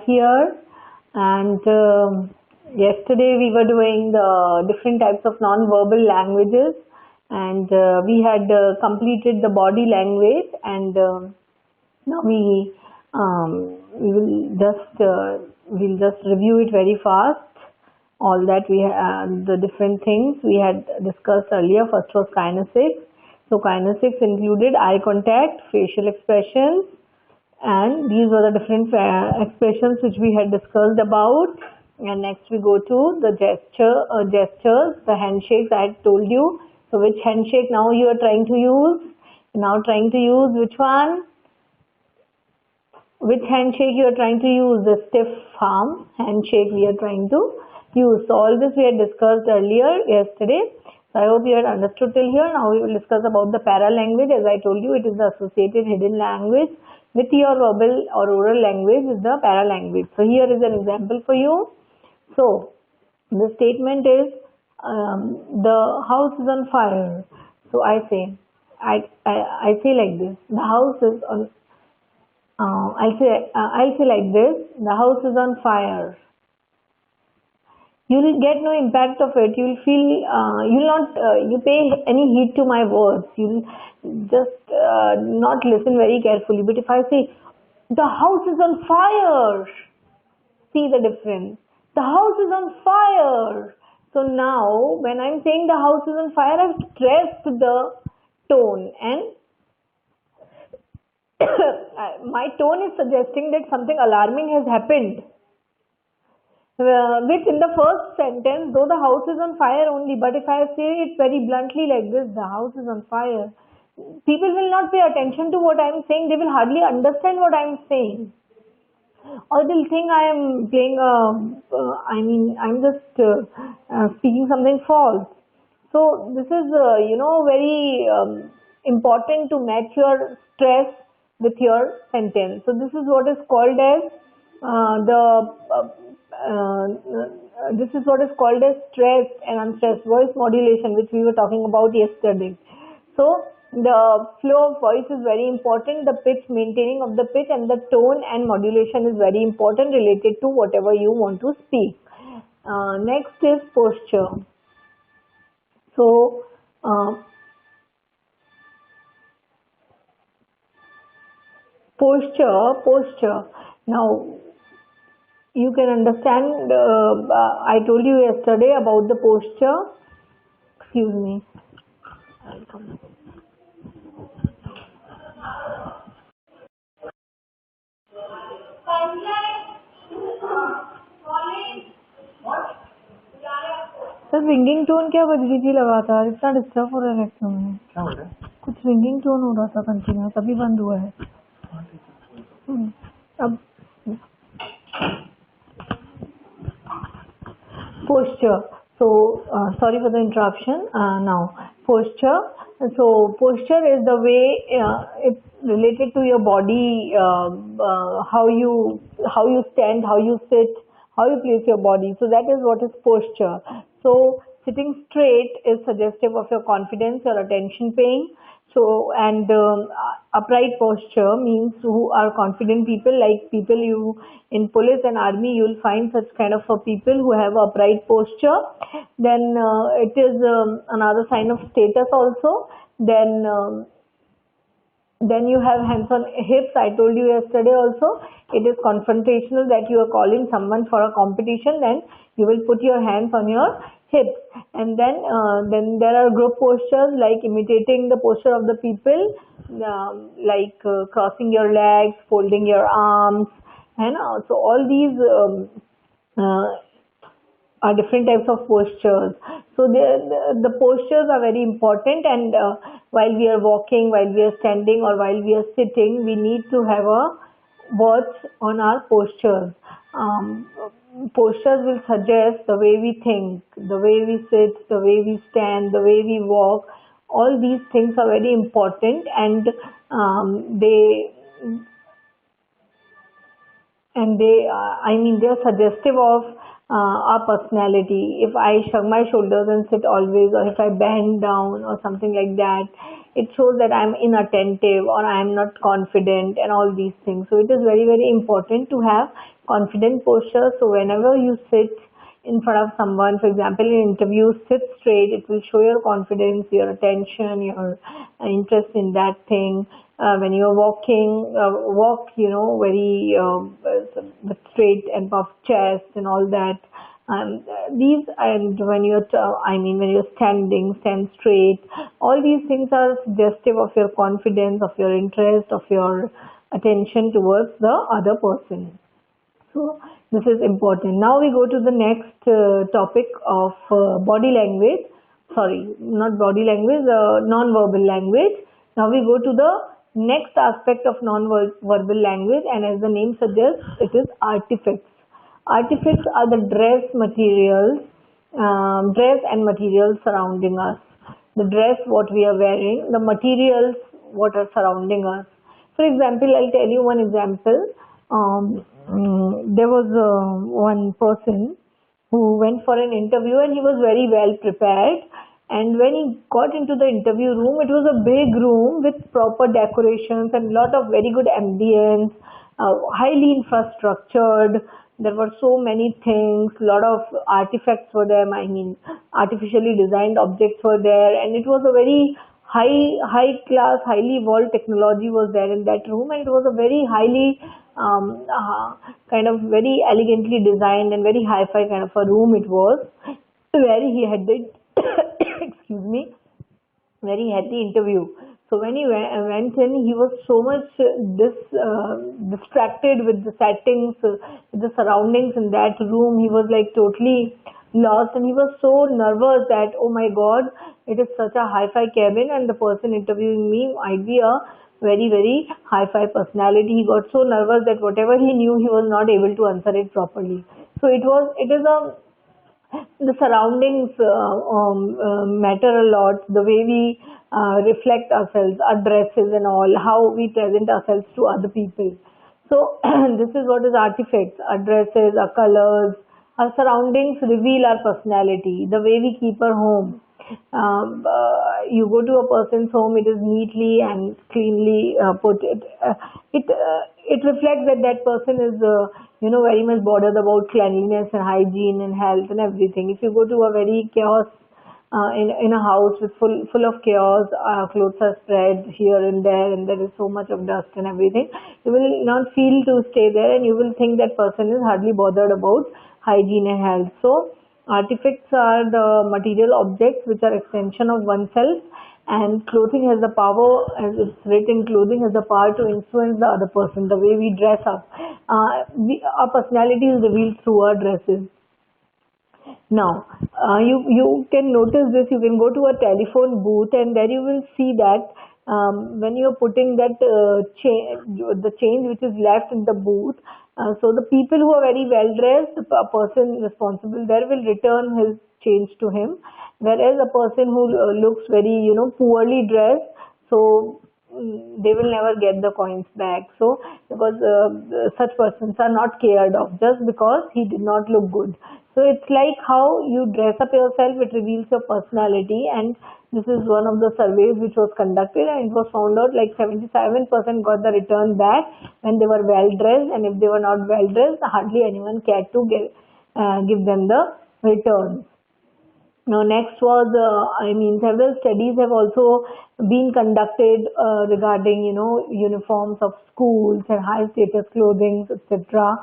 Here, and yesterday we were doing the different types of non-verbal languages, and we had completed the body language, and now we will we'll just review it very fast. All that the different things we had discussed earlier. First was kinesics. So kinesics included eye contact, facial expressions, and these were the different expressions which we had discussed about. And next we go to the gestures, the handshakes I had told you. So which handshake now you are trying to use? Now trying to use which one? Which handshake you are trying to use? The stiff arm handshake we are trying to use. So all this we had discussed earlier yesterday. So I hope you had understood till here. Now we will discuss about the para language. As I told you, it is the associated hidden language with your verbal or oral language is the para language. So here is an example for you. So the statement is the house is on fire. So I say like this. The house is on. I'll say like this. The house is on fire. You will get no impact of it. You will feel, you will not, you pay any heed to my words. You will just not listen very carefully. But if I say, the house is on fire, see the difference. The house is on fire. So now, when I'm saying the house is on fire, I've stressed the tone, and my tone is suggesting that something alarming has happened. Which in the first sentence, though the house is on fire only, but if I say it very bluntly like this, the house is on fire, people will not pay attention to what I am saying. They will hardly understand what I am saying. Or they'll think I am playing I'm just speaking something false. So this is, very important to match your stress with your sentence. So this is what is called as this is what is called as stressed and unstressed voice modulation, which we were talking about yesterday. So the flow of voice is very important. The pitch, maintaining of the pitch, and the tone and modulation is very important related to whatever you want to speak. Next is posture. So posture. Now you can understand, I told you yesterday about the posture. Excuse me. Sir ringing tone क्या बज रही थी लगातार? इतना disturb हो रहा है lecture में. क्या हो रहा है? कुछ रिंगिंग टोन हो रहा था कंटिन्यूअस, अभी बंद हुआ है. अब posture. So sorry for the interruption. Now posture. So posture is the way it's related to your body, how you stand, how you sit, how you place your body. So that is what is posture. So sitting straight is suggestive of your confidence, your attention paying. So, and upright posture means who are confident people, like people you in police and army, you will find such kind of people who have upright posture. Then it is another sign of status also. Then you have hands on hips. I told you yesterday also, it is confrontational, that you are calling someone for a competition, then you will put your hands on your hips. And then there are group postures, like imitating the posture of the people, like crossing your legs, folding your arms, and so all these are different types of postures. So the postures are very important, and while we are walking, while we are standing, or while we are sitting, we need to have a watch on our postures. Postures will suggest the way we think, the way we sit, the way we stand, the way we walk. All these things are very important, and they are suggestive of our personality. If I shrug my shoulders and sit always, or if I bend down or something like that, it shows that I'm inattentive or I'm not confident and all these things. So it is very, very important to have confident posture. So whenever you sit in front of someone, for example, in interviews, sit straight. It will show your confidence, your attention, your interest in that thing. When you're walking, walk, very with straight and puffed chest and all that. These, and when when you're standing, stand straight. All these things are suggestive of your confidence, of your interest, of your attention towards the other person. So this is important. Now we go to the next topic of body language. Sorry, not body language, non-verbal language. Now we go to the next aspect of non-verbal language, and as the name suggests, it is artifacts. Artifacts are the dress and materials surrounding us. The dress, what we are wearing, the materials, what are surrounding us. For example, I'll tell you one example. There was one person who went for an interview, and he was very well prepared. And when he got into the interview room, it was a big room with proper decorations and lot of very good ambience, highly infrastructured. There were so many things, lot of artifacts were there. I mean, artificially designed objects were there, and it was a very high class, highly evolved technology was there in that room, and it was a very highly kind of very elegantly designed and very hi-fi kind of a room it was, where he had the excuse me, where he had the interview. So when he went in, he was so much distracted with the settings, with the surroundings in that room. He was like totally lost, and he was so nervous that, oh my God, it is such a hi-fi cabin, and the person interviewing me might be a very, very hi-fi personality. He got so nervous that whatever he knew, he was not able to answer it properly. So it is the surroundings matter a lot. The way we reflect ourselves, our dresses and all, how we present ourselves to other people. So this is what is artifacts. Our dresses, our colors, our surroundings reveal our personality. The way we keep our home. You go to a person's home, it is neatly and cleanly put. It reflects that that person is very much bothered about cleanliness and hygiene and health and everything. If you go to a very chaos in a house with full of chaos, clothes are spread here and there is so much of dust and everything, you will not feel to stay there, and you will think that person is hardly bothered about hygiene and health. So artifacts are the material objects which are extension of oneself, and clothing has the power, as it's written, clothing has the power to influence the other person, the way we dress up. Our personality is revealed through our dresses. Now, you can notice this. You can go to a telephone booth, and there you will see that when you're putting that the change which is left in the booth, so the people who are very well dressed, a person responsible there will return his change to him, whereas a person who looks very poorly dressed, so they will never get the coins back. So because such persons are not cared of just because he did not look good. So it's like how you dress up yourself, it reveals your personality. And this is one of the surveys which was conducted, and it was found out like 77% got the return back when they were well dressed, and if they were not well dressed, hardly anyone cared to give them the return. Now next was, several studies have also been conducted regarding, uniforms of schools and high status clothing, etc.,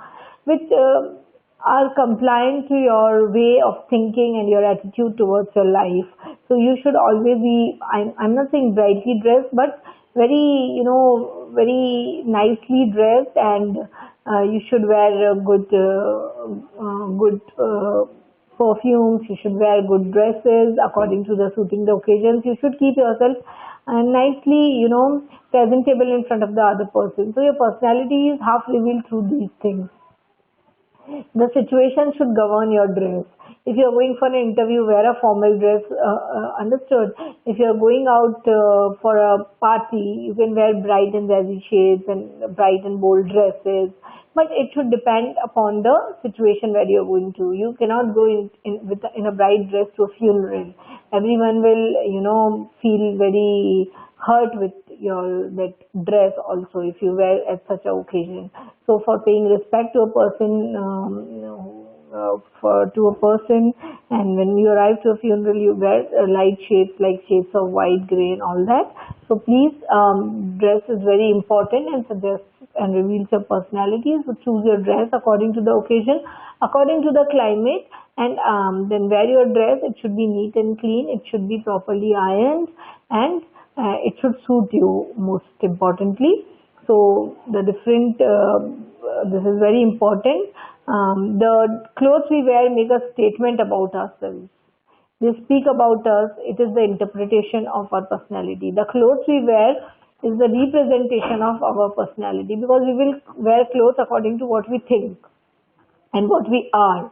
which are compliant to your way of thinking and your attitude towards your life. So you should always be, I'm not saying brightly dressed, but very, very nicely dressed, and you should wear good perfumes, you should wear good dresses according to the suiting the occasions. You should keep yourself nicely, presentable in front of the other person. So your personality is half revealed through these things. The situation should govern your dress. If you're going for an interview, wear a formal dress, understood. If you're going out for a party, you can wear bright and jazzy shades and bright and bold dresses. but it should depend upon the situation where you're going to. You cannot go in a bright dress to a funeral. Everyone will, feel very hurt with your that dress also if you wear at such an occasion. So for paying respect to a person, to a person, and when you arrive to a funeral, you wear light shades like shades of white, gray, and all that. So please, dress is very important and suggests and reveals your personality. So choose your dress according to the occasion, according to the climate, and then wear your dress. It should be neat and clean. It should be properly ironed, and it should suit you most importantly. So the different, this is very important. The clothes we wear make a statement about ourselves. They speak about us. It is the interpretation of our personality. The clothes we wear is the representation of our personality, because we will wear clothes according to what we think and what we are.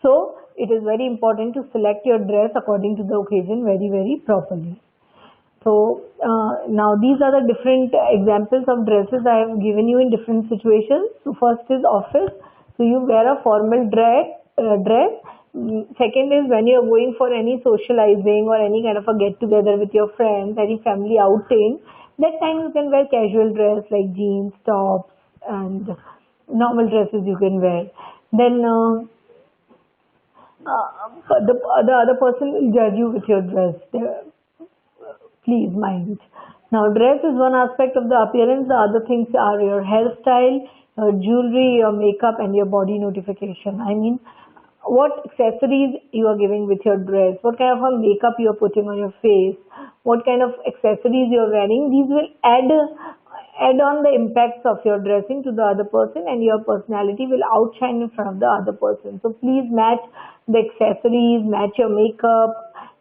So it is very important to select your dress according to the occasion very, very properly. So now these are the different examples of dresses I have given you in different situations. So first is office. So you wear a formal dress. Second is when you are going for any socializing or any kind of a get together with your friends, any family outing. That time you can wear casual dress like jeans, tops, and normal dresses you can wear. Then the other person will judge you with your dress. Please mind. Now dress is one aspect of the appearance. The other things are your hairstyle, your jewelry, your makeup, and your body notification. I mean, what accessories you are giving with your dress, what kind of a makeup you are putting on your face, what kind of accessories you are wearing. These will add on the impacts of your dressing to the other person, and your personality will outshine in front of the other person. So please match the accessories, match your makeup,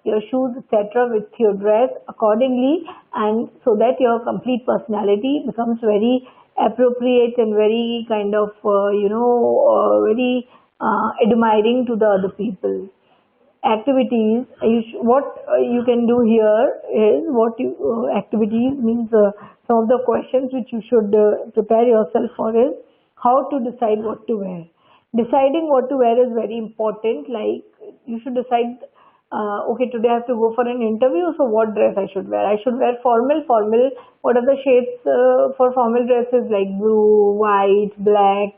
your shoes, etc. with your dress accordingly, and so that your complete personality becomes very appropriate and very kind of very admiring to the other people. Activities, what you can do here is activities means some of the questions which you should prepare yourself for is how to decide what to wear. Deciding what to wear is very important. Like you should decide, okay, today I have to go for an interview, so what dress I should wear? I should wear formal. What are the shades for formal dresses? Like blue, white, black,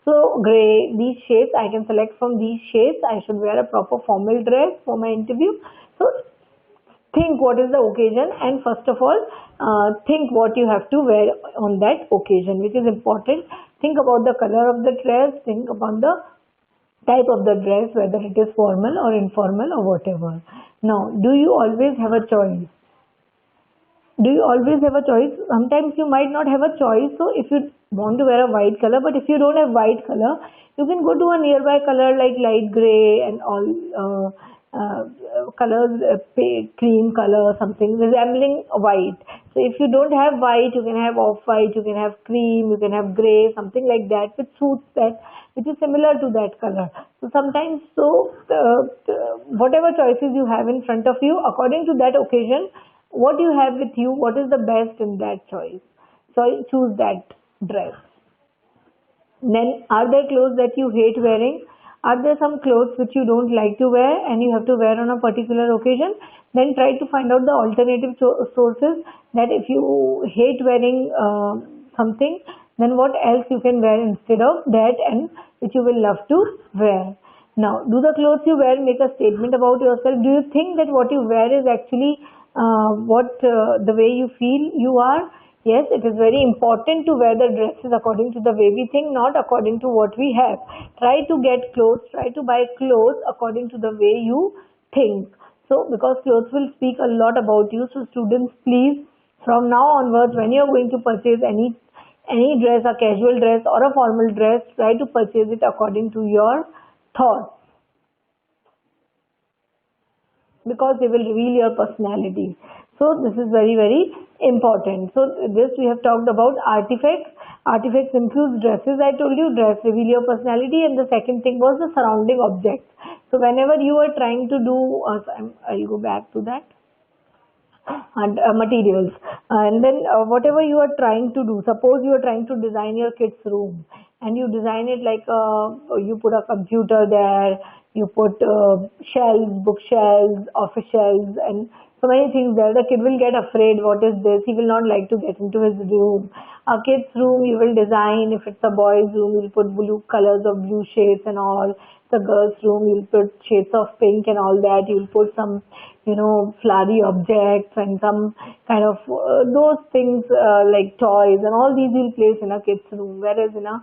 so gray. These shades I can select from these shades. I should wear a proper formal dress for my interview. So think what is the occasion, and first of all think what you have to wear on that occasion, which is important. Think about the color of the dress, think about the type of the dress, whether it is formal or informal or whatever. Now, do you always have a choice? Sometimes you might not have a choice. So if you want to wear a white color, but if you don't have white color, you can go to a nearby color like light gray and all colors, cream color, something resembling white. So if you don't have white, you can have off-white, you can have cream, you can have gray, something like that, which suits that, which is similar to that color. So sometimes, whatever choices you have in front of you, according to that occasion, what you have with you, what is the best in that choice. So choose that dress. Then, are there clothes that you hate wearing? Are there some clothes which you don't like to wear and you have to wear on a particular occasion? Then try to find out the alternative sources, that if you hate wearing something, then what else you can wear instead of that and which you will love to wear. Now, do the clothes you wear make a statement about yourself? Do you think that what you wear is actually the way you feel you are? Yes, it is very important to wear the dresses according to the way we think, not according to what we have. Try to get clothes, try to buy clothes according to the way you think. So, because clothes will speak a lot about you. So, students, please, from now onwards, when you are going to purchase any dress, a casual dress or a formal dress, try to purchase it according to your thoughts, because they will reveal your personality. So this is very, very important. So this we have talked about artifacts. Artifacts includes dresses. I told you dress reveal your personality, and the second thing was the surrounding objects. So whenever you are trying to do, I'll go back to that. and materials. And then whatever you are trying to do, suppose you are trying to design your kid's room, and you design it like you put a computer there, you put shelves, bookshelves, office shelves, and so many things there. The kid will get afraid. What is this? He will not like to get into his room. A kid's room you will design. If it's a boy's room, you'll put blue colors of blue shades and all. The girls' room, you'll put shades of pink and all that. You'll put some, flowery objects and some kind of those things like toys and all these you'll place in a kid's room. Whereas in a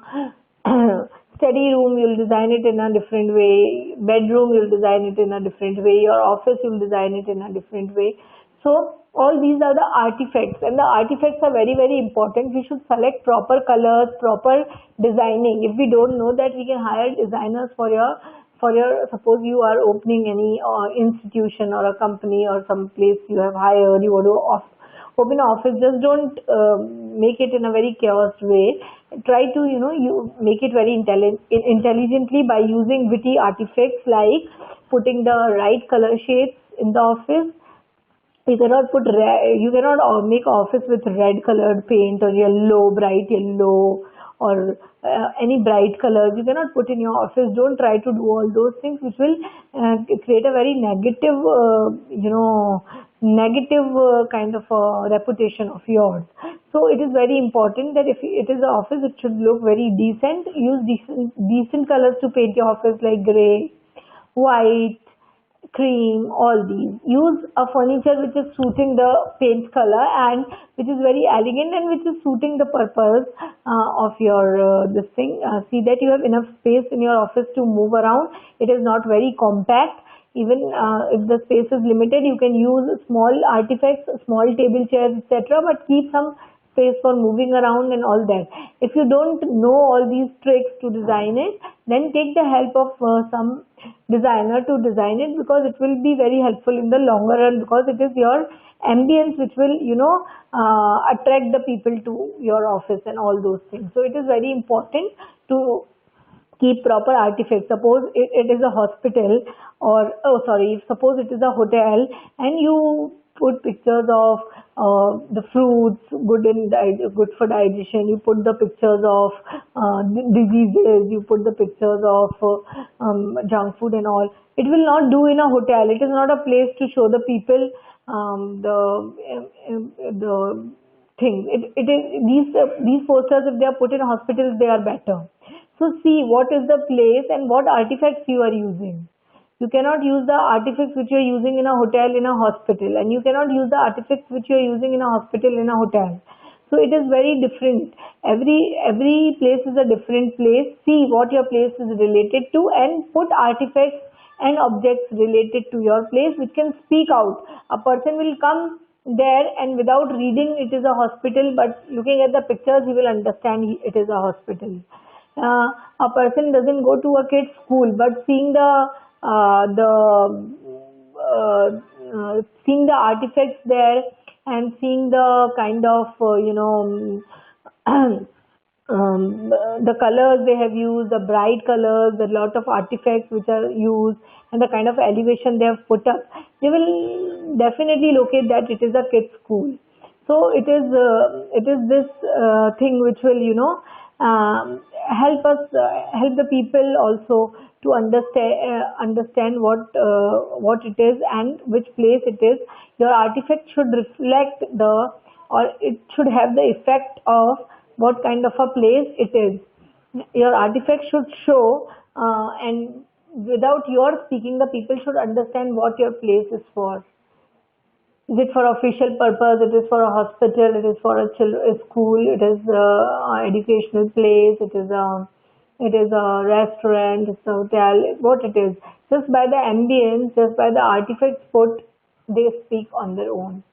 study room, you'll design it in a different way. Bedroom, you'll design it in a different way. Your office, you'll design it in a different way. So all these are the artifacts, and the artifacts are very, very important. We should select proper colors, proper designing. If we don't know that, we can hire designers for your suppose you are opening any institution or a company or some place you have hired, you want to open an office. Just don't make it in a very chaos way. Try to you make it very intelligently by using witty artifacts like putting the right color shades in the office. You cannot make office with red colored paint or yellow, bright yellow, or any bright colors. You cannot put in your office. Don't try to do all those things which will create a very negative, kind of reputation of yours. So it is very important that if it is an office, it should look very decent. Use decent colors to paint your office like gray, white, cream, all these. Use a furniture which is suiting the paint color and which is very elegant and which is suiting the purpose of your this thing. See that you have enough space in your office to move around. It is not very compact. Even if the space is limited, you can use small artifacts, small table chairs, etc. But keep some space for moving around and all that. If you don't know all these tricks to design it, then take the help of some designer to design it, because it will be very helpful in the longer run, because it is your ambience which will attract the people to your office and all those things. So it is very important to keep proper artifacts. Suppose it is a hospital, or suppose it is a hotel, and you put pictures of the fruits, good for digestion. You put the pictures of diseases. You put the pictures of junk food and all. It will not do in a hotel. It is not a place to show the people the things. It is these posters, if they are put in hospitals, they are better. So see what is the place and what artifacts you are using. You cannot use the artifacts which you are using in a hotel in a hospital, and you cannot use the artifacts which you are using in a hospital in a hotel. So it is very different. Every place is a different place. See what your place is related to and put artifacts and objects related to your place which can speak out. A person will come there and without reading it is a hospital, but looking at the pictures he will understand it is a hospital. A person doesn't go to a kid's school, but seeing the artifacts there and seeing the kind of the colors they have used, the bright colors, the lot of artifacts which are used, and the kind of elevation they have put up, they will definitely locate that it is a kid's school. So it is this thing which will help the people also to understand what it is and which place it is. Your artifact should reflect or it should have the effect of what kind of a place it is. Your artifact should show and without your speaking, the people should understand what your place is for. Is it for official purpose? It is for a hospital. It is for a school. It is an educational place. It is a restaurant. It's a hotel. What it is? Just by the ambience, just by the artifacts put, they speak on their own.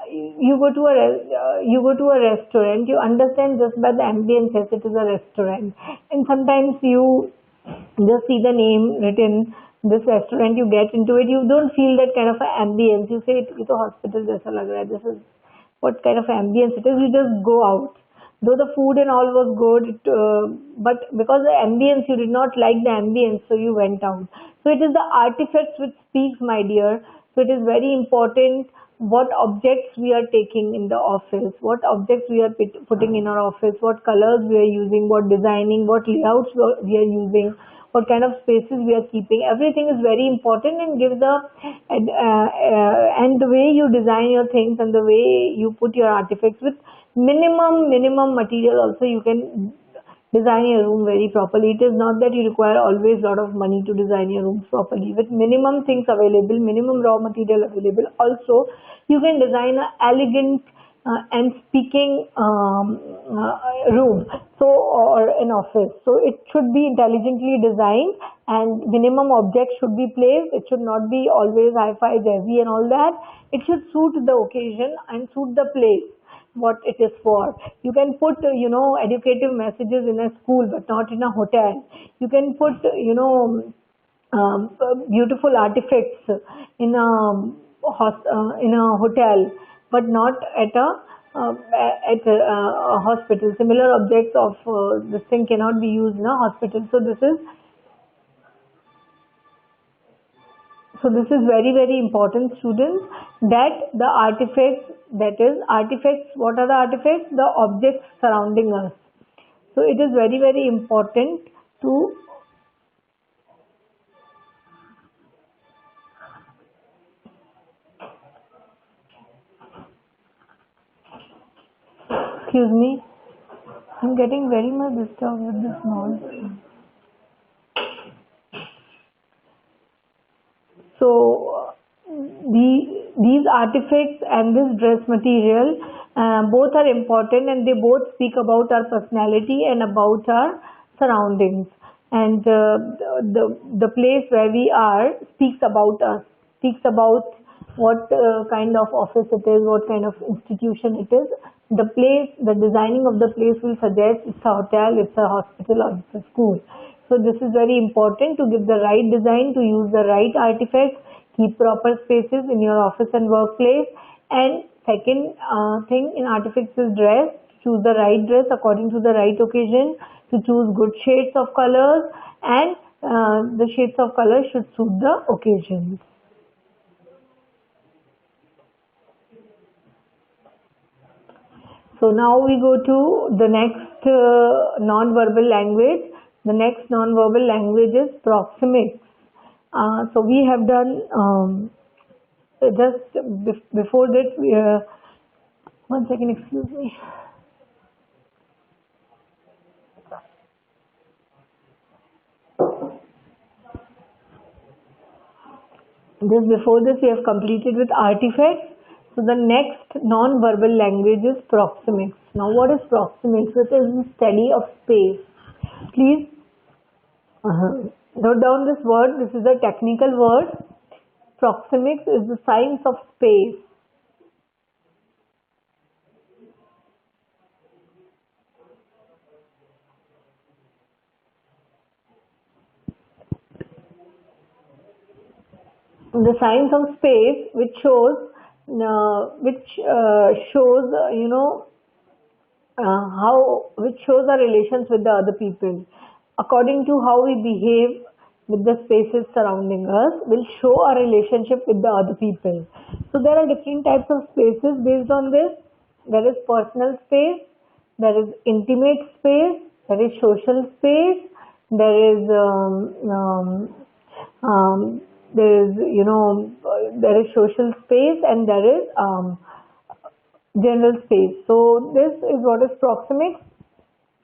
You go to a restaurant. You understand just by the ambience. Yes, it is a restaurant. And sometimes you just see the name written. This restaurant, you get into it, you don't feel that kind of an ambience. You say, it's a hospital, this is what kind of ambience it is. You just go out. Though the food and all was good, but because the ambience, you did not like the ambience, so you went out. So it is the artifacts which speaks, my dear. So it is very important what objects we are taking in the office, what objects we are putting in our office, what colors we are using, what designing, what layouts we are using, what kind of spaces we are keeping. Everything is very important and gives and the way you design your things and the way you put your artifacts with minimum material also, you can design your room very properly. It is not that you require always a lot of money to design your rooms properly. With minimum things available, minimum raw material available, also you can design an elegant and speaking room, so, or an office. So it should be intelligently designed and minimum objects should be placed. It should not be always hi-fi, jazzy and all that. It should suit the occasion and suit the place what it is for. You can put, educative messages in a school, but not in a hotel. You can put, beautiful artifacts in a hotel, but not at a hospital. Similar objects of this thing cannot be used in a hospital. So this is very important, students, that the artifacts, what are the artifacts? The objects surrounding us. So it is very important to excuse me, I'm getting very much disturbed with this noise. So these artifacts and this dress material both are important, and they both speak about our personality and about our surroundings. And the place where we are speaks about us, speaks about what kind of office it is, what kind of institution it is. The place, the designing of the place will suggest it's a hotel, it's a hospital, or it's a school. So this is very important to give the right design, to use the right artifacts, keep proper spaces in your office and workplace. And second thing in artifacts is dress. Choose the right dress according to the right occasion, to choose good shades of colors, and the shades of color should suit the occasions. So now we go to the next non-verbal language. The next non-verbal language is Proxemics. So we have done just before that. One second, excuse me. Just before this, we have completed with artifacts. So the next non-verbal language is Proxemics. Now what is Proxemics? It is the study of space. Please note down this word. This is a technical word. Proxemics is the science of space. The science of space, which shows which shows our relations with the other people. According to how we behave with the spaces surrounding us, will show our relationship with the other people. So there are different types of spaces based on this. There is personal space, there is intimate space, there is social space, there is there is social space, and there is general space. So this is what is Proxemics.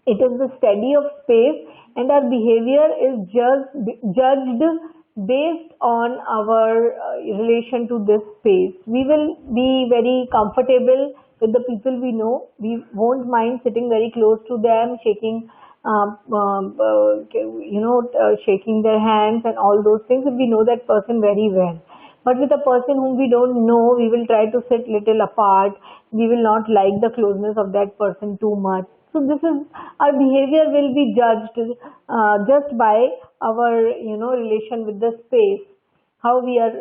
It is the study of space, and our behavior is judged based on our relation to this space. We will be very comfortable with the people we know. We won't mind sitting very close to them, shaking shaking their hands and all those things if we know that person very well. But with a person whom we don't know, we will try to sit little apart. We will not like the closeness of that person too much. So this is, our behavior will be judged just by our relation with the space, how we are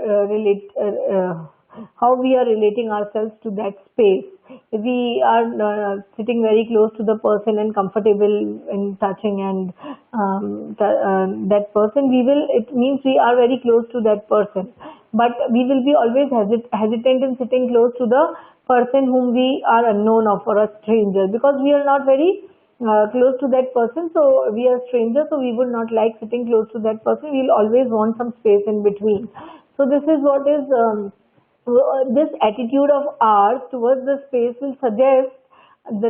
how we are relating ourselves to that space. If we are sitting very close to the person and comfortable in touching and that person, it means we are very close to that person. but we will be always hesitant in sitting close to the person whom we are unknown of, or a stranger, because we are not very close to that person. So we are strangers, so we would not like sitting close to that person. We'll always want some space in between. So this is what is this attitude of ours towards the space will suggest it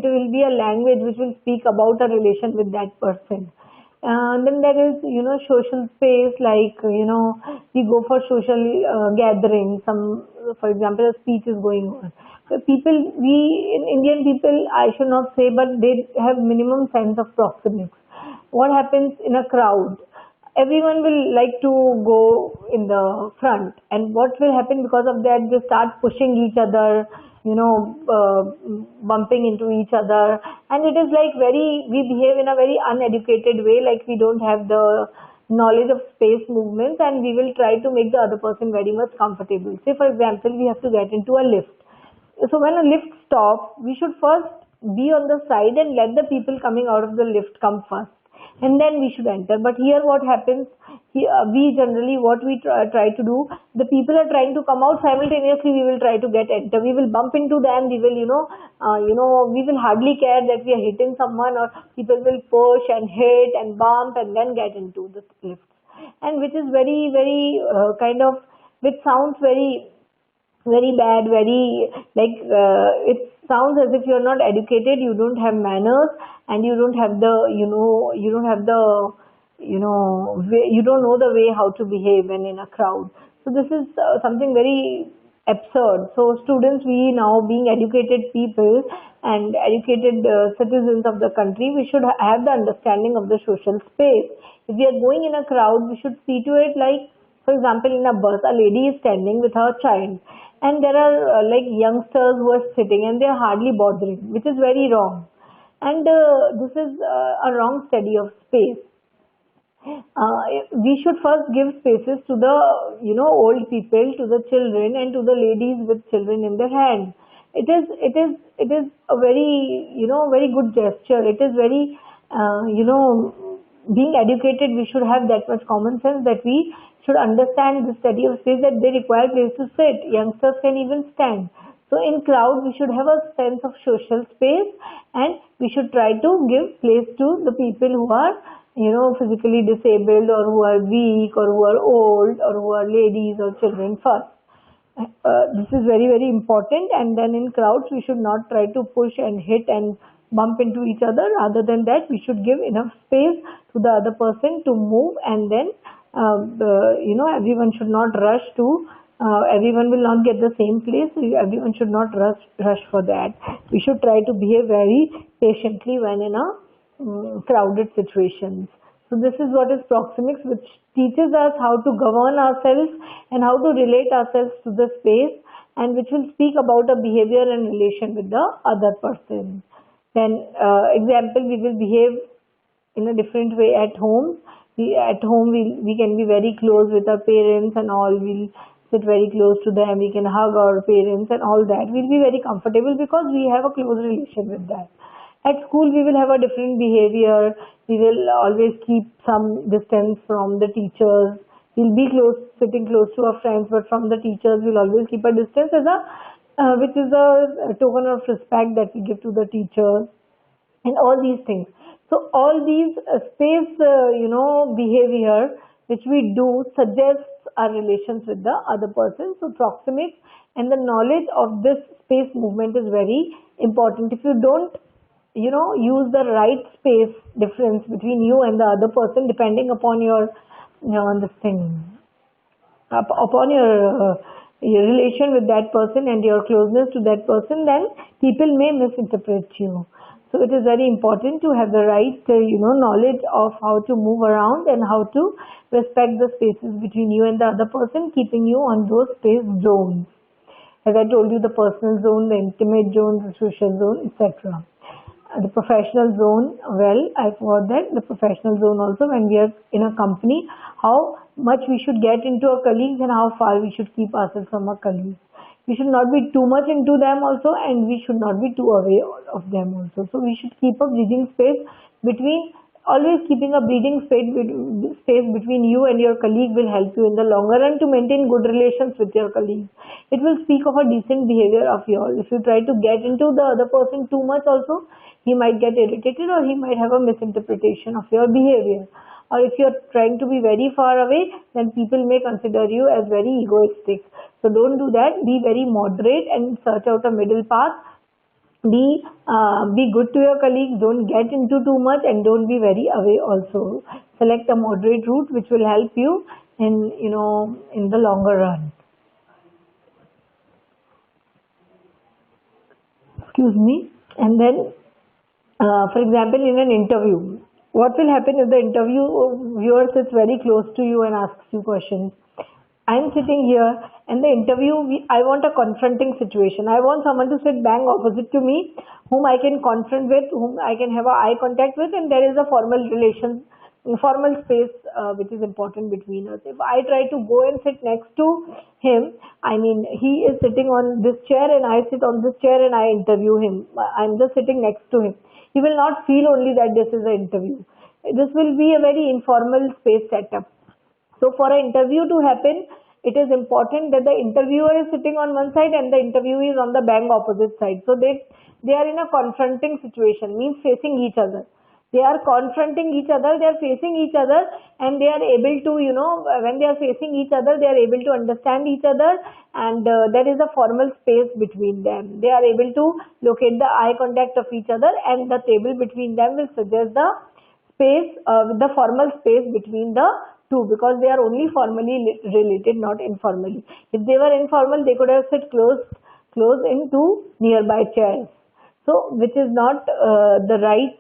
will be a language which will speak about a relation with that person. Then there is social space, like we go for social gatherings. Some, for example, a speech is going on. So Indian people, I should not say, but they have minimum sense of proxemics. What happens in a crowd? Everyone will like to go in the front, and what will happen because of that? They start pushing each other, bumping into each other, and it is like we behave in a very uneducated way, like we don't have the knowledge of space movements, and we will try to make the other person very much comfortable. Say, for example, we have to get into a lift. So when a lift stops, we should first be on the side and let the people coming out of the lift come first, and then we should enter. But here what happens, we generally, what we try to do, the people are trying to come out, simultaneously we will try to get enter. We will bump into them, we will we will hardly care that we are hitting someone, or people will push and hit and bump and then get into the lift, and which is very very which sounds very very bad, very like it sounds as if you're not educated, you don't have manners, and you don't have the you don't have the you don't know the way how to behave when in a crowd. So this is something very absurd. So students, we now being educated people and educated citizens of the country, we should have the understanding of the social space. If we are going in a crowd, we should see to it, like for example, in a bus, a lady is standing with her child, and there are like youngsters who are sitting and they are hardly bothering, which is very wrong. And this is a wrong study of space. We should first give spaces to the old people, to the children, and to the ladies with children in their hand. It is a very very good gesture. It is very being educated, we should have that much common sense that we should understand the study of space, that they require place to sit. Youngsters can even stand. So in crowd, we should have a sense of social space, and we should try to give place to the people who are physically disabled, or who are weak, or who are old, or who are ladies or children first. This is very very important. And then in crowds, we should not try to push and hit and bump into each other. Other than that, we should give enough space to the other person to move, and then everyone should not rush to everyone will not get the same place. Everyone should not rush for that. We should try to behave very patiently when in a crowded situations. So this is what is proxemics, which teaches us how to govern ourselves and how to relate ourselves to the space, and which will speak about a behavior and relation with the other person. Then example, we will behave in a different way at home. At home we can be very close with our parents and all. We'll sit very close to them. We can hug our parents and all that. We'll be very comfortable because we have a close relation with that. At school, we will have a different behavior. We will always keep some distance from the teachers. We'll be sitting close to our friends, but from the teachers, we'll always keep a distance which is a token of respect that we give to the teachers, and all these things. So all these space, behavior which we do suggests our relations with the other person. So proxemics and the knowledge of this space movement is very important. If you don't, use the right space difference between you and the other person, depending upon your, upon your relation with that person and your closeness to that person, then people may misinterpret you. So it is very important to have the right, knowledge of how to move around and how to respect the spaces between you and the other person, keeping you on those space zones. As I told you, the personal zone, the intimate zone, the social zone, etc. The professional zone, well, I forgot that. The professional zone also, when we are in a company, how much we should get into our colleagues and how far we should keep ourselves from our colleagues. We should not be too much into them also, and we should not be too away of them also. So we should keep a breathing space between Always keeping a breathing space between you and your colleague will help you in the longer run to maintain good relations with your colleagues. It will speak of a decent behavior of yours. If you try to get into the other person too much also, he might get irritated or he might have a misinterpretation of your behavior. Or if you're trying to be very far away, then people may consider you as very egoistic. So don't do that. Be very moderate and search out a middle path. Be good to your colleagues. Don't get into too much and don't be very away also. Select a moderate route which will help you in the longer run. Excuse me. And then, for example, in an interview, what will happen if the interviewer sits very close to you and asks you questions? I'm sitting here and the interview, I want a confronting situation. I want someone to sit bang opposite to me, whom I can confront with, whom I can have a eye contact with, and there is a formal space which is important between us. If I try to go and sit next to him, I mean, he is sitting on this chair and I sit on this chair and I interview him. I'm just sitting next to him. He will not feel only that this is an interview. This will be a very informal space setup. So for an interview to happen, it is important that the interviewer is sitting on one side and the interviewee is on the bang opposite side. So they are in a confronting situation, means facing each other. They are confronting each other, they are facing each other, and they are able to, when they are facing each other, they are able to understand each other, and there is a formal space between them. They are able to locate the eye contact of each other, and the table between them will suggest the space, the formal space between the two, because they are only formally related, not informally. If they were informal, they could have sit close into nearby chairs. So, which is not the right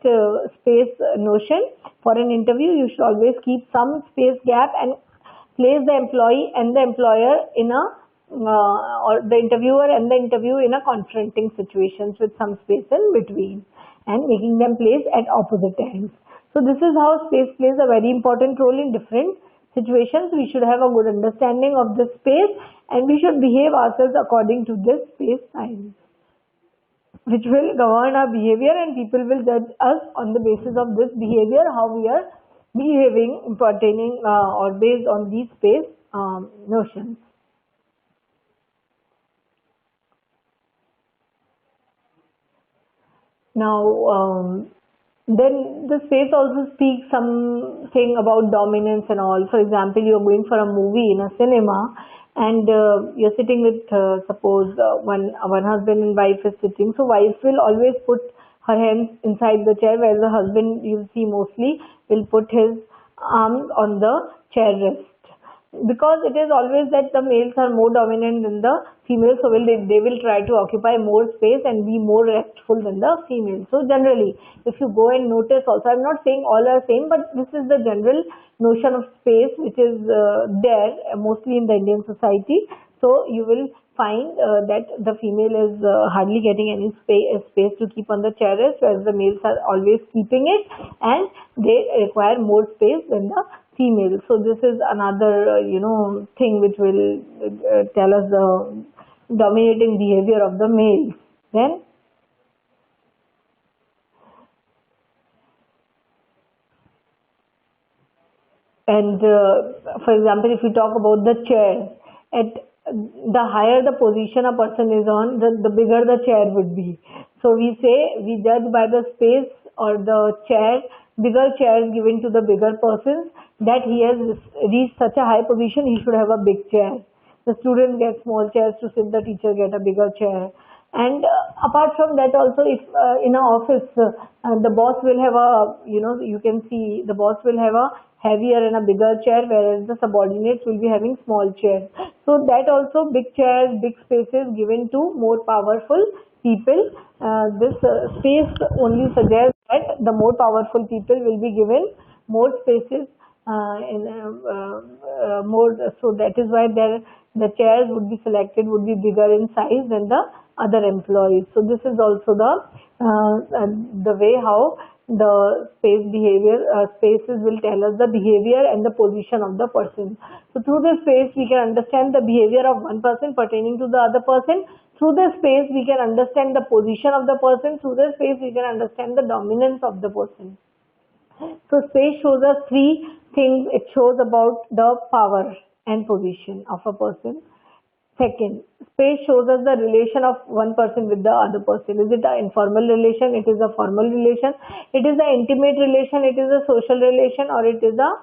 space notion. For an interview, you should always keep some space gap and place the employee and the employer in a or the interviewer and the interview in a confronting situations with some space in between and making them place at opposite ends. So this is how space plays a very important role in different situations. We should have a good understanding of this space and we should behave ourselves according to this space time, which will govern our behavior, and people will judge us on the basis of this behavior, how we are behaving pertaining or based on these space notions. Now, then the space also speaks something about dominance and all. For example, you're going for a movie in a cinema and you're sitting with, suppose one husband and wife is sitting. So wife will always put her hands inside the chair, whereas the husband, you'll see mostly, will put his arms on the chair rest. Because it is always that the males are more dominant than the females, so they will try to occupy more space and be more restful than the females. So generally, if you go and notice also, I'm not saying all are same, but this is the general notion of space which is there mostly in the Indian society. So you will find that the female is hardly getting any space to keep on the chair rest, whereas the males are always keeping it and they require more space than the female. So this is another thing which will tell us the dominating behavior of the male. Then and for example, if we talk about the chair, at the higher the position a person is on, the bigger the chair would be. So we judge by the space or the chair, bigger chairs given to the bigger persons, that he has reached such a high position, he should have a big chair. The students get small chairs to sit, the teacher get a bigger chair. And apart from that also, if in an office, the boss will have you can see the boss will have a heavier and a bigger chair, whereas the subordinates will be having small chairs. So that also, big chairs, big spaces given to more powerful people. This space only suggests that the more powerful people will be given more spaces more. So that is why the chairs would be selected, would be bigger in size than the other employees. So this is also the way how the spaces will tell us the behavior and the position of the person. So through this space we can understand the behavior of one person pertaining to the other person. Through this space we can understand the position of the person. Through this space we can understand the dominance of the person. So space shows us three things. It shows about the power and position of a person. Second, space shows us the relation of one person with the other person. Is it an informal relation? It is a formal relation. It is an intimate relation. It is a social relation, or it is a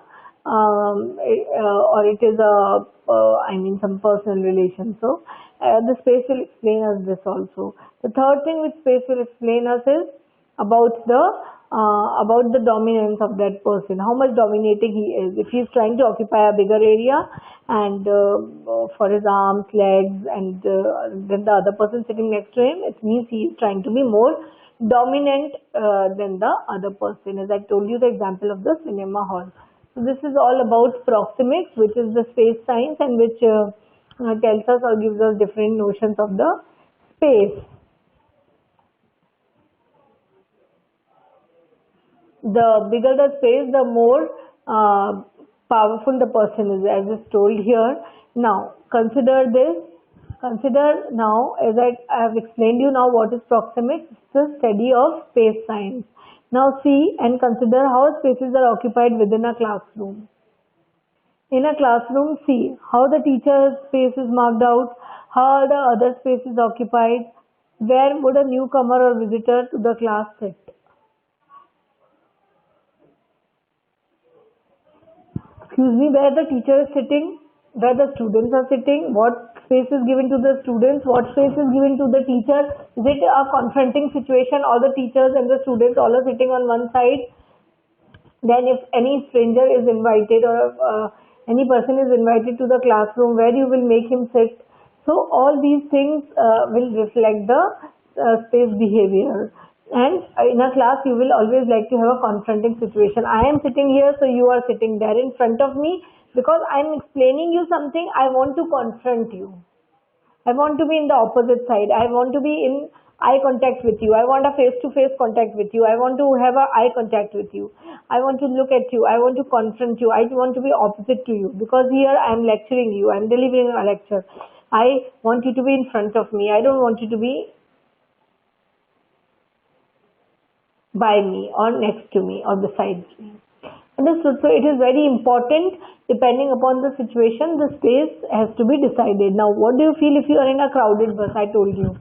I mean some personal relation. So the space will explain us this also. The third thing which space will explain us is about the dominance of that person, how much dominating he is. If he is trying to occupy a bigger area and for his arms, legs, and then the other person sitting next to him, it means he is trying to be more dominant than the other person. As I told you the example of the cinema hall. So this is all about proxemics, which is the space science, and which tells us or gives us different notions of the space. The bigger the space, the more powerful the person is, as is told here. Now, consider this. Consider now, as I have explained you now what is proxemics. It's the study of space science. Now see and consider how spaces are occupied within a classroom. In a classroom, see how the teacher's space is marked out, how the other space is occupied, where would a newcomer or visitor to the class sit. Excuse me, where the teacher is sitting, where the students are sitting, what space is given to the students, what space is given to the teacher. Is it a confronting situation? All the teachers and the students all are sitting on one side. Then if any stranger is invited, or any person is invited to the classroom, where you will make him sit. So all these things will reflect the space behavior. And in a class, you will always like to have a confronting situation. I am sitting here, so you are sitting there in front of me. Because I am explaining you something, I want to confront you. I want to be in the opposite side. I want to be in eye contact with you. I want a face-to-face contact with you. I want to have a eye contact with you. I want to look at you. I want to confront you. I want to be opposite to you. Because here I am lecturing you. I am delivering a lecture. I want you to be in front of me. I don't want you to be by me or next to me or beside me. Understood? So it is very important, depending upon the situation, the space has to be decided. Now, what do you feel if you are in a crowded bus? I told you.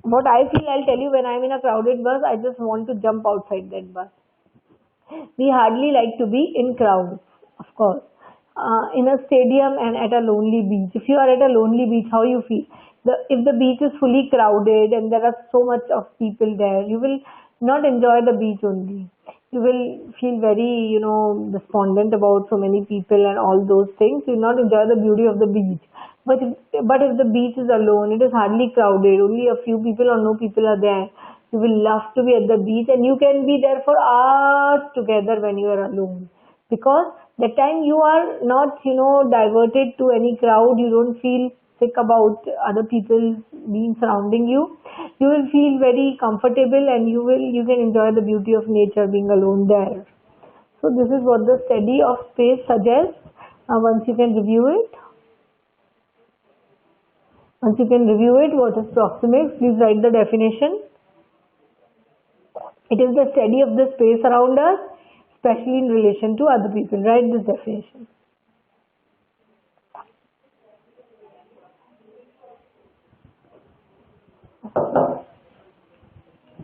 What I feel, I'll tell you. When I'm in a crowded bus, I just want to jump outside that bus. We hardly like to be in crowds, of course. In a stadium and at a lonely beach. If you are at a lonely beach, how you feel? If the beach is fully crowded and there are so much of people there, you will not enjoy the beach only. You will feel very, despondent about so many people and all those things. You will not enjoy the beauty of the beach. But if the beach is alone, it is hardly crowded, only a few people or no people are there. You will love to be at the beach, and you can be there for hours together when you are alone. Because that time you are not, diverted to any crowd. You don't feel sick about other people being surrounding you. You will feel very comfortable, and you can enjoy the beauty of nature being alone there. So this is what the study of space suggests. Once you can review it. Once you can review it, what is proxemics? Please write the definition. It is the study of the space around us, especially in relation to other people. Write this definition.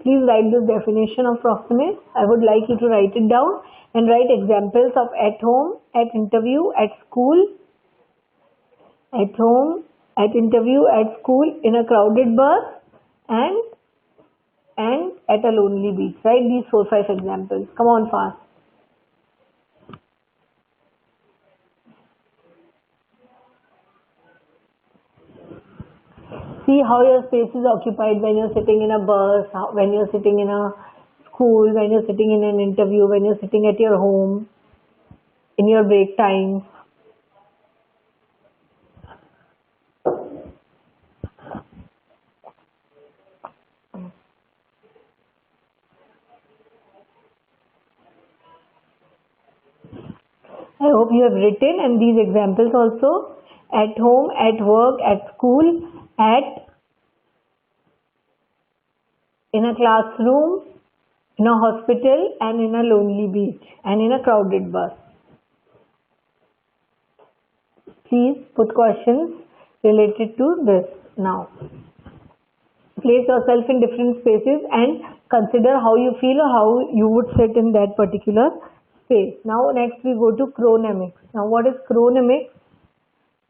Please write this definition of proxemics. I would like you to write it down and write examples of at home, at interview, at school, at home, at interview, at school, in a crowded bus, and at a lonely beach. Write these 4-5 examples. Come on, fast. See how your space is occupied when you're sitting in a bus, when you're sitting in a school, when you're sitting in an interview, when you're sitting at your home, in your break times. I hope you have written, and these examples also, at home, at work, at school, in a classroom, in a hospital and in a lonely beach and in a crowded bus. Please put questions related to this now. Place yourself in different spaces and consider how you feel or how you would sit in that particular space. Now next we go to chronemics. Now what is chronemics?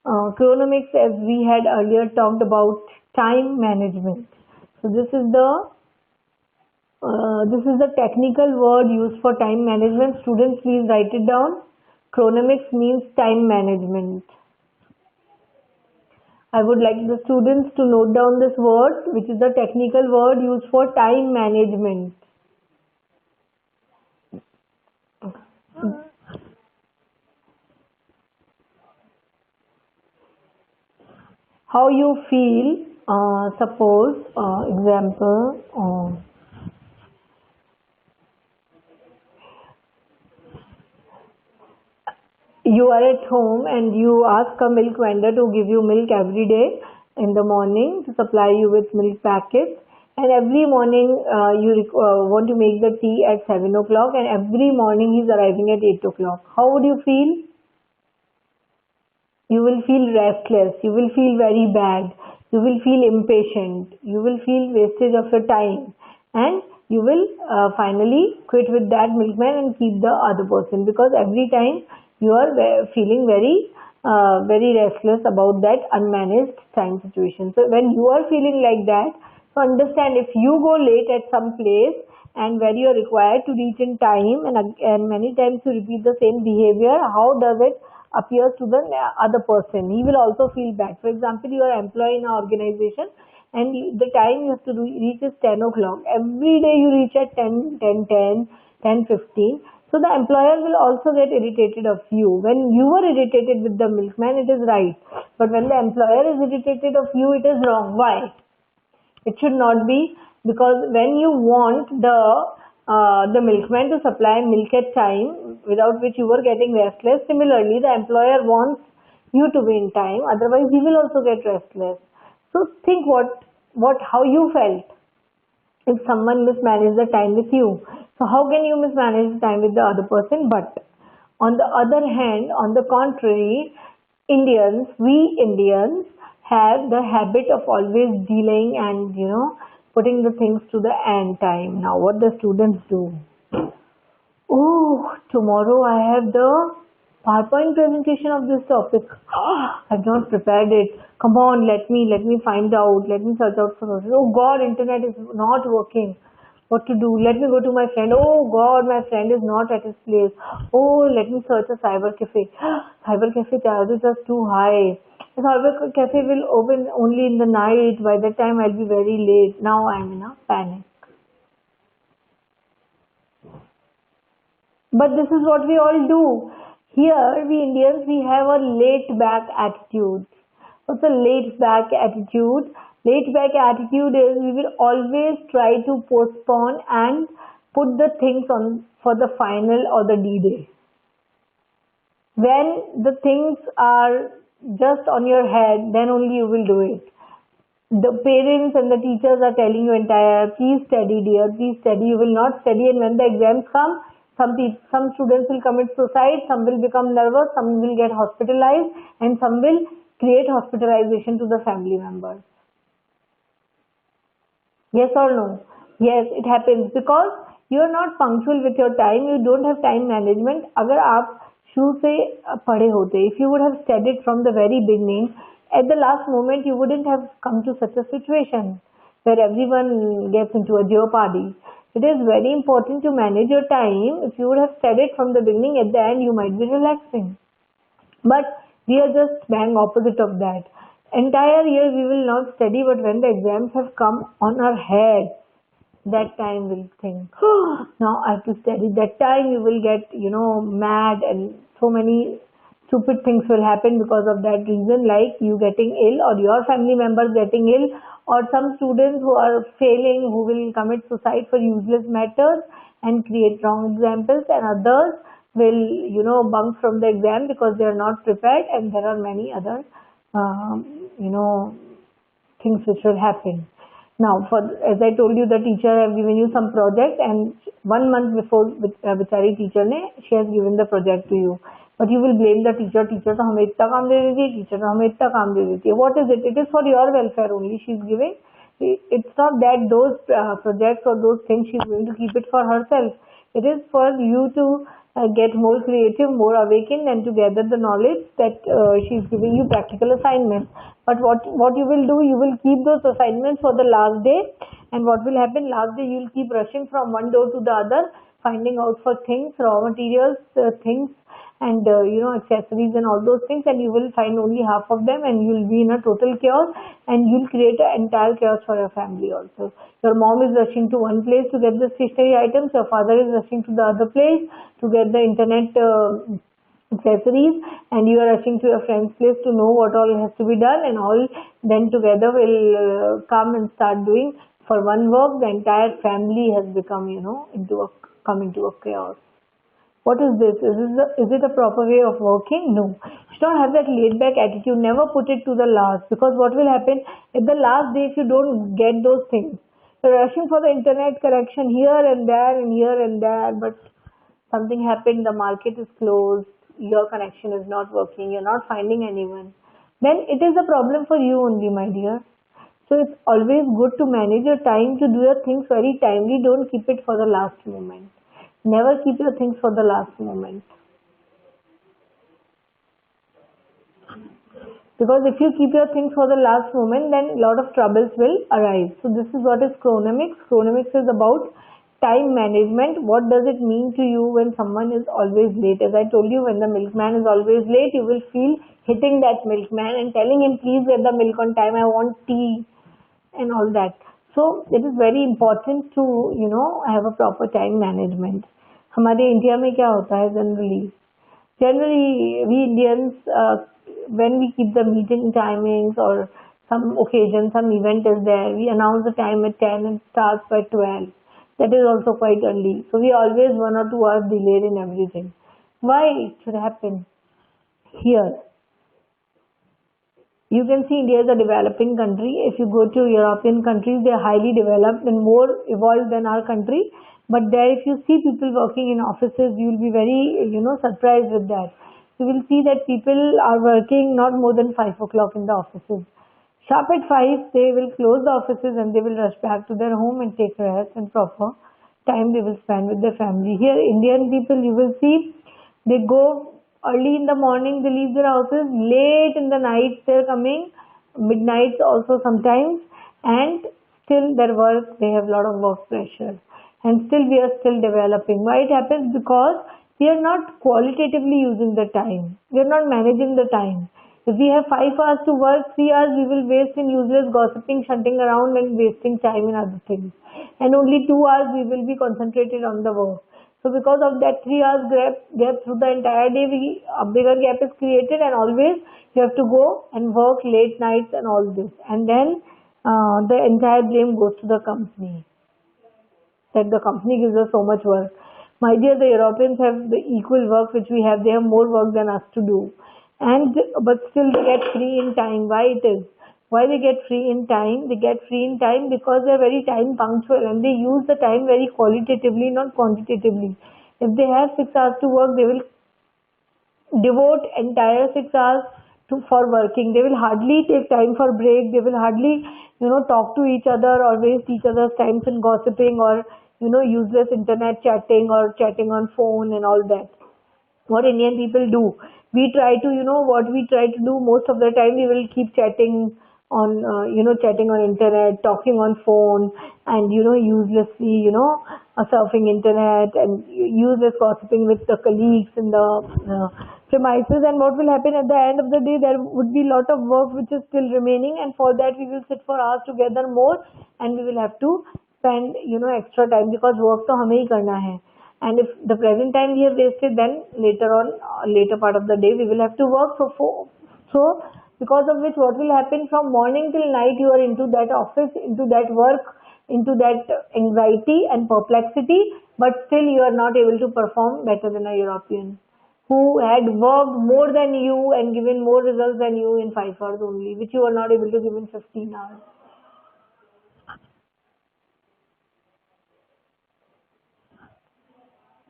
Chronemics, as we had earlier talked about time management. So this is the technical word used for time management. Students, please write it down. Chronemics means time management. I would like the students to note down this word, which is the technical word used for time management. How you feel, suppose, example, you are at home and you ask a milk vendor to give you milk every day in the morning to supply you with milk packets, and every morning you want to make the tea at 7 o'clock, and every morning he's arriving at 8 o'clock. How would you feel? You will feel restless, you will feel very bad, you will feel impatient, you will feel wastage of your time, and you will finally quit with that milkman and keep the other person, because every time you are feeling very restless about that unmanaged time situation. So when you are feeling like that, so understand, if you go late at some place and where you are required to reach in time, and many times you repeat the same behavior, how does it appears to the other person? He will also feel bad. For example, you are an employee in an organization and the time you have to reach is 10 o'clock. Every day you reach at 10, 10:15. So the employer will also get irritated of you. When you were irritated with the milkman, it is right. But when the employer is irritated of you, it is wrong. Why? It should not be, because when you want the milkman to supply milk at time, without which you were getting restless, similarly the employer wants you to be in time, otherwise he will also get restless. So think how you felt if someone mismanaged the time with you. So how can you mismanage the time with the other person? But on the other hand, on the contrary, we Indians have the habit of always delaying and putting the things to the end time. Now what the students do? Oh, tomorrow I have the PowerPoint presentation of this topic. I've not prepared it. Come on, let me find out. Let me search out for sources. Oh God, internet is not working. What to do? Let me go to my friend. Oh God, my friend is not at his place. Oh, let me search a cyber cafe. Cyber cafe charges are too high. The cyber cafe will open only in the night. By that time I'll be very late. Now I'm in a panic. But this is what we all do. Here, we Indians, we have a laid-back attitude. What's a laid-back attitude? Laid-back attitude is we will always try to postpone and put the things on for the final or the D-Day. When the things are just on your head, then only you will do it. The parents and the teachers are telling you please study dear, please study. You will not study, and when the exams come, some students will commit suicide, some will become nervous, some will get hospitalized, and some will create hospitalization to the family members. Yes or no? Yes, it happens because you are not punctual with your time. You don't have time management. अगर आप शुरू से पढ़े होते, if you would have studied from the very beginning, at the last moment you wouldn't have come to such a situation where everyone gets into a jeopardy. It is very important to manage your time. If you would have studied from the beginning, at the end you might be relaxing. But we are just bang opposite of that. Entire year we will not study, but when the exams have come on our head, that time we'll think, now I have to study. That time you will get, mad, and so many stupid things will happen because of that reason, like you getting ill or your family members getting ill, or some students who are failing who will commit suicide for useless matters and create wrong examples, and others will bunk from the exam because they are not prepared, and there are many other things which will happen. Now, as I told you, the teacher have given you some project, and 1 month before, बेचारी teacher ने, she has given the project to you. But you will blame the teacher. Teacher तो हमें इतना काम दे देती है, teacher तो हमें इतना काम दे देती है. What is it? It is for your welfare only. She is giving. It's not that those projects or those things she is going to keep it for herself. It is for you to get more creative, more awakened, and to gather the knowledge that she is giving you practical assignments. But what you will do, you will keep those assignments for the last day, and what will happen last day, you will keep rushing from one door to the other, finding out for things, raw materials, things, and accessories and all those things, and you will find only half of them, and you will be in a total chaos, and you will create an entire chaos for your family also. Your mom is rushing to one place to get the stationery items, your father is rushing to the other place to get the internet accessories, and you are rushing to your friend's place to know what all has to be done, and all then together will come and start doing for one work. The entire family has become come into a chaos. What is this? Is it a proper way of working? No. You should not have that laid back attitude. Never put it to the last, because what will happen at the last day if you don't get those things? You're rushing for the internet connection here and there and here and there, but something happened, the market is closed, your connection is not working, you're not finding anyone. Then it is a problem for you only, my dear. So it's always good to manage your time, to do your things very timely. Don't keep it for the last moment. Never keep your things for the last moment. Because if you keep your things for the last moment, then a lot of troubles will arise. So this is what is Chronemics. Chronemics is about time management. What does it mean to you when someone is always late? As I told you, when the milkman is always late, you will feel hitting that milkman and telling him, please get the milk on time, I want tea and all that. So it is very important to have a proper time management. हमारे India में क्या होता है generally we Indians, when we keep the meeting timings or some occasion, some event is there, we announce the time at 10 and starts by 12. That is also quite early. So we always 1 or 2 hours delayed in everything. Why it should happen? Here, you can see India is a developing country. If you go to European countries, they are highly developed and more evolved than our country. But there, if you see people working in offices, you will be very, surprised with that. You will see that people are working not more than 5 o'clock in the offices. Sharp at 5, they will close the offices and they will rush back to their home and take rest, and proper time they will spend with their family. Here, Indian people, you will see, they go early in the morning, they leave their houses, late in the night they're coming, midnight also sometimes, and still their work, they have a lot of work pressure. And still we are still developing. Why it happens? Because we are not qualitatively using the time. We are not managing the time. If we have 5 hours to work, 3 hours we will waste in useless gossiping, shunting around and wasting time in other things. And only 2 hours we will be concentrated on the work. So because of that 3 hours gap through the entire day, a bigger gap is created, and always you have to go and work late nights and all this. And then the entire blame goes to the company. That the company gives us so much work. My dear, the Europeans have the equal work which we have. They have more work than us to do. But still they get free in time. Why it is? Why they get free in time? They get free in time because they are very time punctual and they use the time very qualitatively, not quantitatively. If they have 6 hours to work, they will devote entire 6 hours for working. They will hardly take time for break. They will hardly, talk to each other or waste each other's time in gossiping or, useless internet chatting or chatting on phone and all that. What Indian people do, we try to, what we try to do most of the time, we will keep chatting on, chatting on internet, talking on phone, and, uselessly, surfing internet and useless gossiping with the colleagues in the premises. And what will happen at the end of the day, there would be a lot of work which is still remaining, and for that we will sit for hours together more, and we will have to spend, extra time because work to hame hi karna hai. And if the present time we have wasted, then later part of the day, we will have to work. So because of which, what will happen, from morning till night, you are into that office, into that work, into that anxiety and perplexity, but still you are not able to perform better than a European who had worked more than you and given more results than you in 5 hours only, which you are not able to give in 15 hours.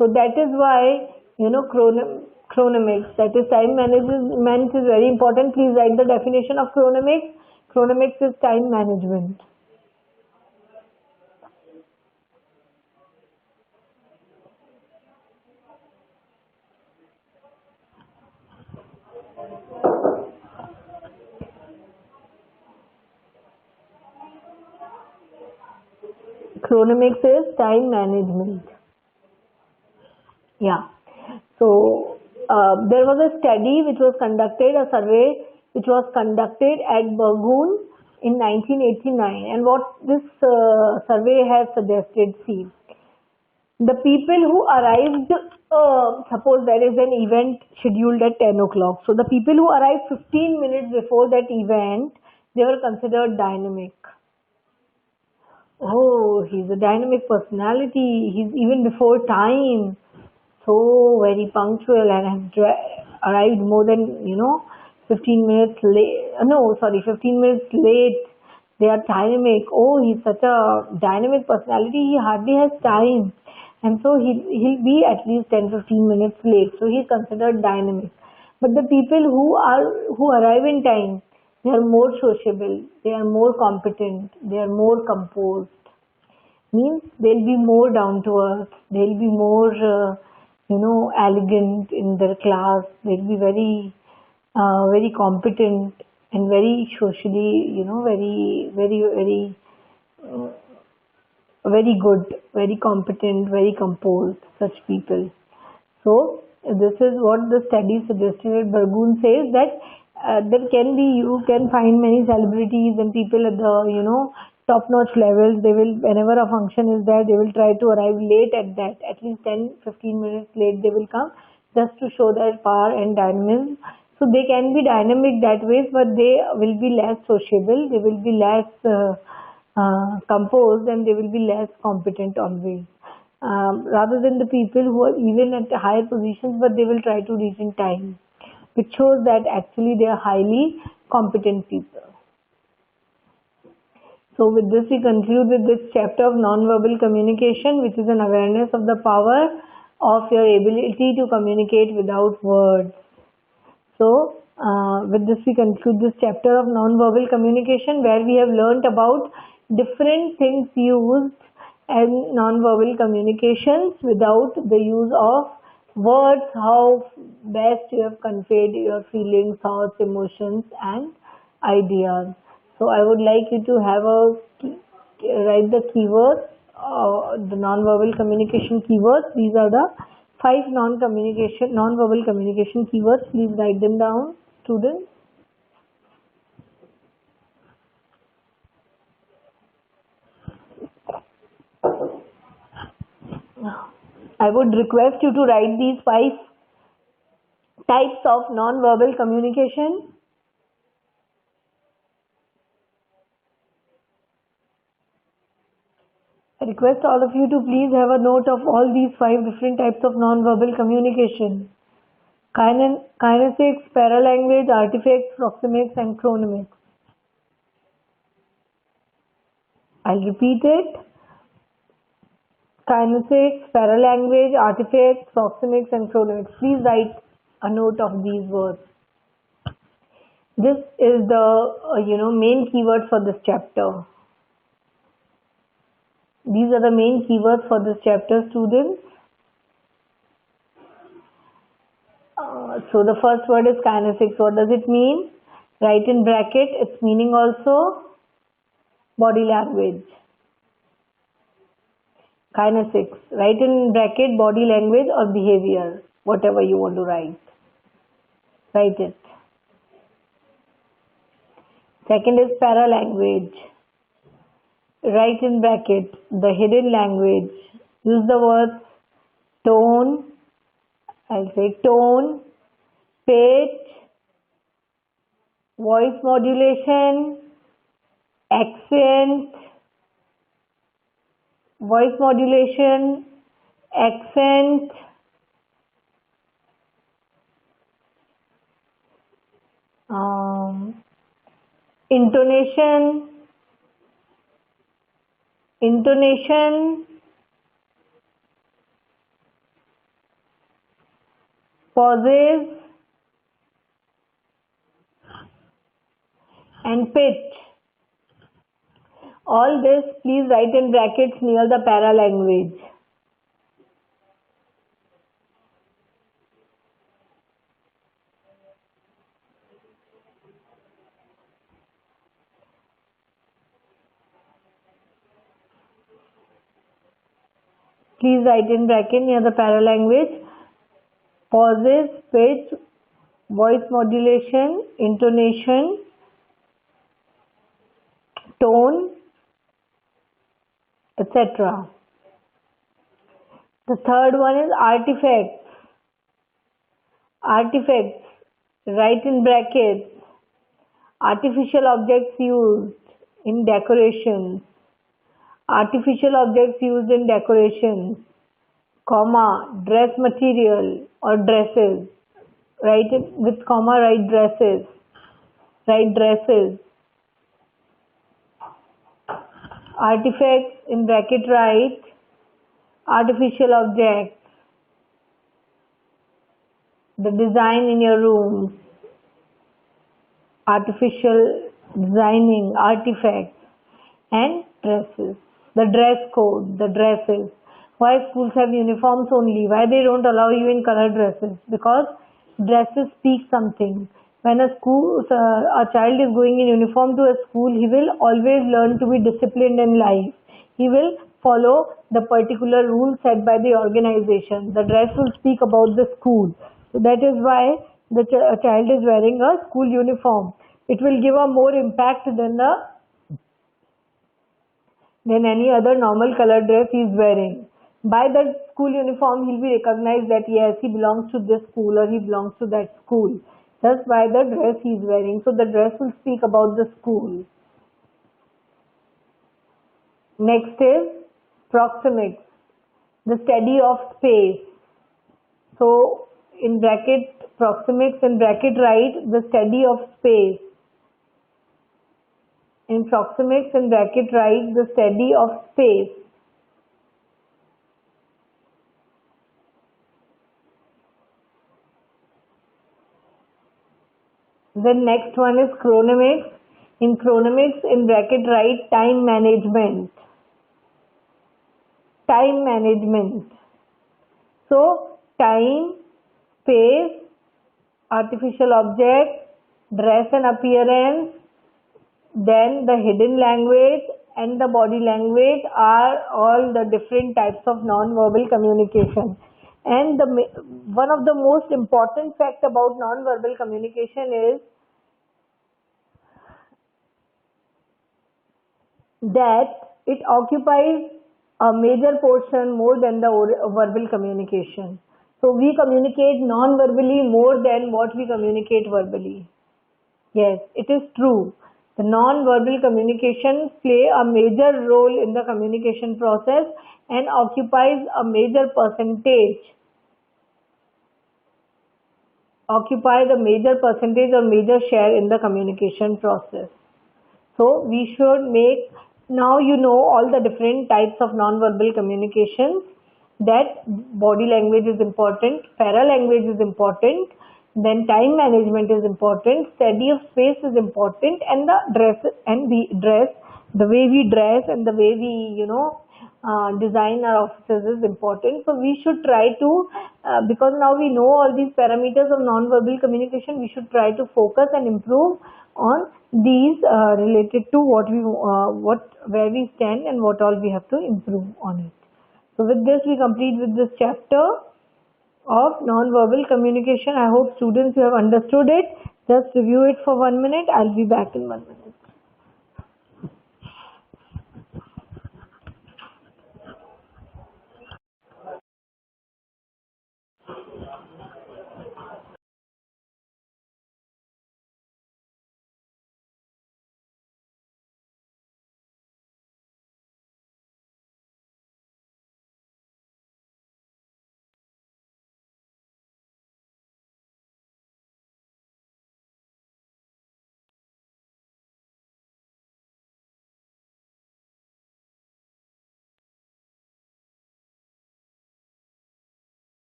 So that is why, chronemics, that is time management, is very important. Please write the definition of chronemics. Chronemics is time management. Chronemics is time management. Yeah. So there was a study which was conducted, a survey which was conducted at Burgoon in 1989. And what this survey has suggested, see, the people who arrived, suppose there is an event scheduled at 10 o'clock. So the people who arrived 15 minutes before that event, they were considered dynamic. Oh, he's a dynamic personality. He's even before time. So very punctual and has arrived more than, 15 minutes late. No, sorry, 15 minutes late. They are dynamic. Oh, he's such a dynamic personality. He hardly has time. And so he'll be at least 10-15 minutes late. So he's considered dynamic. But the people who arrive in time, they are more sociable. They are more competent. They are more composed. Means they'll be more down to earth. They'll be more, elegant in their class. They'll be very competent and very socially, very good, very competent, very composed, such people. So this is what the study suggested. Burgoon says that you can find many celebrities and people at the, top-notch levels. They will, whenever a function is there, they will try to arrive late at least 10-15 minutes late they will come, just to show their power and dynamism. So they can be dynamic that way, but they will be less sociable, they will be less composed, and they will be less competent always. Rather than the people who are even at higher positions, but they will try to reach in time, which shows that actually they are highly competent people. So with this, we conclude with this chapter of non-verbal communication, which is an awareness of the power of your ability to communicate without words. So with this, we conclude this chapter of non-verbal communication, where we have learnt about different things used in non-verbal communications without the use of words, how best you have conveyed your feelings, thoughts, emotions, and ideas. So I would like you to write the keywords, the non-verbal communication keywords. These are the 5 non-verbal communication keywords. Please write them down, students. I would request you to write these 5 types of non-verbal communication. I request all of you to please have a note of all these 5 different types of non-verbal communication. Kinesics, paralanguage, artifacts, proxemics, and chronemics. I'll repeat it. Kinesics, paralanguage, artifacts, proxemics, and chronemics. Please write a note of these words. This is the main keyword for this chapter. These are the main keywords for this chapter, students. So the first word is kinesics. What does it mean? Write in bracket its meaning also. Body language. Kinesics. Write in bracket body language or behavior. Whatever you want to write. Write it. Second is paralanguage. Write in bracket the hidden language. Use the words tone, I'll say tone, pitch, voice modulation, accent, intonation, pauses, and pitch. All this please write in brackets near the para language. Please write in bracket near the para language. Pauses, pitch, voice modulation, intonation, tone, etc. The third one is artifacts. Artifacts, write in brackets. Artificial objects used in decorations. Artificial objects used in decorations, comma, dress material or dresses. Write it with comma, write dresses. Write dresses. Artifacts in bracket write artificial objects. The design in your room. Artificial designing, artifacts and dresses. The dress code, the dresses. Why schools have uniforms only? Why they don't allow you in color dresses? Because dresses speak something. When a child is going in uniform to a school, he will always learn to be disciplined in life. He will follow the particular rules set by the organization. The dress will speak about the school. So that is why the child is wearing a school uniform. It will give a more impact than any other normal color dress he is wearing. By the school uniform, he will be recognized that yes, he belongs to this school or he belongs to that school. Just by the dress he is wearing. So the dress will speak about the school. Next is proxemics, the study of space. So in bracket proxemics, in bracket write the study of space. In proxemics, in bracket write the study of space. Then next one is chronemics. In chronemics, in bracket write time management. Time management. So time, space, artificial object, dress and appearance, then the hidden language and the body language are all the different types of non-verbal communication. And one of the most important fact about non-verbal communication is that it occupies a major portion more than the verbal communication. So we communicate non-verbally more than what we communicate verbally. Yes, it is true. The non-verbal communication play a major role in the communication process and occupies a major percentage. Occupy the major percentage or major share in the communication process. So we should make, now you know all the different types of non-verbal communications, that body language is important, paralanguage is important, then time management is important, study of space is important, and the way we dress and the way we design our offices is important. So we should try to because now we know all these parameters of non-verbal communication, we should try to focus and improve on these related to where we stand and what all we have to improve on it. So with this we complete with this chapter of non-verbal communication. I hope students you have understood it. Just review it for 1 minute. I'll be back in 1 minute.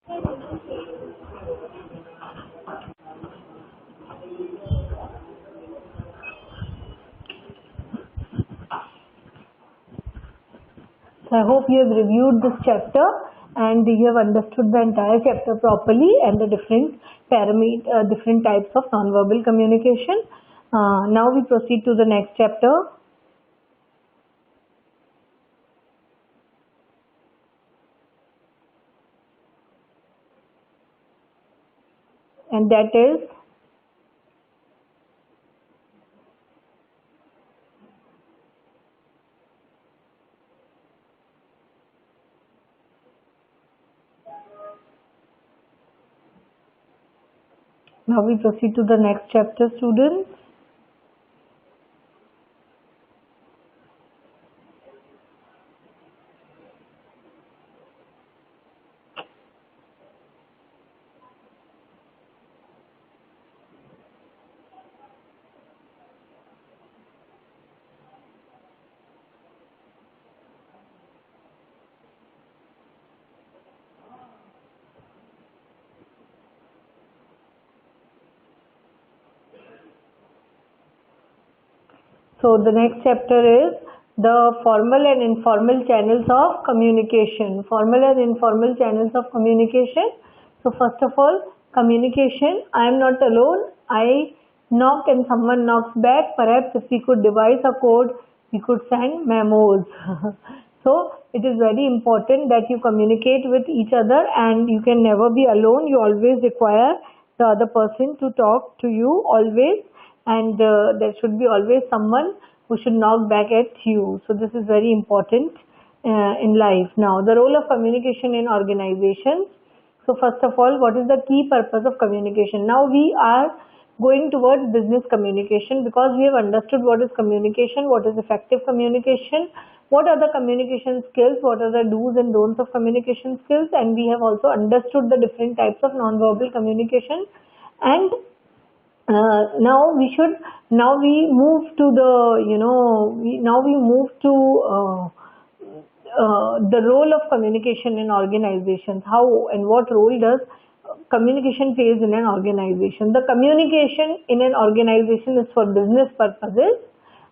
So I hope you have reviewed this chapter and you have understood the entire chapter properly and the different different types of nonverbal communication. Now we proceed to the next chapter, and that is now we proceed to the next chapter, students. So the next chapter is the formal and informal channels of communication. Formal and informal channels of communication. So first of all, communication. I am not alone. I knock and someone knocks back. Perhaps if we could devise a code, we could send memos. So it is very important that you communicate with each other, and you can never be alone. You always require the other person to talk to you always, and there should be always someone who should knock back at you. So this is very important in life. Now, the role of communication in organizations. So first of all, what is the key purpose of communication? Now we are going towards business communication, because we have understood what is communication, what is effective communication, what are the communication skills, what are the do's and don'ts of communication skills, and we have also understood the different types of non-verbal communication. And now we move to the the role of communication in organizations. How and what role does communication plays in an organization? The communication in an organization is for business purposes.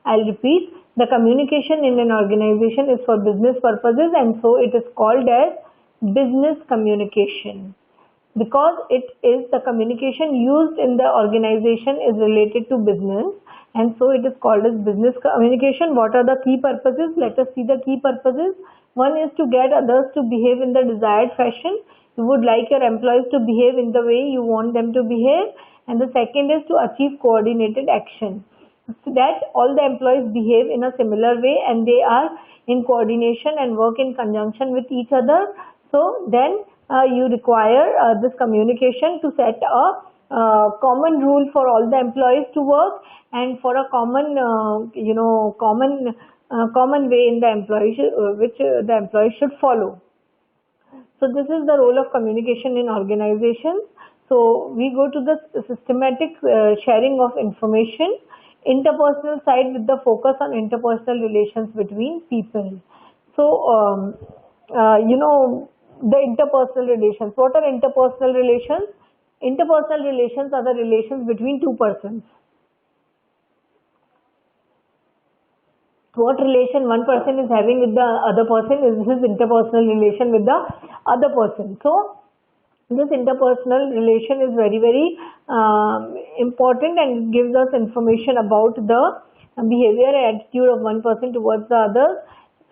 I'll repeat, the communication in an organization is for business purposes, and so it is called as business communication, because it is the communication used in the organization is related to business, and so it is called as business communication. What are the key purposes? Let us see the key purposes. One is to get others to behave in the desired fashion. You would like your employees to behave in the way you want them to behave. And the second is to achieve coordinated action, so that all the employees behave in a similar way and they are in coordination and work in conjunction with each other. So then you require this communication to set a common rule for all the employees to work, and for a common common way in the employee which the employees should follow. So this is the role of communication in organizations. So we go to the systematic sharing of information, interpersonal side with the focus on interpersonal relations between people. So the interpersonal relations. What are interpersonal relations? Interpersonal relations are the relations between two persons. What relation one person is having with the other person is his interpersonal relation with the other person. So this interpersonal relation is very, very important, and it gives us information about the behavior and attitude of one person towards the other.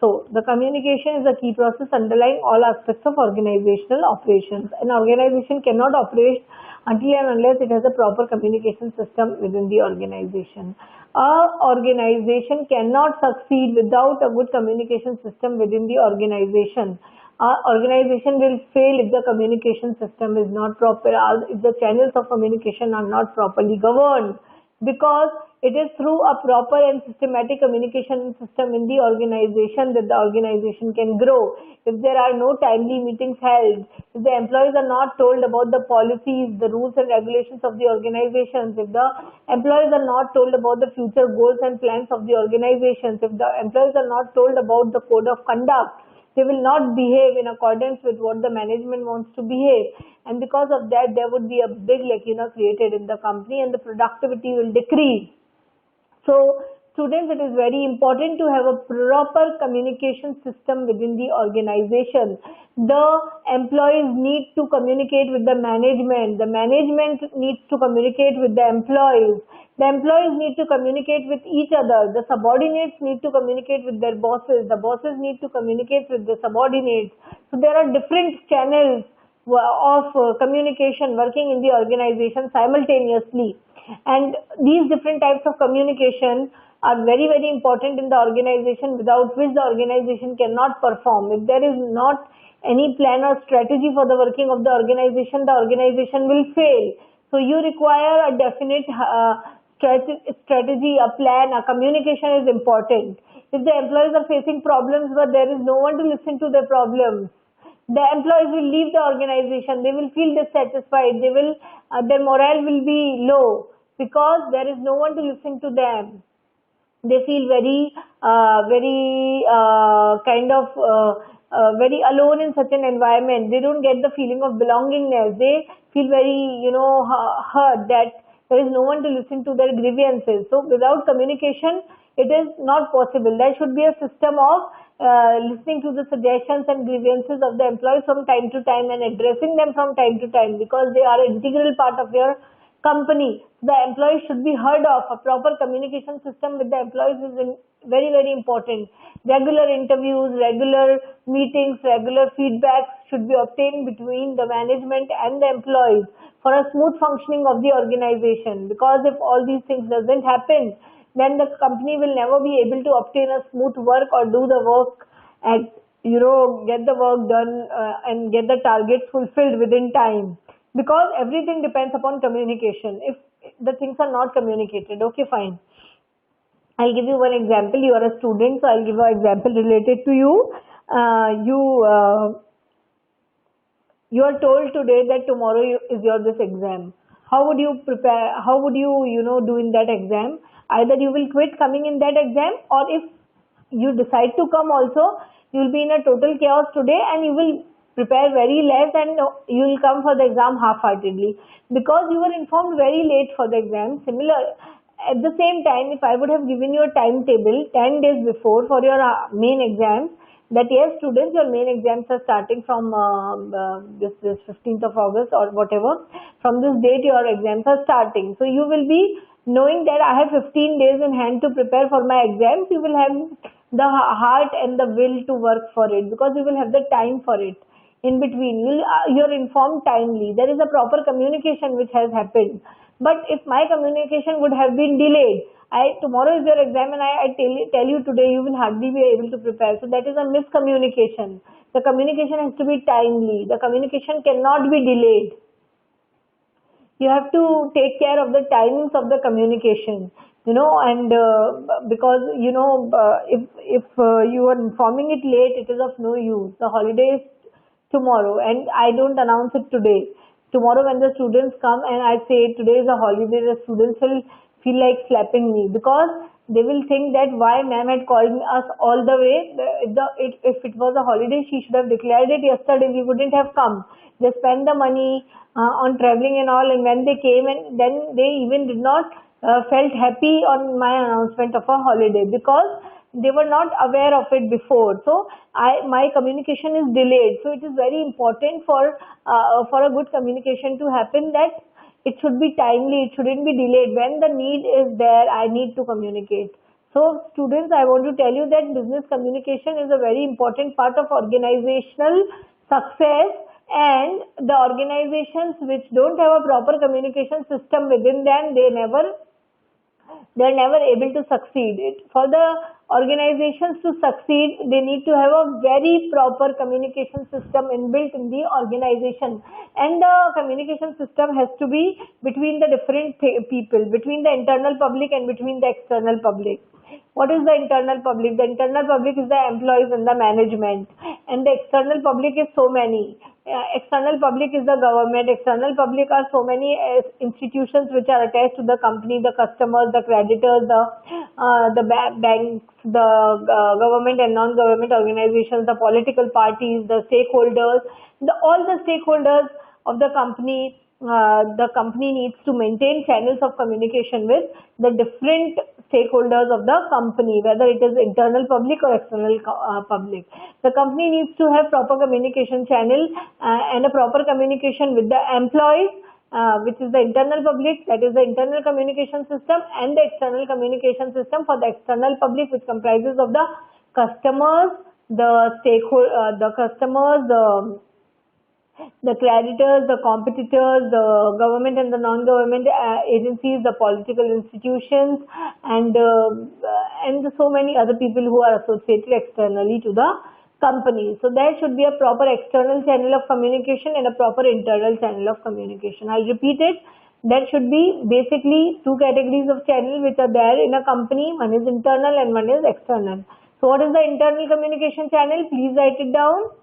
So the communication is a key process underlying all aspects of organizational operations. An organization cannot operate until and unless it has a proper communication system within the organization. An organization cannot succeed without a good communication system within the organization. Our organization will fail if the communication system is not proper, if the channels of communication are not properly governed, because it is through a proper and systematic communication system in the organization that the organization can grow. If there are no timely meetings held, if the employees are not told about the policies, the rules and regulations of the organizations, if the employees are not told about the future goals and plans of the organizations, if the employees are not told about the code of conduct, They will not behave in accordance with what the management wants to behave, and because of that there would be a big lacuna created in the company and the productivity will decrease. So students, it is very important to have a proper communication system within the organization. The employees need to communicate with the management needs to communicate with the employees need to communicate with each other, the subordinates need to communicate with their bosses, the bosses need to communicate with the subordinates. So there are different channels of communication working in the organization simultaneously, and these different types of communication are very, very important in the organization, without which the organization cannot perform. If there is not any plan or strategy for the working of the organization will fail. So you require a definite strategy, a plan, a communication is important. If the employees are facing problems but there is no one to listen to their problems, the employees will leave the organization, they will feel dissatisfied, their morale will be low because there is no one to listen to them. They feel very very alone in such an environment. They don't get the feeling of belongingness. They feel very hurt that there is no one to listen to their grievances. So without communication it is not possible. There should be a system of listening to the suggestions and grievances of the employees from time to time and addressing them from time to time, because they are an integral part of your company. The employees should be heard of. A proper communication system with the employees is very, very important. Regular interviews, regular meetings, regular feedbacks should be obtained between the management and the employees for a smooth functioning of the organization, because if all these things doesn't happen, then the company will never be able to obtain a smooth work or do the work and get the work done and get the targets fulfilled within time, because everything depends upon communication. If the things are not communicated, okay, fine, I'll give you one example. You are a student, so I'll give an example related to you. You are told today that tomorrow is your this exam. How would you prepare? How would you do in that exam? Either you will quit coming in that exam, or if you decide to come also, you will be in a total chaos today and you will prepare very less and you will come for the exam half-heartedly because you were informed very late for the exam. At the same time, if I would have given you a timetable 10 days before for your main exams, that yes, students, your main exams are starting from this 15th of August or whatever, from this date your exams are starting. So you will be knowing that I have 15 days in hand to prepare for my exams. You will have the heart and the will to work for it because you will have the time for it. In between, you're informed timely. There is a proper communication which has happened. But if my communication would have been delayed, tomorrow is your exam and I tell you today, you will hardly be able to prepare. So that is a miscommunication. The communication has to be timely. The communication cannot be delayed. You have to take care of the timings of the communication, and because, if you are informing it late, it is of no use. The holiday is tomorrow and I don't announce it today. Tomorrow when the students come and I say today is a holiday, the students will feel like slapping me because they will think that why ma'am had called us all the way. If it was a holiday, she should have declared it yesterday. We wouldn't have come. They spent the money on traveling and all, and when they came and then they even did not felt happy on my announcement of a holiday because they were not aware of it before. So my communication is delayed. So it is very important for a good communication to happen that it should be timely, it shouldn't be delayed. When the need is there, I need to communicate. So students, I want to tell you that business communication is a very important part of organizational success, and the organizations which don't have a proper communication system within them, they're never able to succeed. For the organizations to succeed, they need to have a very proper communication system inbuilt in the organization, and the communication system has to be between the different people, between the internal public and between the external public. What is the internal public? The internal public is the employees and the management, and the external public is so many. external public is the government. External public are so many institutions which are attached to the company, the customers, the creditors, the banks, the government and non-government organizations, the political parties, the stakeholders, all the stakeholders of the company. The company needs to maintain channels of communication with the different stakeholders of the company, whether it is internal public or external public. The company needs to have proper communication channel and a proper communication with the employees, which is the internal public, that is the internal communication system, and the external communication system for the external public, which comprises of the customers, the the creditors, the competitors, the government and the non-government agencies, the political institutions, and so many other people who are associated externally to the company. So there should be a proper external channel of communication and a proper internal channel of communication. I'll repeat it. There should be basically two categories of channel which are there in a company. One is internal and one is external. So what is the internal communication channel? Please write it down.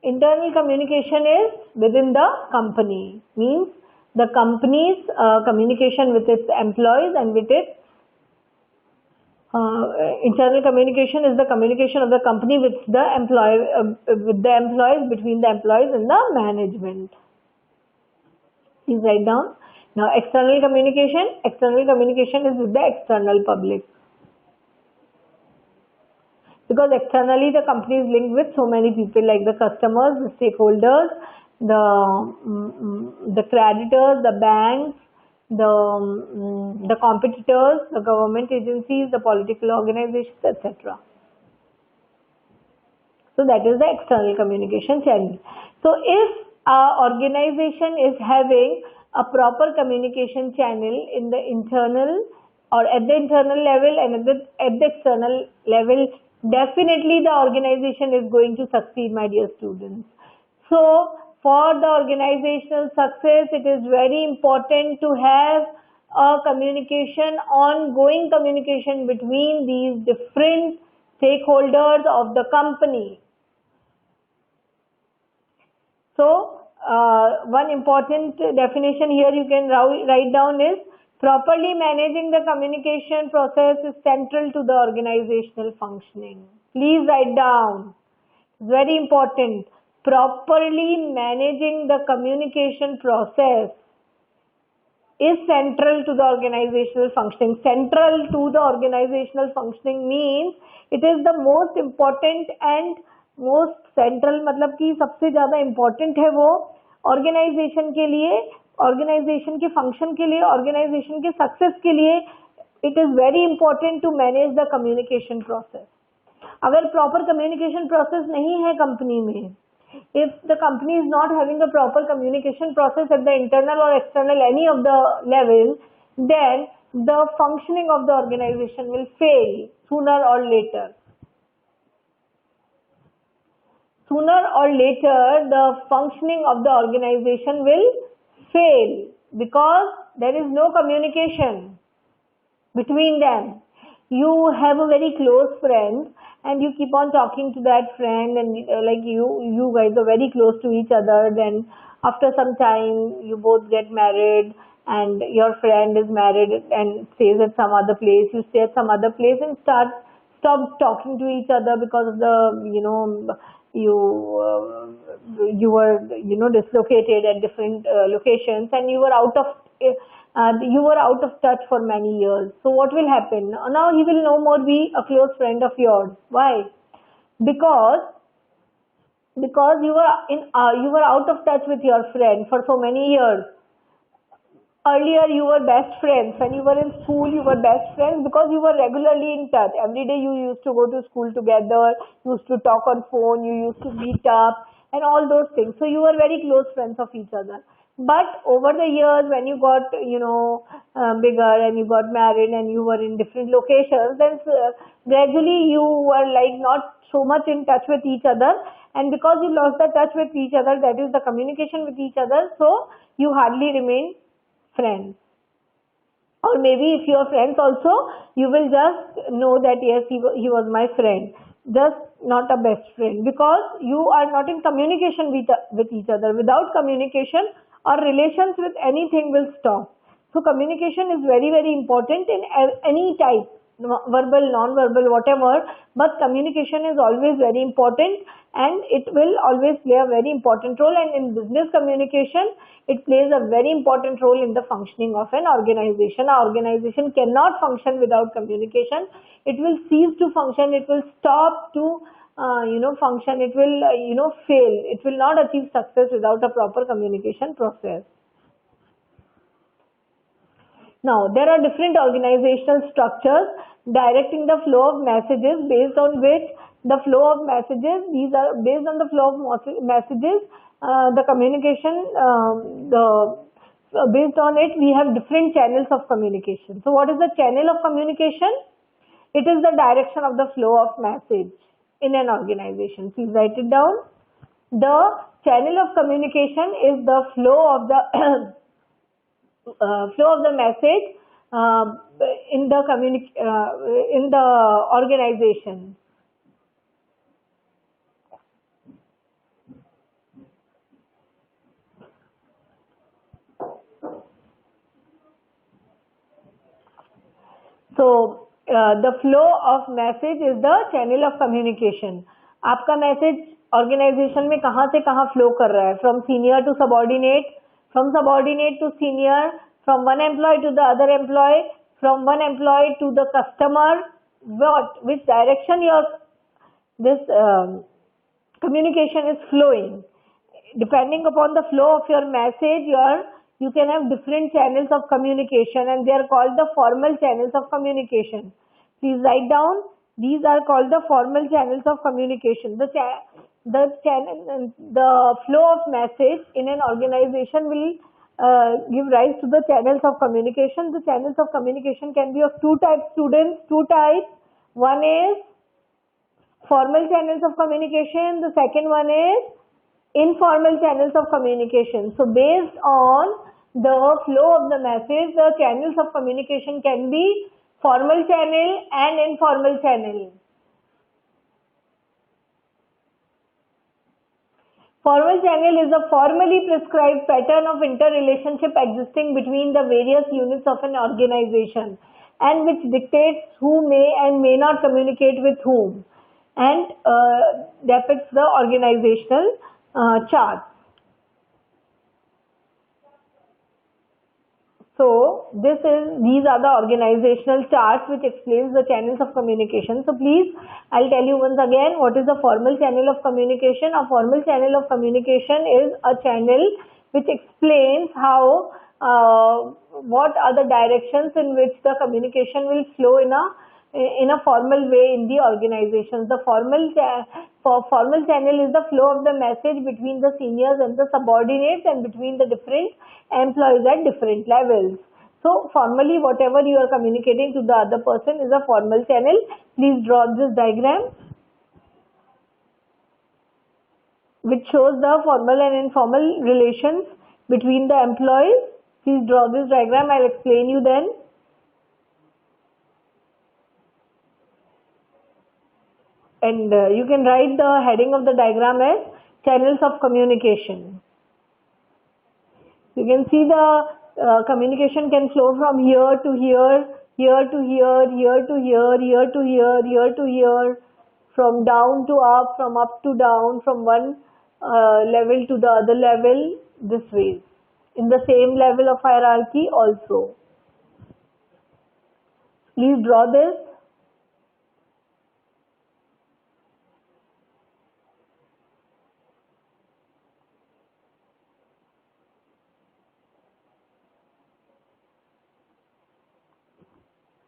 Internal communication is within the company, means the company's communication with its employees and with its internal communication is the communication of the company with the employees, between the employees and the management. Please write down. Now external communication is with the external public. Because externally the company is linked with so many people like the customers, the stakeholders, the creditors, the banks, the competitors, the government agencies, the political organizations, etc. So that is the external communication channel. So if our organization is having a proper communication channel in the internal or at the internal level and at the external level, definitely the organization is going to succeed, my dear students. So for the organizational success, it is very important to have a ongoing communication between these different stakeholders of the company. So one important definition here you can write down is properly managing the communication process is central to the organizational functioning. Please write down. It's very important. Properly managing the communication process is central to the organizational functioning. Central to the organizational functioning means it is the most important and most central, मतलब कि सबसे ज़्यादा important है वो organization के लिए, organization के function के लिए, organization के success के लिए. It is very important to manage the communication process. अगर proper communication process नहीं है company में, if the company is not having a proper communication process at the internal or external any of the level, then the functioning of the organization will fail sooner or later. Sooner or later, the functioning of the organization will fail because there is no communication between them. You have a very close friend and you keep on talking to that friend, and like you guys are very close to each other. Then after some time you both get married and your friend is married and stays at some other place. You stay at some other place and stop talking to each other because of the you were dislocated at different locations, and you were out of touch for many years. So what will happen? Now he will no more be a close friend of yours. Why? Because you were out of touch with your friend for so many years. Earlier you were best friends. When you were in school, you were best friends because you were regularly in touch. Every day you used to go to school together, used to talk on phone, you used to meet up and all those things. So you were very close friends of each other. But over the years, when you got bigger and you got married and you were in different locations, then gradually you were like not so much in touch with each other. And because you lost the touch with each other, that is the communication with each other, so you hardly remain friends. Or maybe if you are friends also, you will just know that yes, he was my friend. just not a best friend, because you are not in communication with each other. Without communication, our relations with anything will stop. So communication is very, very important in any type, verbal, non-verbal, whatever, but communication is always very important, and it will always play a very important role. And in business communication, it plays a very important role in the functioning of an organization. An organization cannot function without communication. It will cease to function, it will stop to function, it will fail, it will not achieve success without a proper communication process. Now, there are different organizational structures directing the flow of messages, based on which the flow of messages, these are based on the flow of messages, the communication, based on it, we have different channels of communication. So what is the channel of communication? It is the direction of the flow of message in an organization. Please write it down. The channel of communication is the flow of the message in the organization. So the flow of message is the channel of communication. आपका message organization में कहाँ से कहाँ flow कर रहा है? From senior to subordinate, from subordinate to senior, from one employee to the other employee, from one employee to the customer. What, which direction your this communication is flowing? Depending upon the flow of your message, you can have different channels of communication, and they are called the formal channels of communication. Please write down. These are called the formal channels of communication. The flow of message in an organization will give rise to the channels of communication. The channels of communication can be of two types, students, two types. One is formal channels of communication. The second one is informal channels of communication. So based on the flow of the message, the channels of communication can be formal channel and informal channel. Formal channel is a formally prescribed pattern of interrelationship existing between the various units of an organization, and which dictates who may and may not communicate with whom, and depicts the organizational chart. So these are the organizational charts which explains the channels of communication. So please, I'll tell you once again what is the formal channel of communication. A formal channel of communication is a channel which explains how what are the directions in which the communication will flow in a formal way in the organizations. The formal channel is the flow of the message between the seniors and the subordinates, and between the different employees at different levels. So formally, whatever you are communicating to the other person is a formal channel. Please draw this diagram which shows the formal and informal relations between the employees. Please draw this diagram. I'll explain you then. And you can write the heading of the diagram as channels of communication. You can see the communication can flow from here to here, here to here, here to here, here to here, here to here, from down to up, from up to down, from one level to the other level, this way, in the same level of hierarchy also. Please draw this.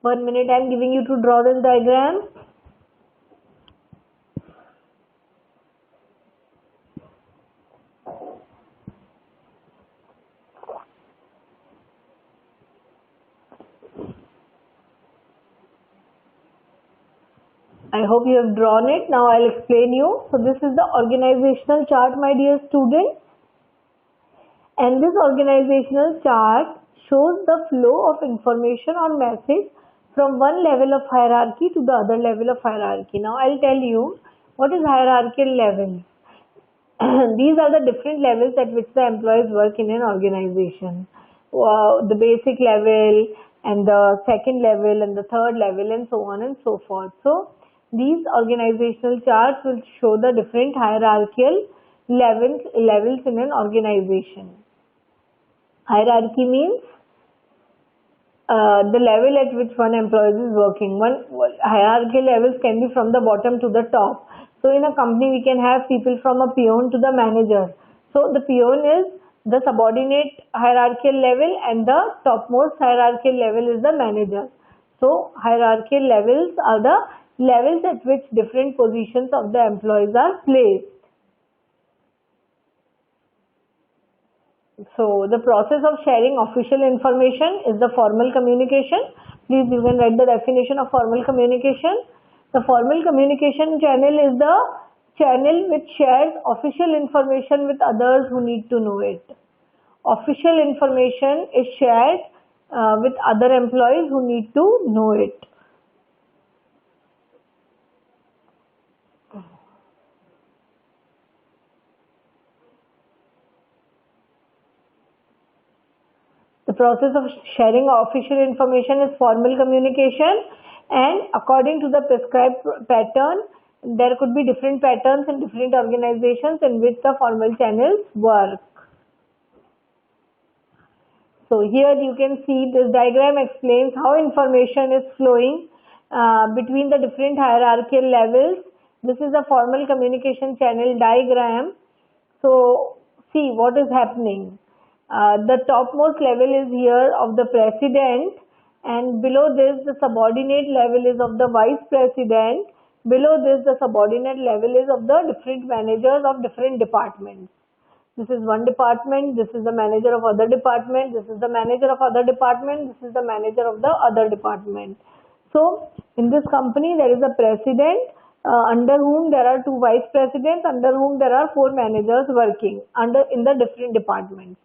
One minute, I am giving you to draw this diagram. I hope you have drawn it. Now I will explain you. So this is the organizational chart, my dear students. And this organizational chart shows the flow of information or message from one level of hierarchy to the other level of hierarchy. Now I'll tell you what is hierarchical level. These are the different levels at which the employees work in an organization. The basic level and the second level and the third level and so on and so forth. So these organizational charts will show the different hierarchical levels in an organization. Hierarchy means the level at which one employee is working. One hierarchical levels can be from the bottom to the top. So in a company we can have people from a peon to the manager. So the peon is the subordinate hierarchical level and the topmost hierarchical level is the manager. So hierarchical levels are the levels at which different positions of the employees are placed. So the process of sharing official information is the formal communication. Please, you can write the definition of formal communication. The formal communication channel is the channel which shares official information with others who need to know it. Official information is shared with other employees who need to know it. The process of sharing official information is formal communication, and according to the prescribed pattern, there could be different patterns in different organizations in which the formal channels work. So here you can see this diagram explains how information is flowing between the different hierarchical levels. This is a formal communication channel diagram. So see what is happening. The topmost level is here of the president, and below this the subordinate level is of the vice president. Below this the subordinate level is of the different managers of different departments. This is one department, this is the manager of other department, this is the manager of other department, this is the manager of the other department. So in this company there is a president under whom there are two vice presidents, under whom there are four managers working in the different departments.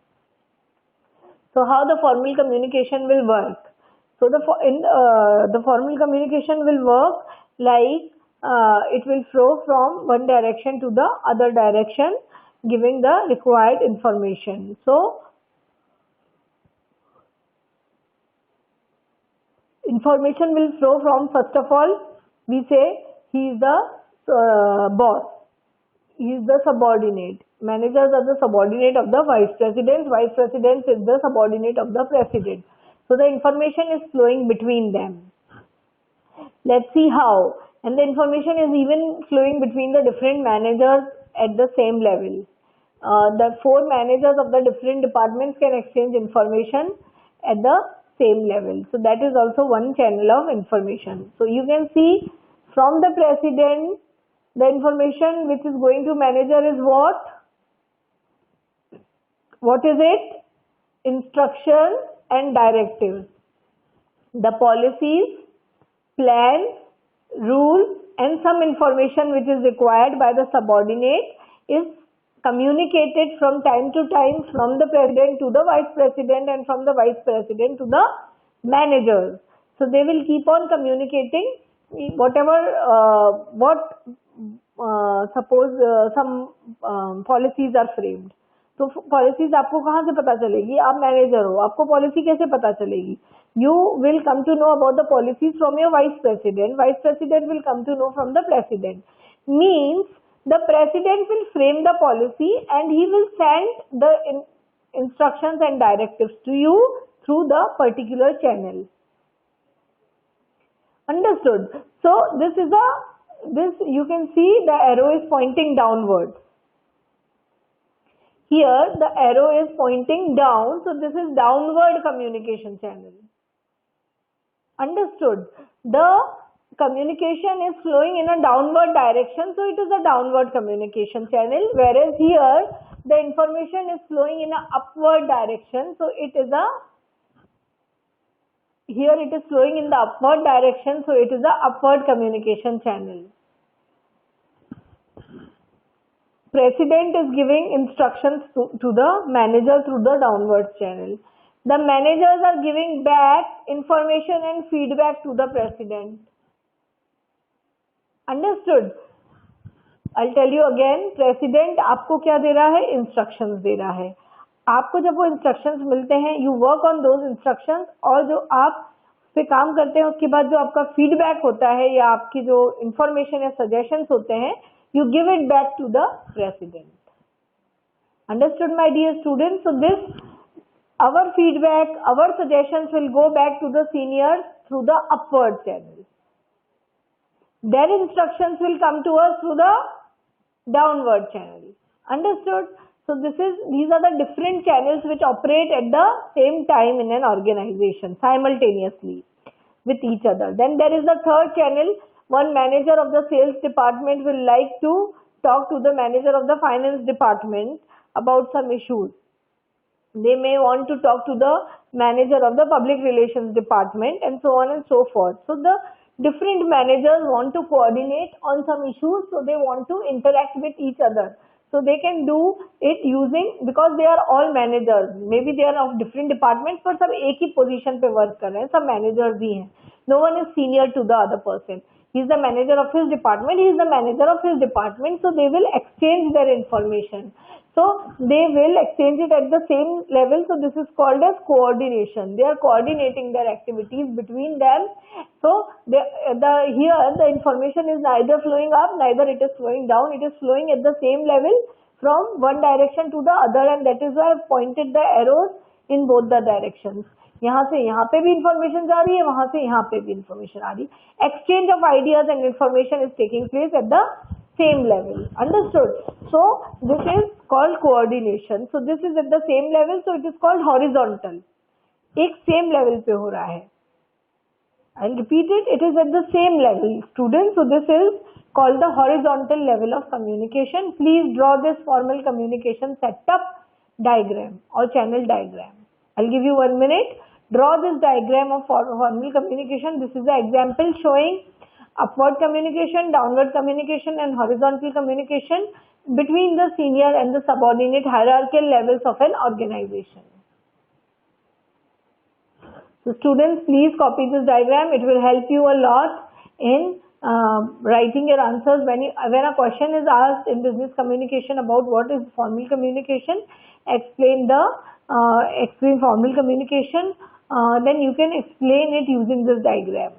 So how the formal communication will work? So the formal communication will work like it will flow from one direction to the other direction, giving the required information. So information will flow from, first of all, we say he is the boss, he is the subordinate. Managers are the subordinate of the vice president. Vice president is the subordinate of the president. So the information is flowing between them. Let's see how. And the information is even flowing between the different managers at the same level. The four managers of the different departments can exchange information at the same level. So that is also one channel of information. So you can see from the president, the information which is going to manager is what? What is it? Instructions and directives. The policies, plans, rules and some information which is required by the subordinate is communicated from time to time from the president to the vice president and from the vice president to the managers. So they will keep on communicating whatever suppose some policies are framed. तो policies आपको कहाँ से पता चलेगी? आप manager हो, आपको policy कैसे पता चलेगी? You will come to know about the policies from your vice president. Vice president will come to know from the president. Means the president will frame the policy and he will send the instructions and directives to you through the particular channel. Understood? So this you can see the arrow is pointing downwards. Here the arrow is pointing down, so this is downward communication channel. Understood? The communication is flowing in a downward direction, so it is a downward communication channel, whereas here the information is flowing in a upward direction, so it is flowing in the upward direction, so it is a upward communication channel. President is giving instructions to the manager through the downward channel. The managers are giving back information and feedback to the president. Understood? I'll tell you again, president आपको क्या दे रहा है? Instructions दे रहा है. आपको जब वो instructions मिलते हैं, you work on those instructions, और जो आप पे काम करते हैं उसके बाद जो आपका feedback होता है या आपकी जो information या suggestions होते हैं, you give it back to the president. Understood, my dear students? So this, our feedback, our suggestions will go back to the seniors through the upward channel. Their instructions will come to us through the downward channel. Understood? So these are the different channels which operate at the same time in an organization simultaneously with each other. Then there is the third channel. One manager of the sales department will like to talk to the manager of the finance department about some issues. They may want to talk to the manager of the public relations department and so on and so forth. So the different managers want to coordinate on some issues, so they want to interact with each other. So they can do it using, because they are all managers. Maybe they are of different departments, but सब एक ही position पे work कर रहे हैं, सब managers ही हैं. No one is senior to the other person. He is the manager of his department, he is the manager of his department, so they will exchange their information. So they will exchange it at the same level. So this is called as coordination. They are coordinating their activities between them. So here the information is neither flowing up, neither it is flowing down. It is flowing at the same level from one direction to the other, and that is why I have pointed the arrows in both the directions. यहाँ से यहाँ पे भी information जा रही है, वहाँ से यहाँ पे भी information आ रही है. Exchange of ideas and information is taking place at the same level. Understood? So this is called coordination. So this is at the same level, so it is called horizontal. एक same level पे हो रहा है. I'll repeat it. It is at the same level, students. So this is called the horizontal level of communication. Please draw this formal communication setup diagram or channel diagram. I'll give you 1 minute. Draw this diagram of formal communication. This is the example showing upward communication, downward communication, and horizontal communication between the senior and the subordinate hierarchical levels of an organization. So students, please copy this diagram. It will help you a lot in writing your answers. When a question is asked in business communication about what is formal communication, explain formal communication, then you can explain it using this diagram.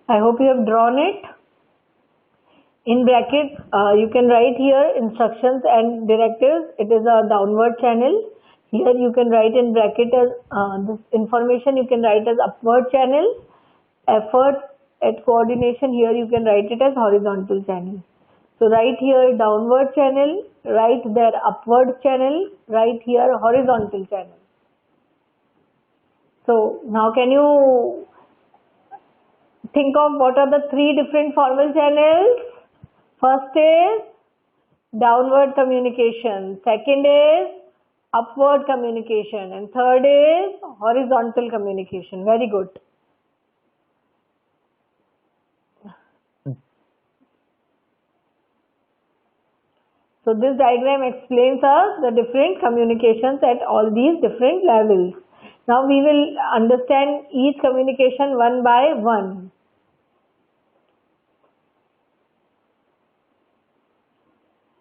I hope you have drawn it. In brackets, you can write here instructions and directives. It is a downward channel. Here you can write in bracket as this information you can write as upward channel. Effort at coordination, here you can write it as horizontal channel. So write here downward channel, write there upward channel, write here horizontal channel. So now can you think of what are the 3 different formal channels? First is downward communication, second is upward communication, and third is horizontal communication. Very good. So this diagram explains us the different communications at all these different levels. Now we will understand each communication one by one.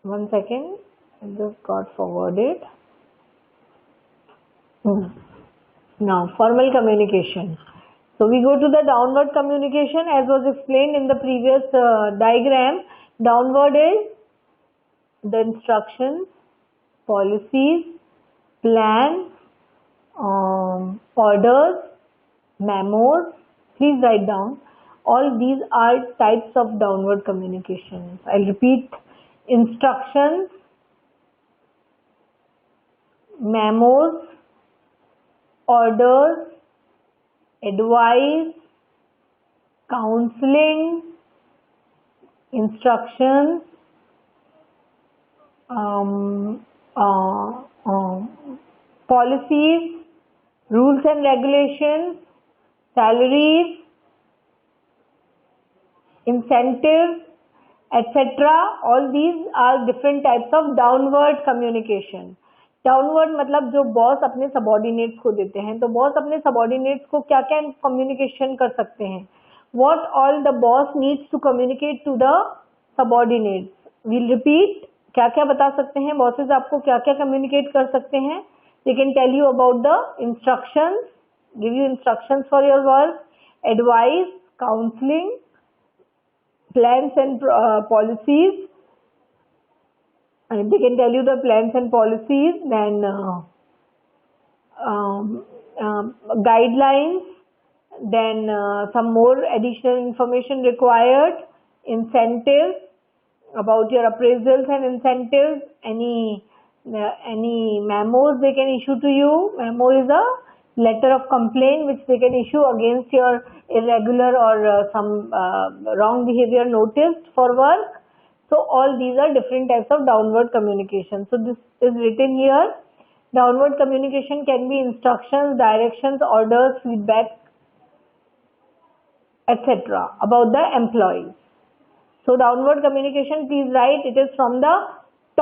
One second, I just got forwarded. Now, formal communication. So we go to the downward communication as was explained in the previous diagram. Downward is the instructions, policies, plans, orders, memos. Please write down. All these are types of downward communications. I'll repeat: instructions, memos, orders, advice, counseling, instructions, policies, rules and regulations, salaries, incentives, etc. All these are different types of downward communication. Downward मतलब जो boss अपने subordinates को देते हैं, तो boss अपने subordinates को क्या क्या कम्युनिकेशन कर सकते हैं, what all the boss needs to communicate to the subordinates. We'll repeat, क्या क्या बता सकते हैं बॉसेस, आपको क्या क्या कम्युनिकेट कर सकते हैं. They can tell you about the instructions, give you instructions for your work, advice, counselling, plans and policies, and they can tell you the plans and policies, then guidelines, then some more additional information required, incentives, about your appraisals and incentives, any memos they can issue to you. Memo is a letter of complaint which they can issue against your irregular or some wrong behavior noticed for work. So all these are different types of downward communication. So this is written here. Downward communication can be instructions, directions, orders, feedback, etc. about the employees. So downward communication, please write, it is from the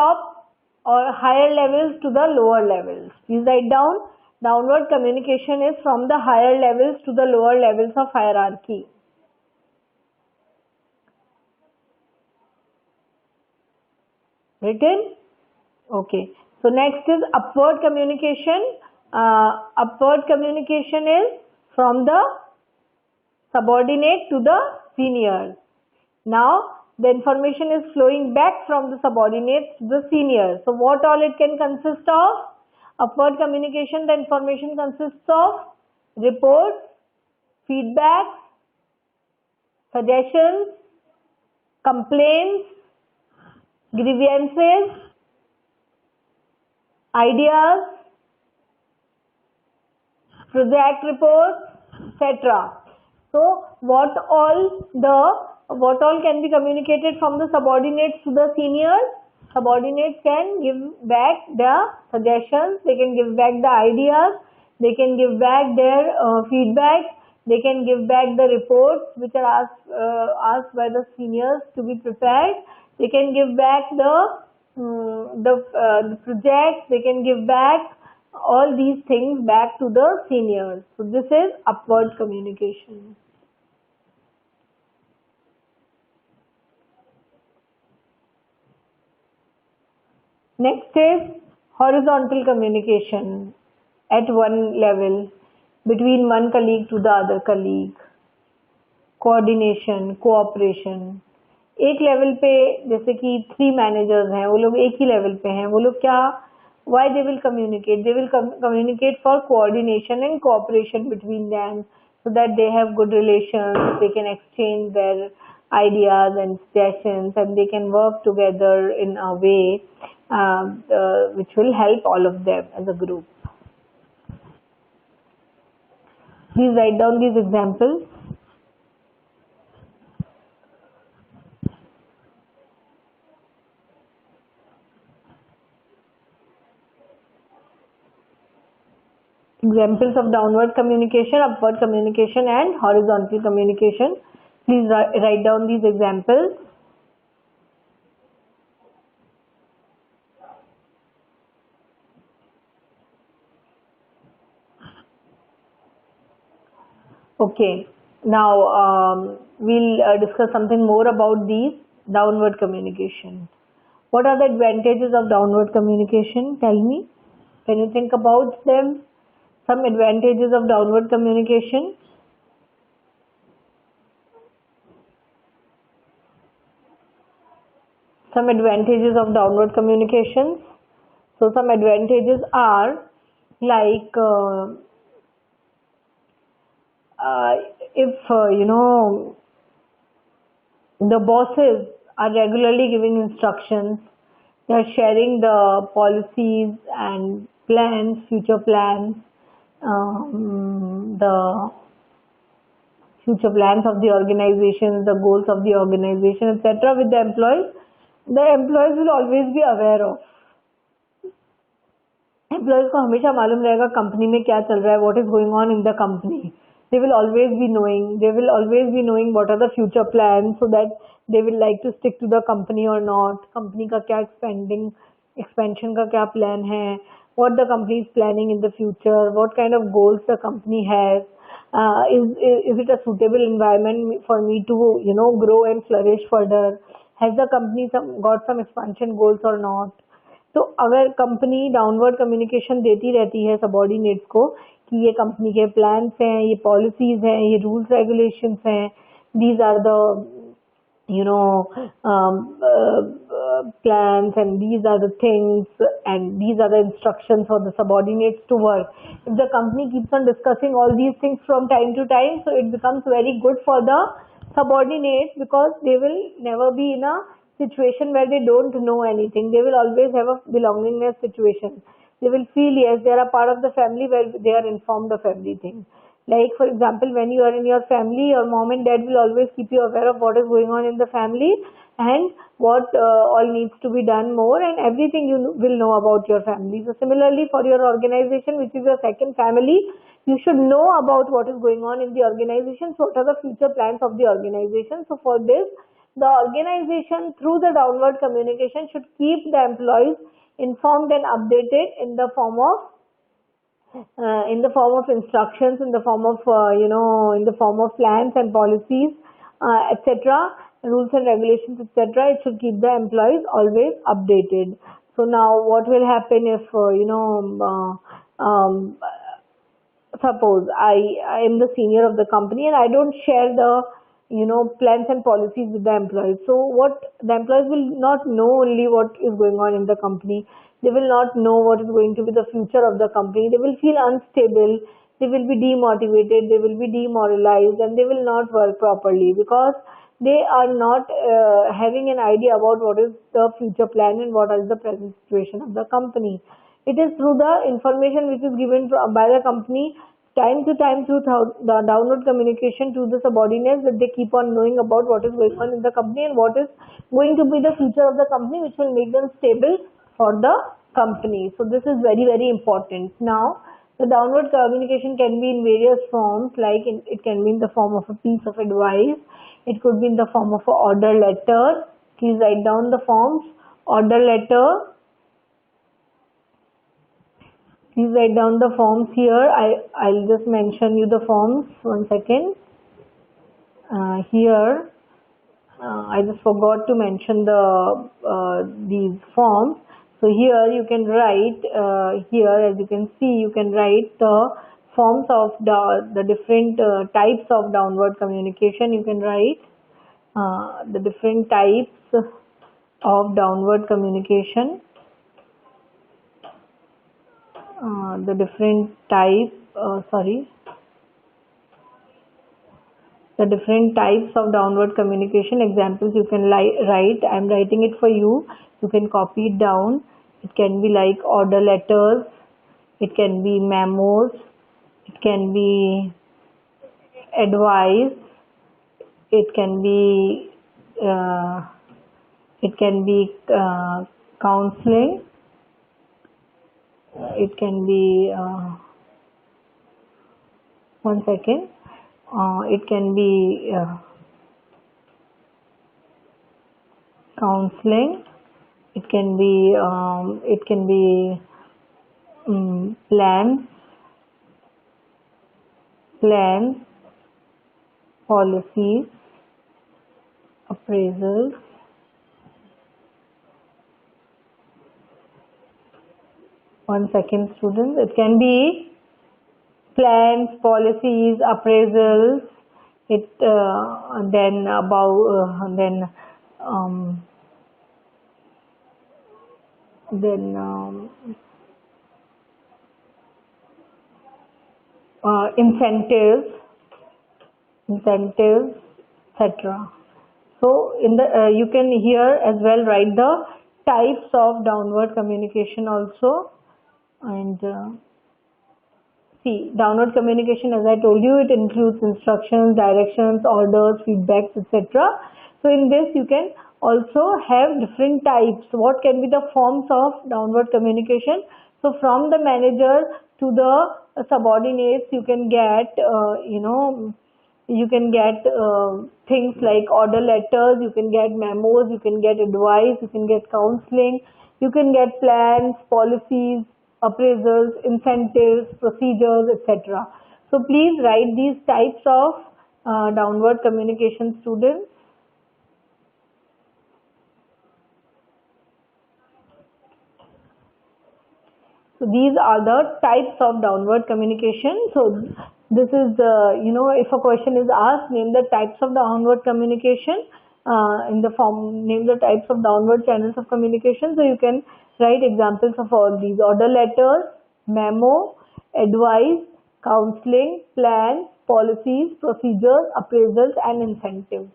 top or higher levels to the lower levels. Please write down. Downward communication is from the higher levels to the lower levels of hierarchy. Written? Okay. So next is upward communication. Upward communication is from the subordinate to the senior. Now the information is flowing back from the subordinates to the senior. So what all it can consist of? Upward communication, the information consists of reports, feedbacks, suggestions, complaints, grievances, ideas, project reports, etc. So what all can be communicated from the subordinates to the seniors? Subordinates can give back the suggestions, they can give back the ideas, they can give back their feedback, they can give back the reports which are asked by the seniors to be prepared, they can give back the projects, they can give back all these things back to the seniors. So this is upward communication. Next is horizontal communication at one level between one colleague to the other colleague. Coordination, cooperation. एक level पे जैसे कि 3 managers हैं, वो लोग एक ही level पे हैं, वो लोग क्या, why they will communicate? They will communicate for coordination and cooperation between them so that they have good relations, they can exchange their ideas and suggestions and they can work together in a way which will help all of them as a group. Please write down these examples. Examples of downward communication, upward communication and horizontal communication. Please write down these examples. Okay, now we'll discuss something more about these downward communication. What are the advantages of downward communication? Tell me. Can you think about them? Some advantages of downward communication. Some advantages of downward communications. So some advantages are like if The bosses are regularly giving instructions. They are sharing the policies and plans, future plans, the future plans of the organization, the goals of the organization, etc. with the employees. The employees will always be aware of. Employees को हमेशा मालूम रहेगा company में क्या चल रहा है, what is going on in the company. They will always be knowing what are the future plans, so that they will like to stick to the company or not. Company का क्या expansion का क्या plan है, what the company is planning in the future, what kind of goals the company has, is it a suitable environment for me to grow and flourish further, has the company got some expansion goals or not. तो अगर company downward communication देती रहती है subordinates को कि ये company के plans हैं, ये पॉलिसीज हैं, ये रूल्स रेगुलेशंस हैं, these are the plans and these are the things and these are the instructions for the subordinates to work. If the company keeps on discussing all these things from time to time, so it becomes very good for the subordinates, because they will never be in a situation where they don't know anything. They will always have a belongingness situation. They will feel, yes, they are a part of the family where they are informed of everything. Like, for example, when you are in your family, your mom and dad will always keep you aware of what is going on in the family and what all needs to be done more, and everything you will know about your family. So similarly, for your organization, which is your second family, you should know about what is going on in the organization. So what are the future plans of the organization? So for this, the organization, through the downward communication, should keep the employees informed and updated in the form of instructions, in the form of in the form of plans and policies, etc., rules and regulations, etc. It should keep the employees always updated. So now what will happen if suppose I am the senior of the company and I don't share the plans and policies with the employees. So what the employees will not know only what is going on in the company. They will not know what is going to be the future of the company. They will feel unstable. They will be demotivated. They will be demoralized, and they will not work properly because they are not having an idea about what is the future plan and what is the present situation of the company. It is through the information which is given by the company time to time through the downward communication to the subordinates that they keep on knowing about what is going on in the company and what is going to be the future of the company, which will make them stable for the company. So this is very, very important. Now, the downward communication can be in various forms, like it can be in the form of a piece of advice. It could be in the form of an order letter. Please write down the forms. Order letter. Please write down the forms here. I'll just mention you the forms. 1 second. Here, I just forgot to mention these forms. So here you can write, here as you can see, you can write the forms of the different types of downward communication. You can write the different types of downward communication. The different types of downward communication. Examples you can write. I am writing it for you. You can copy it down. It can be like order letters. It can be memos. It can be advice. It can be counseling. It can be 1 second. It can be counseling. It can be plans, policies, appraisals. One second, students. It can be plans, policies, appraisals. Incentives, etc. So So in the you can here as well write the types of downward communication also. And see, downward communication, as I told you, it includes instructions, directions, orders, feedbacks, etc. So in this you can also have different types. What can be the forms of downward communication? So from the manager to the subordinates, you can get things like order letters, you can get memos, you can get advice, you can get counseling, you can get plans, policies, appraisals, incentives, procedures, etc. So please write these types of downward communication, students. So these are the types of downward communication. So this is if a question is asked, name the types of downward communication, in the form, name the types of downward channels of communication. So you can write examples of all these: order letters, memo, advice, counseling, plans, policies, procedures, appraisals, and incentives.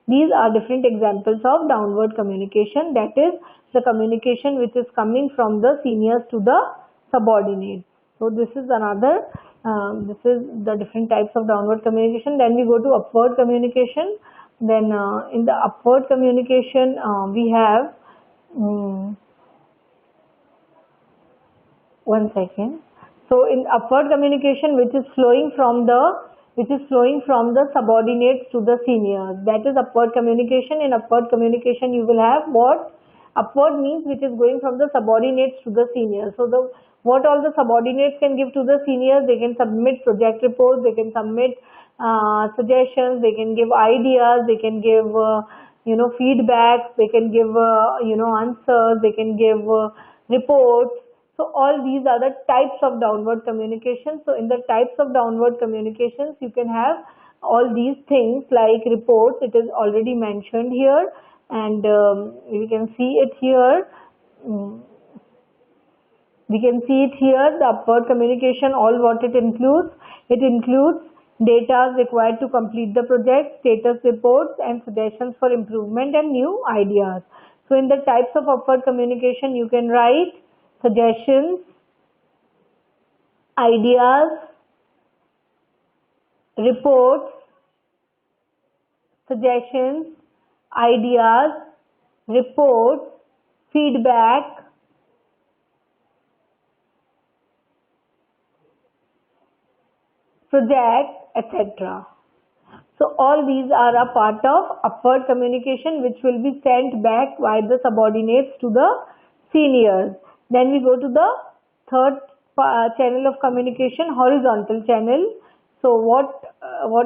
These are different examples of downward communication, that is the communication which is coming from the seniors to the subordinates. So this is another, this is the different types of downward communication. Then we go to upward communication. Then in the upward communication we have, one second. So in upward communication, which is flowing from the subordinates to the seniors, that is upward communication. In upward communication you will have what? Upward means which is going from the subordinates to the seniors. So what all the subordinates can give to the seniors: they can submit project reports, they can submit suggestions, they can give ideas, they can give feedback, they can give answers, they can give reports. So all these are the types of downward communication. So in the types of downward communications, you can have all these things like reports. It is already mentioned here, and we can see it here. We can see it here, the upward communication, all what it includes. It includes data required to complete the project, status reports, and suggestions for improvement and new ideas. So in the types of upward communication, you can write suggestions, ideas, reports, suggestions, ideas, reports, feedback, project, etc. So all these are a part of upward communication, which will be sent back by the subordinates to the seniors. Then we go to the third channel of communication, horizontal channel. So what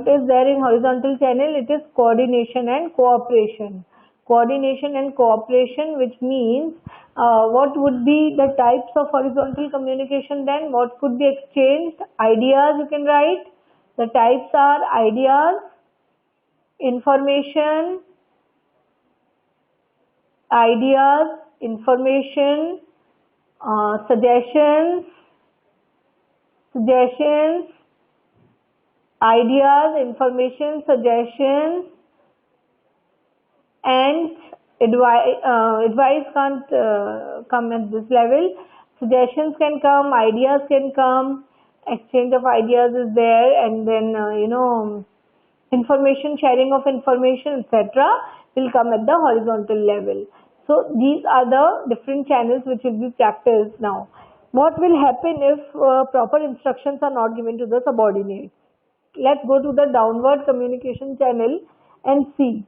is there in horizontal channel? It is coordination and cooperation. Coordination and cooperation, which means what would be the types of horizontal communication then? What could be exchanged? Ideas you can write. The types are ideas, information, suggestions, ideas, information, suggestions, and advice can't come at this level. Suggestions can come, ideas can come, exchange of ideas is there, and then information, sharing of information, etc. will come at the horizontal level. So these are the different channels which will be practiced now. What will happen if proper instructions are not given to the subordinates? Let's go to the downward communication channel and see.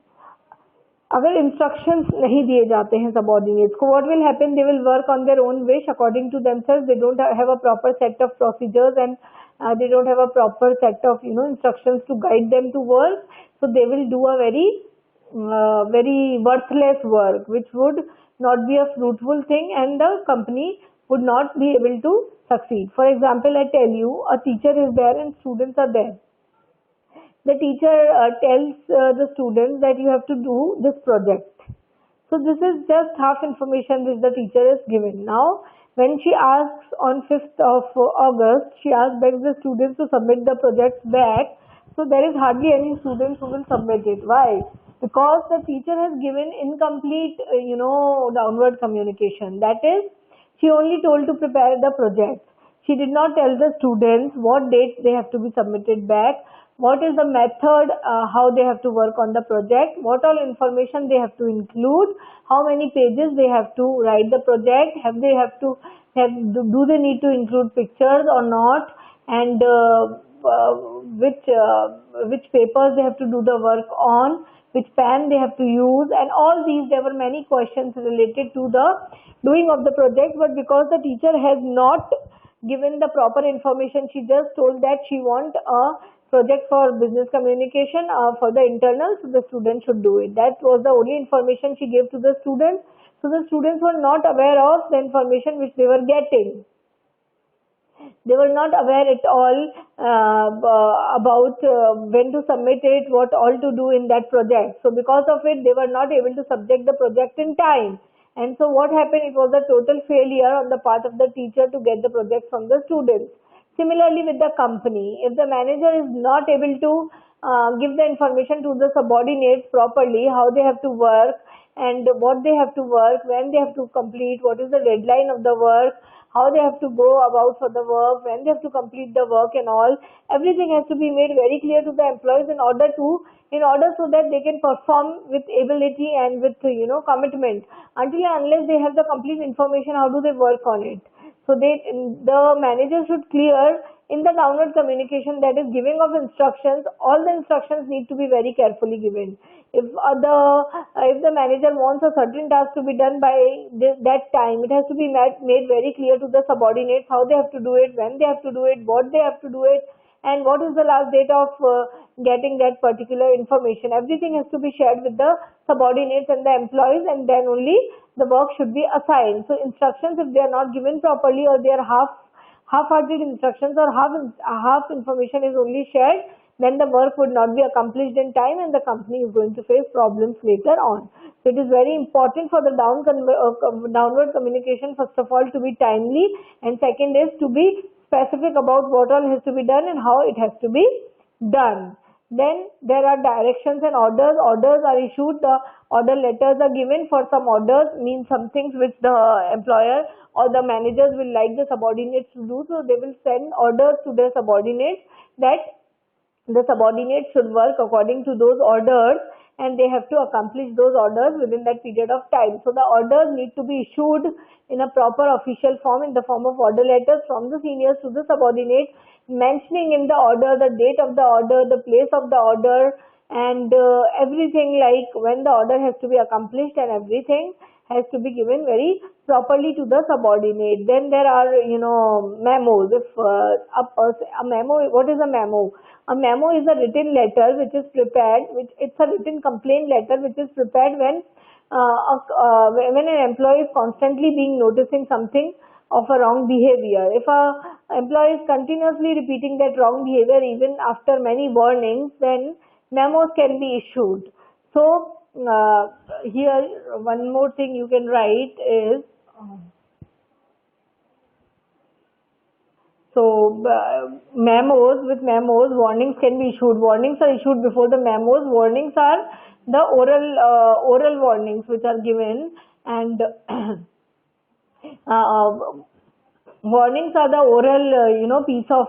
अगर instructions नहीं दिए जाते हैं subordinates को, what will happen? They will work on their own wish, according to themselves. They don't have a proper set of procedures, and they don't have a proper set of instructions to guide them to work. So they will do a very worthless work, which would not be a fruitful thing, and the company would not be able to succeed. For example, I tell you, a teacher is there and students are there. The teacher tells the students that you have to do this project. So this is just half information which the teacher is given. Now, when she asks on 5th of August, she begs the students to submit the projects back. So there is hardly any students who will submit it. Why? because the teacher has given incomplete, downward communication. That is, she only told to prepare the project. She did not tell the students what dates they have to be submitted back, what is the method, how they have to work on the project, what all information they have to include, how many pages they have to write the project, do they need to include pictures or not, and which papers they have to do the work on, which pen they have to use, and all these. There were many questions related to the doing of the project, but because the teacher has not given the proper information, she just told that she want a project for business communication for the internal, so the students should do it. That was the only information she gave to the students. So the students were not aware of the information which they were getting. They were not aware at all about when to submit it, what all to do in that project. So because of it, they were not able to subject the project in time. And so what happened? It was a total failure on the part of the teacher to get the project from the students. Similarly with the company, if the manager is not able to give the information to the subordinates properly, how they have to work and what they have to work, when they have to complete, what is the deadline of the work, how they have to go about for the work, when they have to complete the work and all, everything has to be made very clear to the employees in order so that they can perform with ability and with commitment. Until and unless they have the complete information, how do they work on it? So the manager should clear in the downward communication, that is giving of instructions. All the instructions need to be very carefully given. If the manager wants a certain task to be done by that time, it has to be made very clear to the subordinates how they have to do it, when they have to do it, what they have to do it, and what is the last date of getting that particular information. Everything has to be shared with the subordinates and the employees, and then only the work should be assigned. So instructions, if they are not given properly, or they are half-hearted instructions, or half information is only shared, then the work would not be accomplished in time, and the company is going to face problems later on. So it is very important for the downward communication, first of all, to be timely, and second is to be specific about what all has to be done and how it has to be done. Then there are directions and orders. Orders are issued. The order letters are given. For some orders mean some things which the employer or the managers will like the subordinates to do. So they will send orders to their subordinates that the subordinates should work according to those orders, and they have to accomplish those orders within that period of time. So the orders need to be issued in a proper official form, in the form of order letters from the seniors to the subordinates, mentioning in the order the date of the order, the place of the order, and everything, like when the order has to be accomplished, and everything has to be given very properly to the subordinate. Then there are memos. If a memo, what is a memo? A memo is a written letter which is prepared, it's a written complaint letter which is prepared when an employee is constantly noticing something of a wrong behavior. If a employee is continuously repeating that wrong behavior even after many warnings, then memos can be issued. So here one more thing you can write is with memos, warnings can be issued. Warnings are issued before the memos. Warnings are the oral warnings which are given, and warnings are the oral piece of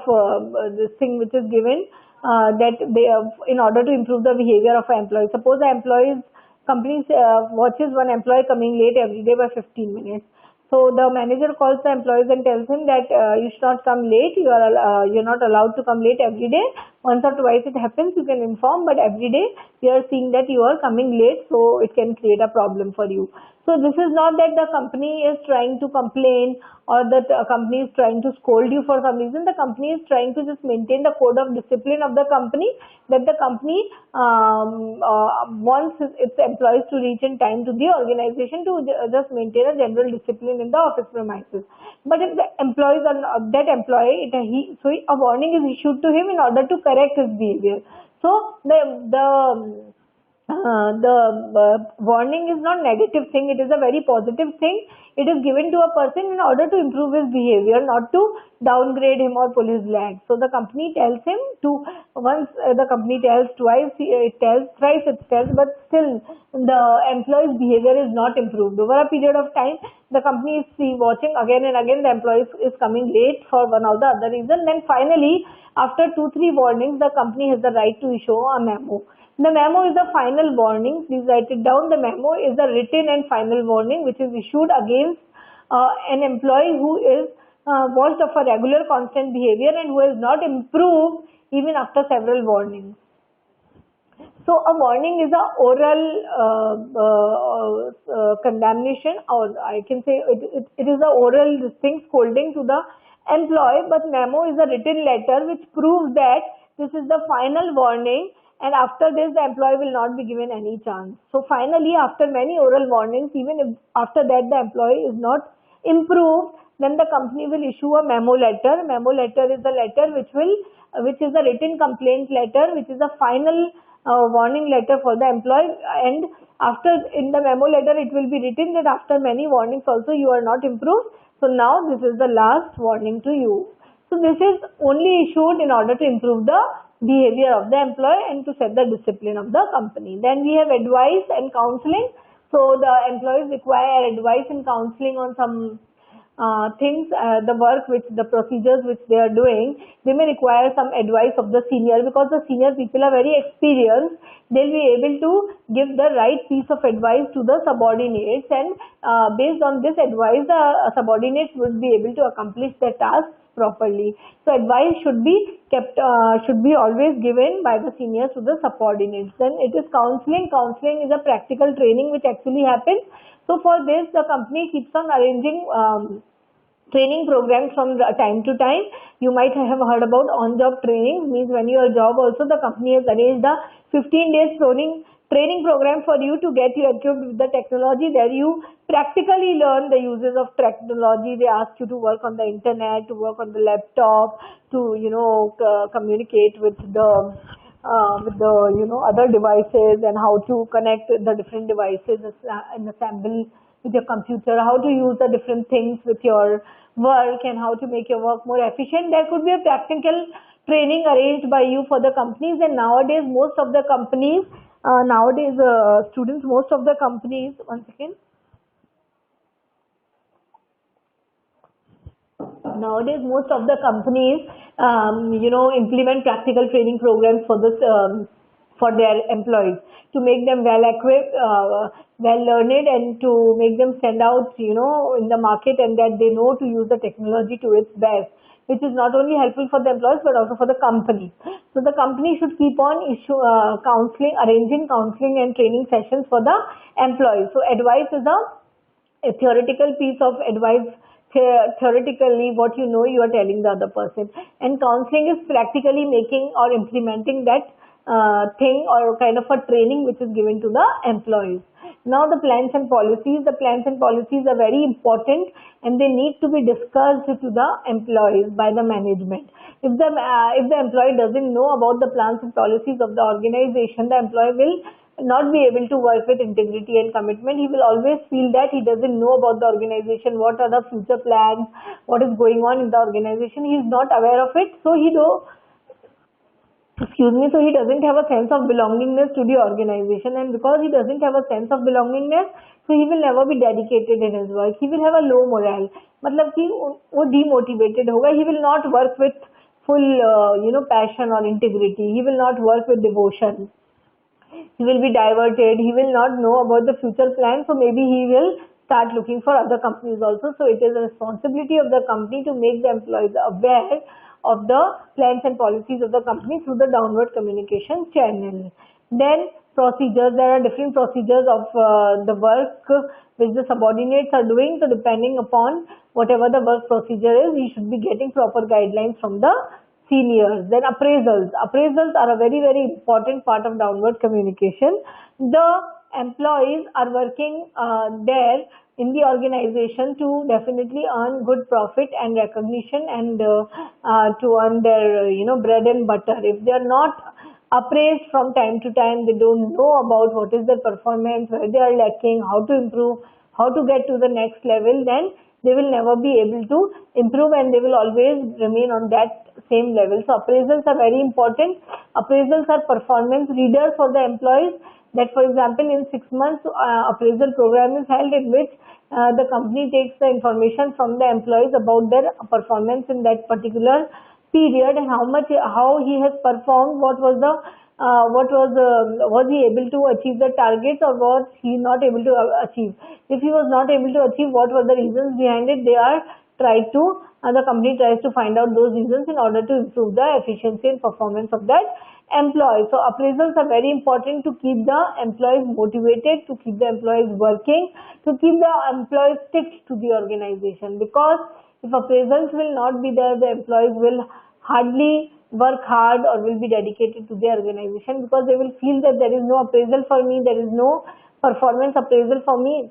this thing which is given that they in order to improve the behavior of an employee. Suppose the company watches one employee coming late every day by 15 minutes. So the manager calls the employees and tells him that you should not come late. You're not allowed to come late every day. Once or twice it happens, you can inform, but every day we are seeing that you are coming late, so it can create a problem for you. So this is not that the company is trying to complain or that the company is trying to scold you for some reason. The company is trying to just maintain the code of discipline of the company, that the company wants its employees to reach in time to the organization, to just maintain a general discipline in the office premises. But if the employees are that employee, a warning is issued to him in order to correct his behavior. So the the warning is not negative thing, it is a very positive thing. It is given to a person in order to improve his behavior, not to downgrade him or pull his leg. So the company tells him to, once the company tells, twice it tells, thrice it tells, but still the employee's behavior is not improved. Over a period of time, the company is watching again and again, the employee is coming late for one or the other reason. Then finally, after 2-3 warnings, the company has the right to issue a memo. The memo is the final warning. Please write it down. The memo is the written and final warning which is issued against an employee who is watched of a regular constant behavior and who has not improved even after several warnings. So a warning is a oral condemnation, or I can say it is a oral thing scolding to the employee, but memo is a written letter which proves that this is the final warning, and after this the employee will not be given any chance. So finally, after many oral warnings, even if after that the employee is not improved, then the company will issue a memo letter. Memo letter is a letter which is a written complaint letter, which is a final warning letter for the employee, and after in the memo letter it will be written that after many warnings also you are not improved, so now this is the last warning to you. So this is only issued in order to improve the behavior of the employee and to set the discipline of the company. Then we have advice and counseling. So the employees require advice and counseling on some things, the work which the procedures which they are doing. They may require some advice of the senior, because the senior people are very experienced. They'll be able to give the right piece of advice to the subordinates, and based on this advice the subordinates would be able to accomplish their tasks properly. So advice should be kept, should be always given by the seniors to the subordinates. Then it is counseling. Counseling is a practical training which actually happens. So for this the company keeps on arranging training programs from time to time. You might have heard about on-job training, means when you are job also the company has arranged a 15 days training program for you to get you equipped with the technology. There you practically learn the uses of technology. They ask you to work on the internet, to work on the laptop, to communicate with the other devices, and how to connect the different devices and assemble with your computer, how to use the different things with your work, and how to make your work more efficient. There could be a practical training arranged by you for the companies. And nowadays most of the companies, students, most of the companies, one second. Nowadays, most of the companies, implement practical training programs for this, for their employees, to make them well equipped, well learned, and to make them stand out, in the market, and that they know to use the technology to its best, which is not only helpful for the employees but also for the company. So the company should keep on arranging counseling and training sessions for the employees. So advice is a theoretical piece of advice. Theoretically, what you know, you are telling the other person, and counseling is practically making or implementing that thing, or kind of a training which is given to the employees. Now the plans and policies. The plans and policies are very important, and they need to be discussed to the employees by the management. If the employee doesn't know about the plans and policies of the organization, the employee will not be able to work with integrity and commitment. He will always feel that he doesn't know about the organization, what are the future plans, what is going on in the organization. He is not aware of it, so he doesn't have a sense of belongingness to the organization, and because he doesn't have a sense of belongingness, so he will never be dedicated in his work. He will have a low morale, मतलब कि वो demotivated होगा. He will not work with full passion or integrity. He will not work with devotion. He will be diverted. He will not know about the future plans, so maybe he will start looking for other companies also. So it is a responsibility of the company to make the employees aware of the plans and policies of the company through the downward communication channel. Then procedures. There are different procedures of the work which the subordinates are doing. So depending upon whatever the work procedure is, he should be getting proper guidelines from the seniors. Then appraisals. Appraisals are a very, very important part of downward communication. The employees are working there in the organization to definitely earn good profit and recognition, and to earn their bread and butter. If they are not appraised from time to time. They don't know about what is their performance, where they are lacking, how to improve, how to get to the next level, then they will never be able to improve and they will always remain on that same level. So appraisals are very important. Appraisals are performance readers for the employees, that for example in 6 months appraisal program is held in which the company takes the information from the employees about their performance in that particular period and how he has performed, what was the was he able to achieve the targets or was he not able to achieve. If he was not able to achieve, what were the reasons behind it? They are tried to the company tries to find out those reasons in order to improve the efficiency and performance of that employee. So appraisals are very important to keep the employees motivated, to keep the employees working, to keep the employees stick to the organization, because if appraisals will not be there, the employees will hardly work hard or will be dedicated to the organization, because they will feel that there is no appraisal for me, there is no performance appraisal for me.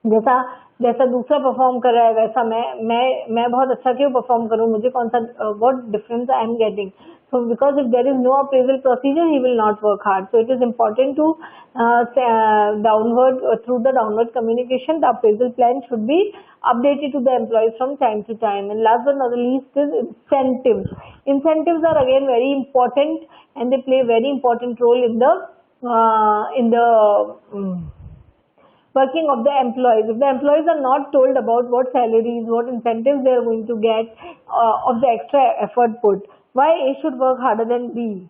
जैसा जैसा दूसरा perform कर रहा है वैसा मैं बहुत अच्छा क्यों परफॉर्म करूं, मुझे कौन सा what difference I am getting. So because if there is no appraisal procedure, he will not work hard. So it is important to through the downward communication, the appraisal plan should be updated to the employees from time to time. And last but not the least is incentives. Incentives are again very important and they play a very important role in the working of the employees. If the employees are not told about what salaries, what incentives they are going to get of the extra effort put, why A should work harder than B?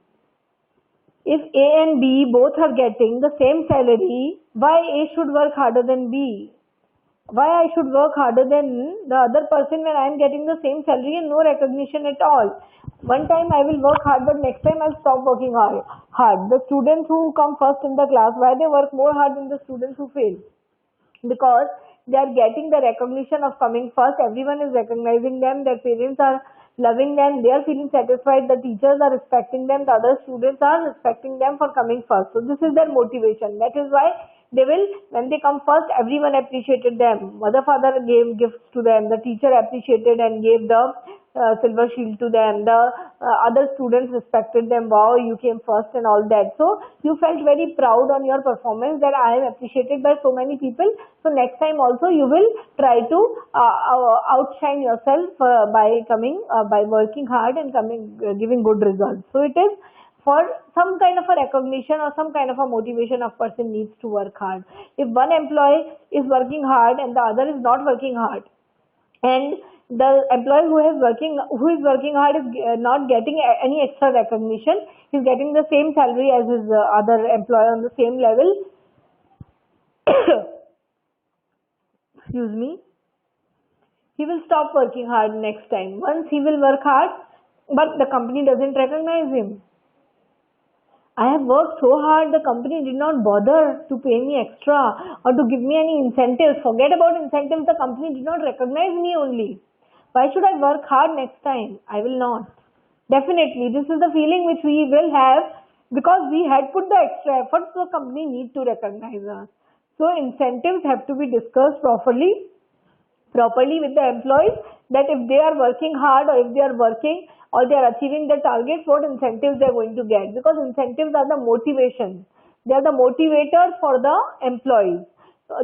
If A and B both are getting the same salary, why A should work harder than B? Why I should work harder than the other person when I am getting the same salary and no recognition at all? One time I will work hard, but next time I'll stop working hard. The students who come first in the class, why they work more hard than the students who fail? Because they are getting the recognition of coming first. Everyone is recognizing them. Their parents are loving them. They are feeling satisfied. The teachers are respecting them. The other students are respecting them for coming first. So this is their motivation. That is why they will, when they come first, everyone appreciated them. Mother, father gave gifts to them. The teacher appreciated and gave the silver shield to them. The other students respected them. Wow, you came first and all that. So you felt very proud on your performance, that I am appreciated by so many people. So next time also you will try to outshine yourself by working hard and giving good results. So it is for some kind of a recognition or some kind of a motivation, a person needs to work hard. If one employee is working hard and the other is not working hard, and the employee who is working hard is not getting any extra recognition, he is getting the same salary as his other employee on the same level. Excuse me. He will stop working hard next time. Once he will work hard, but the company doesn't recognize him. I have worked so hard, the company did not bother to pay me extra or to give me any incentives. Forget about incentives, the company did not recognize me only. Why should I work hard next time? I will not. Definitely, this is the feeling which we will have because we had put the extra effort, so the company need to recognize us. So incentives have to be discussed properly with the employees, that if they are working hard or if they are working or they are achieving the targets, what incentives they are going to get, because incentives are the motivation. They are the motivator for the employees.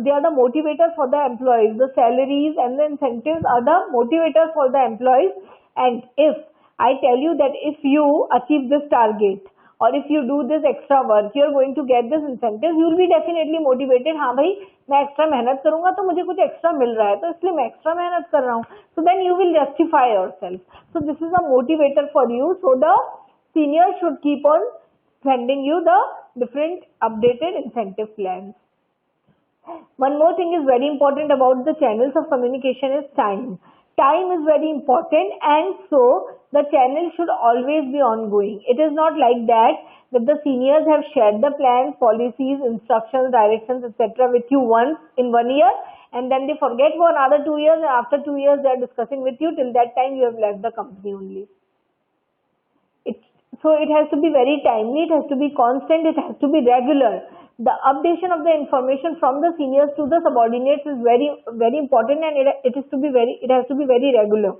They are the motivator for the employees. The salaries and the incentives are the motivators for the employees. And if I tell you that if you achieve this target or if you do this extra work, you are going to get this incentive, you will be definitely motivated. हाँ भाई, मैं extra मेहनत करूँगा तो मुझे कुछ extra मिल रहा है, तो इसलिए मैं extra मेहनत कर रहा हूँ. So then you will justify yourself. So this is a motivator for you. So the senior should keep on sending you the different updated incentive plans. One more thing is very important about the channels of communication is time. Time is very important, and so the channel should always be ongoing. It is not like that the seniors have shared the plans, policies, instructions, directions, etc. with you once in 1 year, and then they forget for another 2 years, and after 2 years they are discussing with you. Till that time you have left the company only. So it has to be very timely, it has to be constant, it has to be regular. The updation of the information from the seniors to the subordinates is very, very important, and it has to be very regular.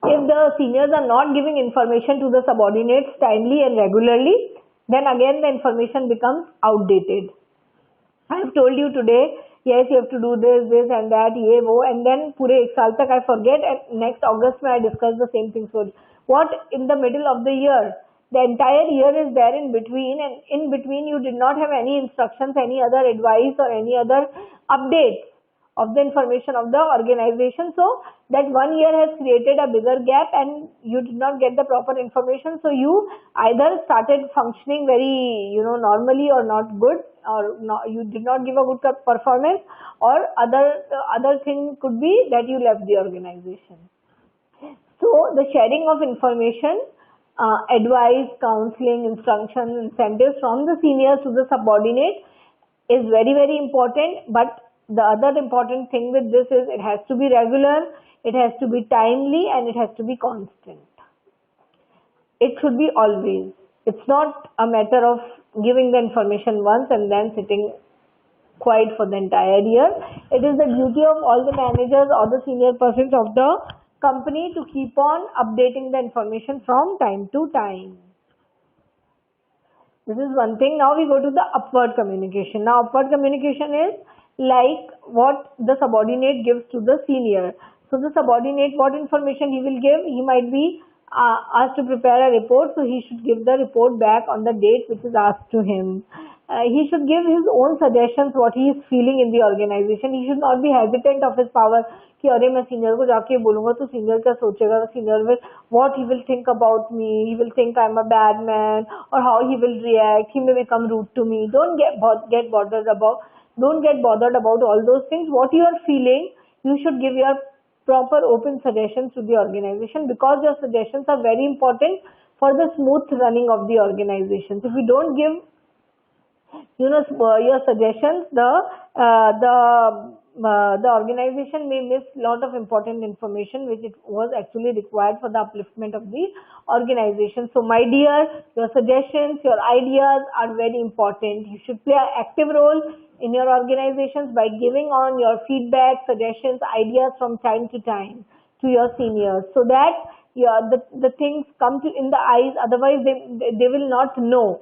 If the seniors are not giving information to the subordinates timely and regularly, then again the information becomes outdated. I have told you today, yes, you have to do this, this and that, ye, wo, and then पूरे एक साल तक I forget, and next August में I discuss the same thing. So what in the middle of the year? The entire year is there in between, and in between you did not have any instructions, any other advice or any other updates of the information of the organization. So that 1 year has created a bigger gap and you did not get the proper information. So you either started functioning very, normally or not good, or not, you did not give a good performance, or other thing could be that you left the organization. So the sharing of information, advice, counseling, instruction, incentives from the seniors to the subordinate is very, very important. But the other important thing with this is it has to be regular, it has to be timely, and it has to be constant. It should be always. It's not a matter of giving the information once and then sitting quiet for the entire year. It is the duty of all the managers or the senior persons of the company to keep on updating the information from time to time. This is one thing. Now we go to the upward communication. Now upward communication is like what the subordinate gives to the senior. So the subordinate, what information he will give? He might be asked to prepare a report, so he should give the report back on the date which is asked to him. He should give his own suggestions, what he is feeling in the organization. He should not be hesitant of his power कि अरे मैं senior को जाके बोलूंगा तो senior क्या सोचेगा, senior will what he will think about me, he will think I'm a bad man, or how he will react, he may become rude to me. Don't get bothered about all those things. What you are feeling, you should give your proper open suggestions to the organization, because your suggestions are very important for the smooth running of the organization. If you don't give your suggestions, the organization may miss a lot of important information which it was actually required for the upliftment of the organization. So my dear, your suggestions, your ideas are very important. You should play an active role in your organizations by giving on your feedback, suggestions, ideas from time to time to your seniors, so that the things come to in the eyes. Otherwise they will not know.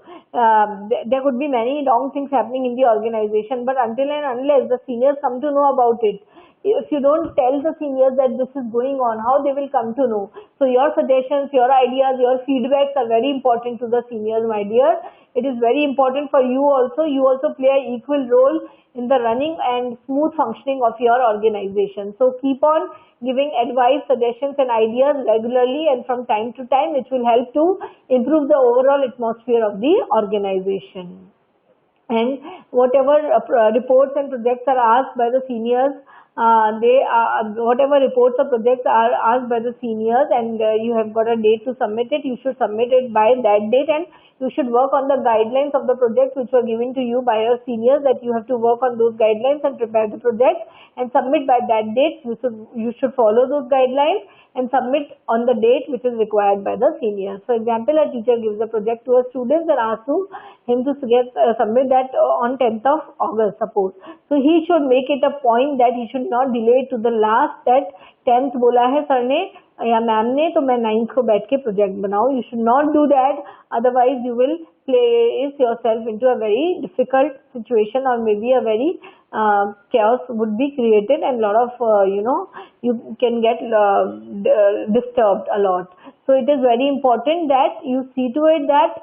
There could be many wrong things happening in the organization, but until and unless the seniors come to know about it, if you don't tell the seniors that this is going on, how they will come to know? So your suggestions, your ideas, your feedbacks are very important to the seniors, my dear. It is very important for you also. You also play an equal role in the running and smooth functioning of your organization. So keep on giving advice, suggestions and ideas regularly and from time to time, which will help to improve the overall atmosphere of the organization. And whatever reports and projects are asked by the seniors, whatever reports or projects are asked by the seniors, and you have got a date to submit it, you should submit it by that date, and you should work on the guidelines of the project which were given to you by your seniors, that you have to work on those guidelines and prepare the project and submit by that date. You should follow those guidelines and submit on the date which is required by the seniors. For example, a teacher gives a project to a student and asks him to submit that on 10th of August, suppose. So he should make it a point that he should not delay to the last, that 10th बोला है sir ने या ma'am ने, तो मैं 9th को बैठ के प्रोजेक्ट बनाऊं. You should not do that. Otherwise you will place yourself into a very difficult situation, or maybe a very chaos would be created, and lot of you can get disturbed a lot. So it is very important that you see to it that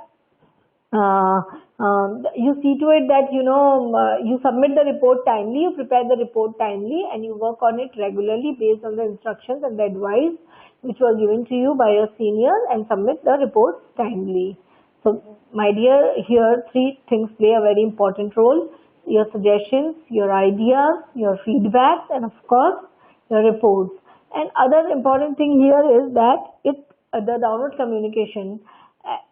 you submit the report timely, you prepare the report timely, and you work on it regularly based on the instructions and the advice which was given to you by your seniors, and submit the reports timely. So my dear, here 3 things play a very important role: your suggestions, your ideas, your feedback, and of course your reports. And other important thing here is that the downward communication,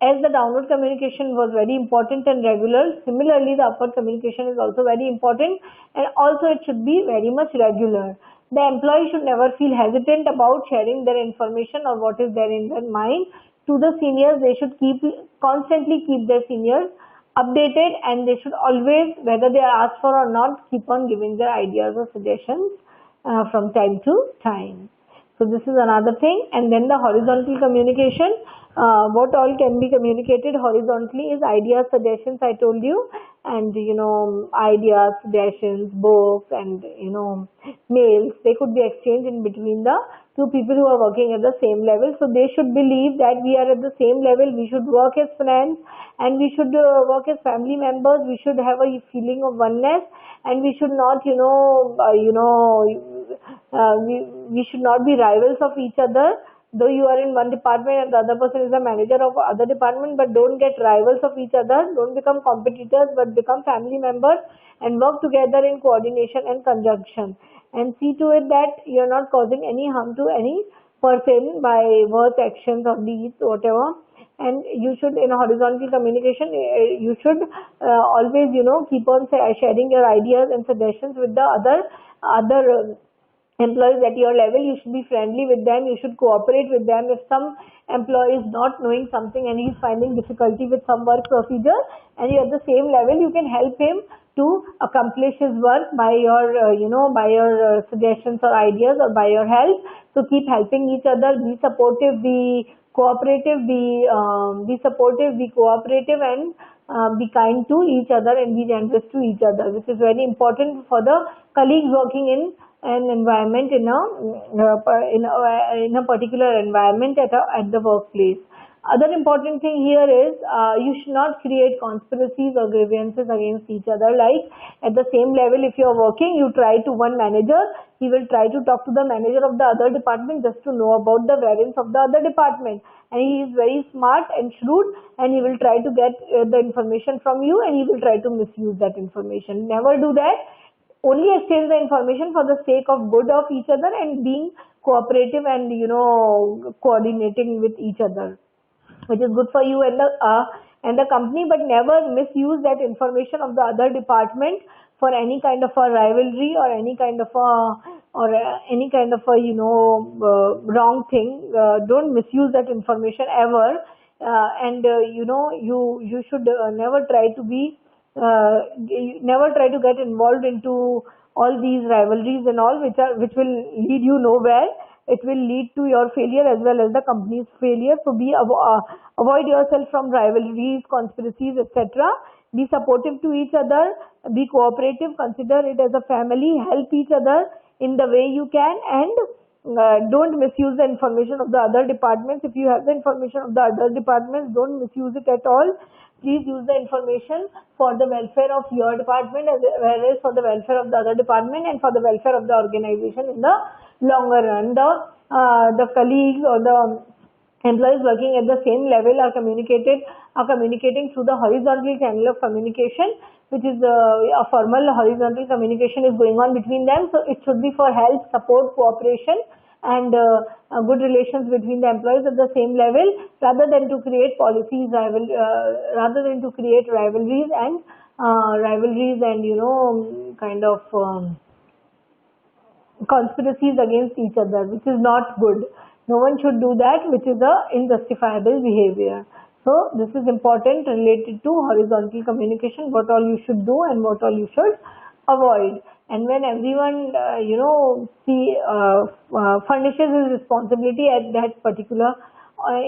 as the downward communication was very important and regular, similarly the upward communication is also very important, and also it should be very much regular. The employee should never feel hesitant about sharing their information or what is there in their mind to the seniors. They should constantly keep their seniors updated, and they should always, whether they are asked for or not, keep on giving their ideas or suggestions from time to time. So this is another thing. And then the horizontal communication, what all can be communicated horizontally is ideas, suggestions, I told you, and ideas, suggestions, books, and mails. They could be exchanged in between the two people who are working at the same level. So they should believe that we are at the same level. We should work as friends, and we should work as family members. We should have a feeling of oneness, and we should not we should not be rivals of each other. Though you are in one department and the other person is the manager of other department, but don't get rivals of each other. Don't become competitors, but become family members and work together in coordination and conjunction. And see to it that you are not causing any harm to any person by words, actions, or deeds, whatever. And you should, in horizontal communication, you should always keep on sharing your ideas and suggestions with the other employees at your level. You should be friendly with them. You should cooperate with them. If some employee is not knowing something and he is finding difficulty with some work procedure, and you are at the same level, you can help him to accomplish his work by your by your suggestions or ideas, or by your help. So keep helping each other. Be supportive, be cooperative, be supportive, be cooperative, and be kind to each other, and be generous to each other, which is very important for the colleagues working in an environment, in a particular environment at the workplace. Other important thing here is you should not create conspiracies or grievances against each other. Like at the same level, if you are working, you try to one manager, he will try to talk to the manager of the other department just to know about the variance of the other department. And he is very smart and shrewd, and he will try to get the information from you, and he will try to misuse that information. Never do that. Only exchange the information for the sake of good of each other and being cooperative and coordinating with each other, which is good for you and the company. But never misuse that information of the other department for any kind of a rivalry or any kind of a wrong thing. Don't misuse that information ever. You should never try to be never try to get involved into all these rivalries and all, which will lead you nowhere. It will lead to your failure as well as the company's failure. So avoid yourself from rivalries, conspiracies, etc. Be supportive to each other. Be cooperative. Consider it as a family. Help each other in the way you can, and don't misuse the information of the other departments. If you have the information of the other departments, don't misuse it at all. Please use the information for the welfare of your department as well as for the welfare of the other department and for the welfare of the organization in the longer run. The colleagues or the employees working at the same level are communicating through the horizontal channel of communication, which is a formal horizontal communication is going on between them. So it should be for help, support, cooperation, and good relations between the employees at the same level, rather than to create rather than to create rivalries and conspiracies against each other, which is not good. No one should do that, which is a unjustifiable behavior. So this is important related to horizontal communication, what all you should do and what all you should avoid. And when everyone furnishes his responsibility at that particular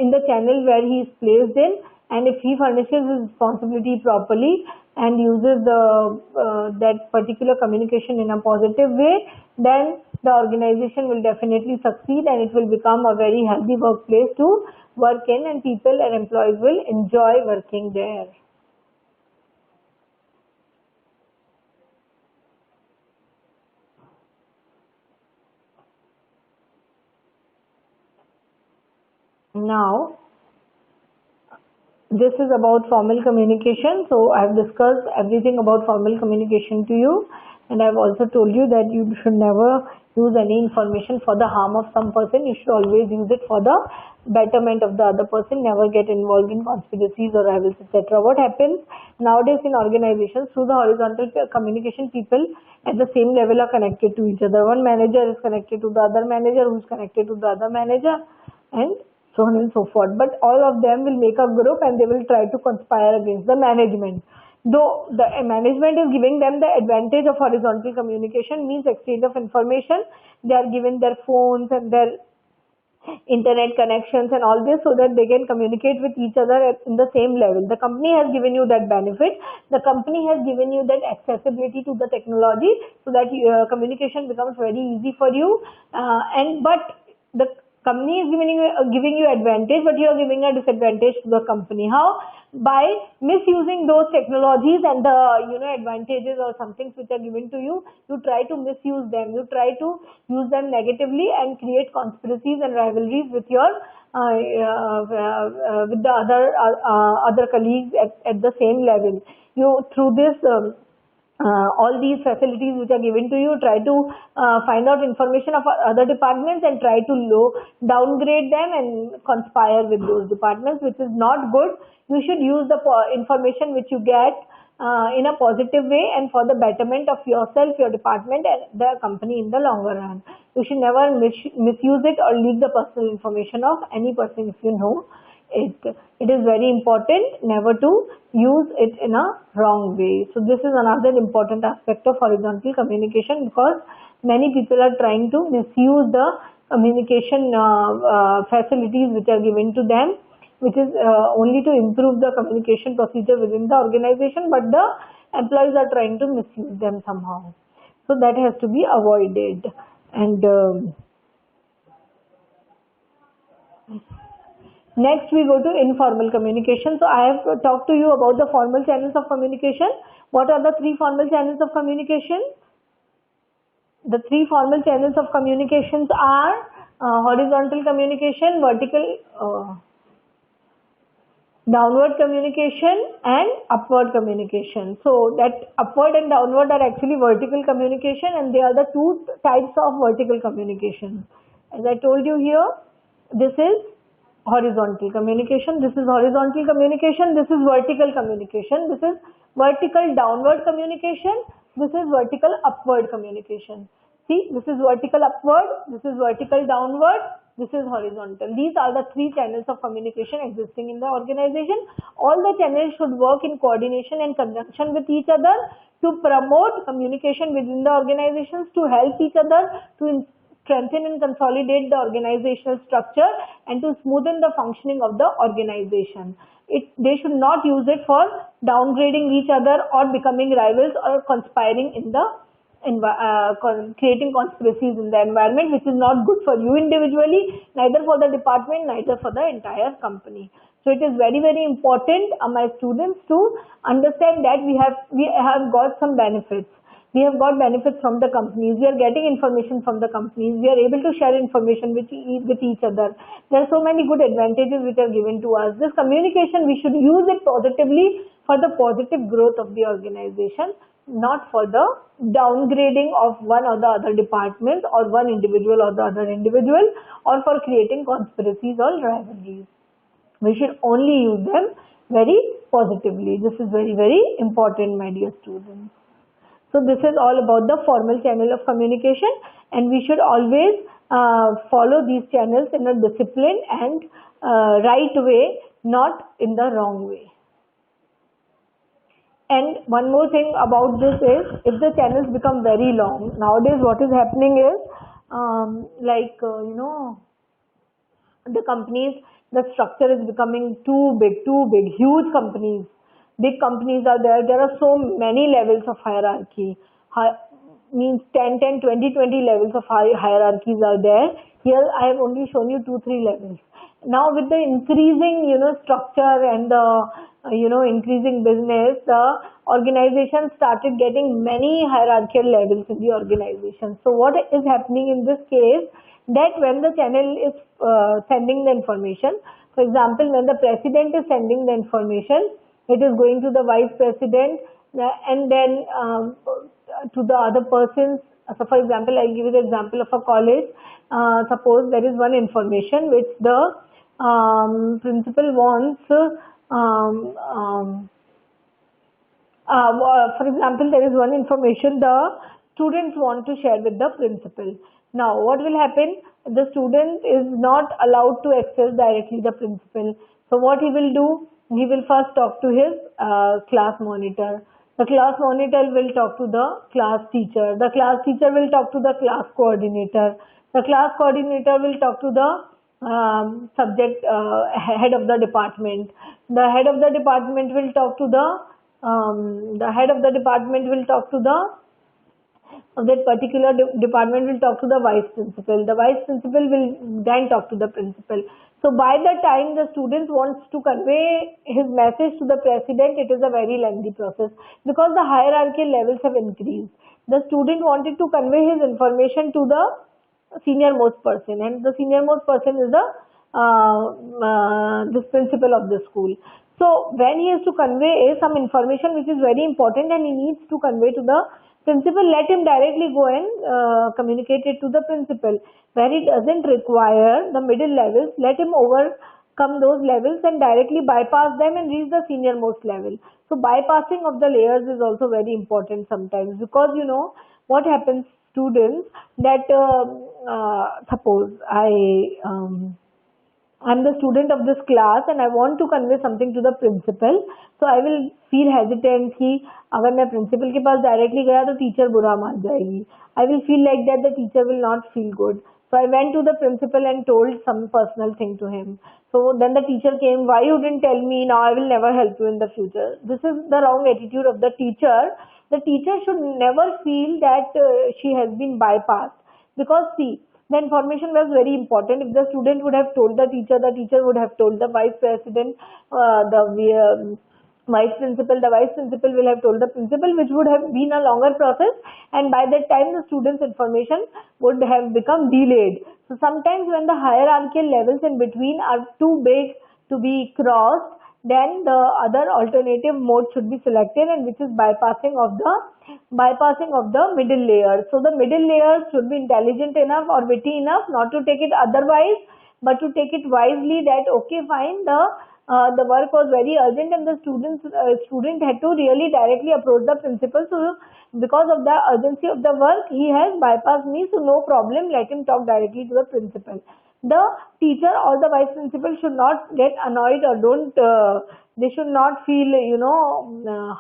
in the channel where he is placed in, and if he furnishes his responsibility properly and uses that particular communication in a positive way, then the organization will definitely succeed, and it will become a very healthy workplace to work in, and people and employees will enjoy working there. Now, this is about formal communication. So I have discussed everything about formal communication to you, and I have also told you that you should never use any information for the harm of some person. You should always use it for the betterment of the other person. Never get involved in conspiracies or rivals, etc. What happens nowadays in organizations, through the horizontal communication, people at the same level are connected to each other. One manager is connected to the other manager, who is connected to the other manager, and so on and so forth. But all of them will make a group and they will try to conspire against the management. Though the management is giving them the advantage of horizontal communication, means exchange of information. They are given their phones and their internet connections and all this, so that they can communicate with each other in the same level. The company has given you that benefit. The company has given you that accessibility to the technology, so that communication becomes very easy for you. But the company is giving you advantage, but you are giving a disadvantage to the company. How? By misusing those technologies and the advantages or some things which are given to you, you try to misuse them. You try to use them negatively and create conspiracies and rivalries with your with the other colleagues at the same level. You through this. All these facilities which are given to you, try to find out information of other departments and try to downgrade them and conspire with those departments, which is not good. You should use the information which you get in a positive way and for the betterment of yourself, your department, and the company in the longer run. You should never misuse it or leak the personal information of any person if you know it. It is very important never to use it in a wrong way. So this is another important aspect of horizontal communication, because many people are trying to misuse the communication facilities which are given to them, which is only to improve the communication procedure within the organization, but the employees are trying to misuse them somehow. So that has to be avoided. And next we go to informal communication. So I have talked to you about the formal channels of communication. What are the three formal channels of communication? The three formal channels of communications are horizontal communication, vertical, downward communication, and upward communication. So that upward and downward are actually vertical communication, and they are the two types of vertical communication. As I told you here, this is horizontal communication, this is horizontal communication, this is vertical communication, this is vertical downward communication, this is vertical upward communication. See, this is vertical upward, this is vertical downward, this is horizontal. These are the three channels of communication existing in the organization. All the channels should work in coordination and conjunction with each other to promote communication within the organizations, to help each other, to strengthen and consolidate the organizational structure, and to smoothen the functioning of the organization. They should not use it for downgrading each other or becoming rivals or conspiring in the creating conspiracies in the environment, which is not good for you individually, neither for the department, neither for the entire company. So it is very, very important, my students, to understand that we have got some benefits. We have got benefits from the companies. We are getting information from the companies. We are able to share information with each other. There are so many good advantages which are given to us. This communication, we should use it positively for the positive growth of the organization, not for the downgrading of one or the other department or one individual or the other individual, or for creating conspiracies or rivalries. We should only use them very positively. This is very, very important, my dear students. So this is all about the formal channel of communication, and we should always follow these channels in a disciplined and right way, not in the wrong way. And one more thing about this is, if the channels become very long, nowadays what is happening is, the companies, the structure is becoming too big, huge companies. Big companies are there. There are so many levels of hierarchy. Means 10, 20 levels of hierarchies are there. Here I have only shown you 2-3 levels. Now with the increasing, structure and the, increasing business, the organization started getting many hierarchical levels in the organization. So what is happening in this case, that when the channel is sending the information, for example, when the president is sending the information, it is going to the vice president and then to the other persons. So for example, I'll give you the example of a college. Suppose there is one information which the principal wants, for example, there is one information the students want to share with the principal. Now what will happen? The student is not allowed to access directly the principal. So what he will do? He will first talk to his class monitor. The class monitor will talk to the class teacher. The class teacher will talk to the class coordinator. The class coordinator will talk to the subject head of the department. The head of the department will talk to the head of the department will talk to the of that particular department will talk to the vice principal. The vice principal will then talk to the principal. So by the time the student wants to convey his message to the president, it is a very lengthy process because the hierarchical levels have increased. The student wanted to convey his information to the senior most person, and the senior most person is the this principal of the school. So when he has to convey some information which is very important and he needs to convey to the principal, let him directly go and communicate it to the principal. Where he doesn't require the middle levels, let him overcome those levels and directly bypass them and reach the senior most level. So bypassing of the layers is also very important sometimes, because you know what happens, students, that suppose I'm the student of this class and I want to convey something to the principal, so I will feel hesitant कि अगर मैं principal के पास directly गया तो teacher बुरा मान जाएगी. I will feel like that the teacher will not feel good. So I went to the principal and told some personal thing to him. So then the teacher came, why you didn't tell me? Now I will never help you in the future. This is the wrong attitude of the teacher. The teacher should never feel that she has been bypassed, because see, the information was very important. If the student would have told the teacher would have told the vice president, the vice principal will have told the principal, which would have been a longer process, and by that time the student's information would have become delayed. So sometimes when the hierarchical levels in between are too big to be crossed, then the other alternative mode should be selected, and which is bypassing of the middle layer. So the middle layers should be intelligent enough or witty enough not to take it otherwise, but to take it wisely, that okay, fine, the work was very urgent and the student had to really directly approach the principal. So because of the urgency of the work, he has bypassed me, so no problem, let him talk directly to the principal. The teacher or the vice principal should not get annoyed, or they should not feel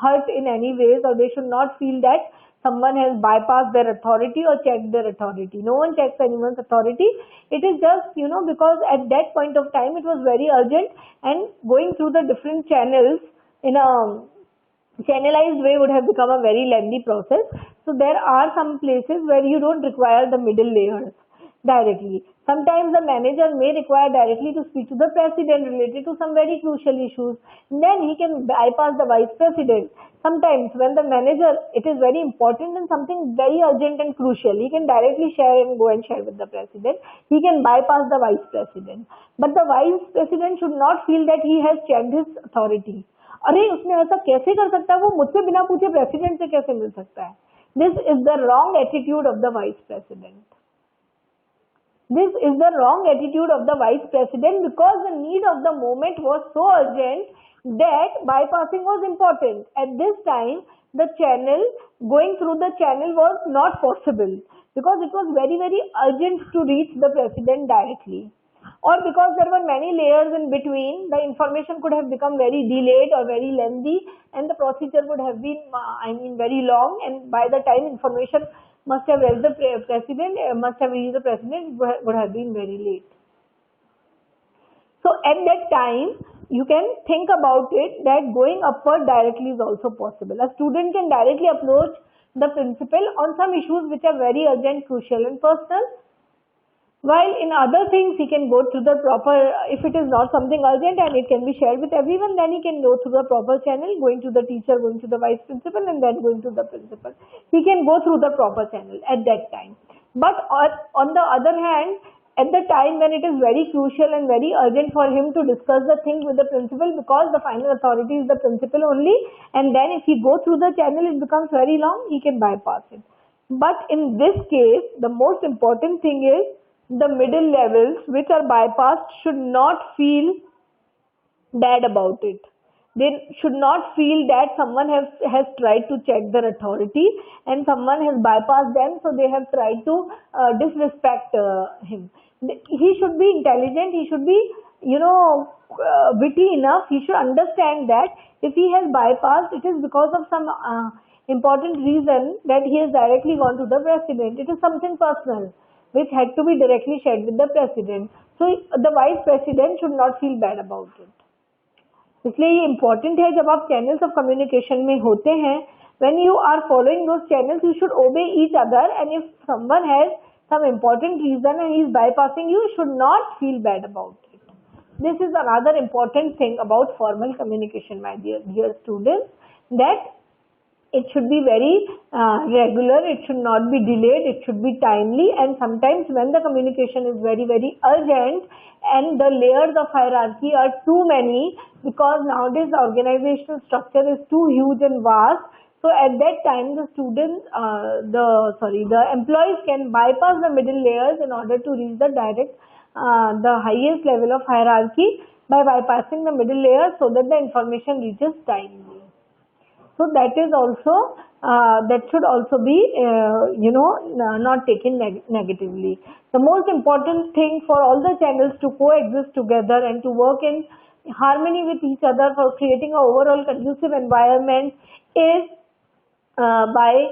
hurt in any ways, or they should not feel that someone has bypassed their authority or checked their authority. No one checks anyone's authority. It is just because at that point of time it was very urgent, and going through the different channels in a channelized way would have become a very lengthy process. So there are some places where you don't require the middle layers directly. Sometimes the manager may require directly to speak to the president related to some very crucial issues. Then he can bypass the vice president. Sometimes when the manager, it is very important and something very urgent and crucial, he can directly go and share with the president. He can bypass the vice president. But the vice president should not feel that he has checked his authority. अरे उसने ऐसा कैसे कर सकता है, वो मुझसे बिना पूछे प्रेसिडेंट से कैसे मिल सकता है? This is the wrong attitude of the vice president. This is the wrong attitude of the vice president, because the need of the moment was so urgent that bypassing was important. At this time, going through the channel was not possible, because it was very, very urgent to reach the president directly. Or because there were many layers in between, the information could have become very delayed or very lengthy, and the procedure would have been, very long, and by the time information must have reached the president, would have been very late. So at that time, you can think about it that going upward directly is also possible. A student can directly approach the principal on some issues which are very urgent, crucial and personal, while in other things he can go through the proper, if it is not something urgent and it can be shared with everyone, then he can go through the proper channel, going to the teacher, going to the vice principal, and then going to the principal. He can go through the proper channel at that time. But on the other hand, at the time when it is very crucial and very urgent for him to discuss the thing with the principal, because the final authority is the principal only, and then if he go through the channel it becomes very long, he can bypass it. But in this case, the most important thing is the middle levels which are bypassed should not feel bad about it. They should not feel that someone has tried to check their authority and someone has bypassed them, so they have tried to disrespect him. He should be intelligent, he should be witty enough. He should understand that if he has bypassed, it is because of some important reason that he has directly gone to the president. It is something personal which had to be directly shared with the president. So the vice president should not feel bad about it. इसलिए ये important है जब आप channels of communication में होते हैं, when you are following those channels, you should obey each other, and if someone has some important reason and he is bypassing you, should not feel bad about it. This is another important thing about formal communication, my dear students, that it should be very regular, it should not be delayed, it should be timely, and sometimes when the communication is very, very urgent and the layers of hierarchy are too many, because nowadays the organizational structure is too huge and vast, so at that time the the employees can bypass the middle layers in order to reach the the highest level of hierarchy by bypassing the middle layers so that the information reaches timely. So that is also that should also be not taken negatively. The most important thing for all the channels to coexist together and to work in harmony with each other for creating an overall conducive environment is by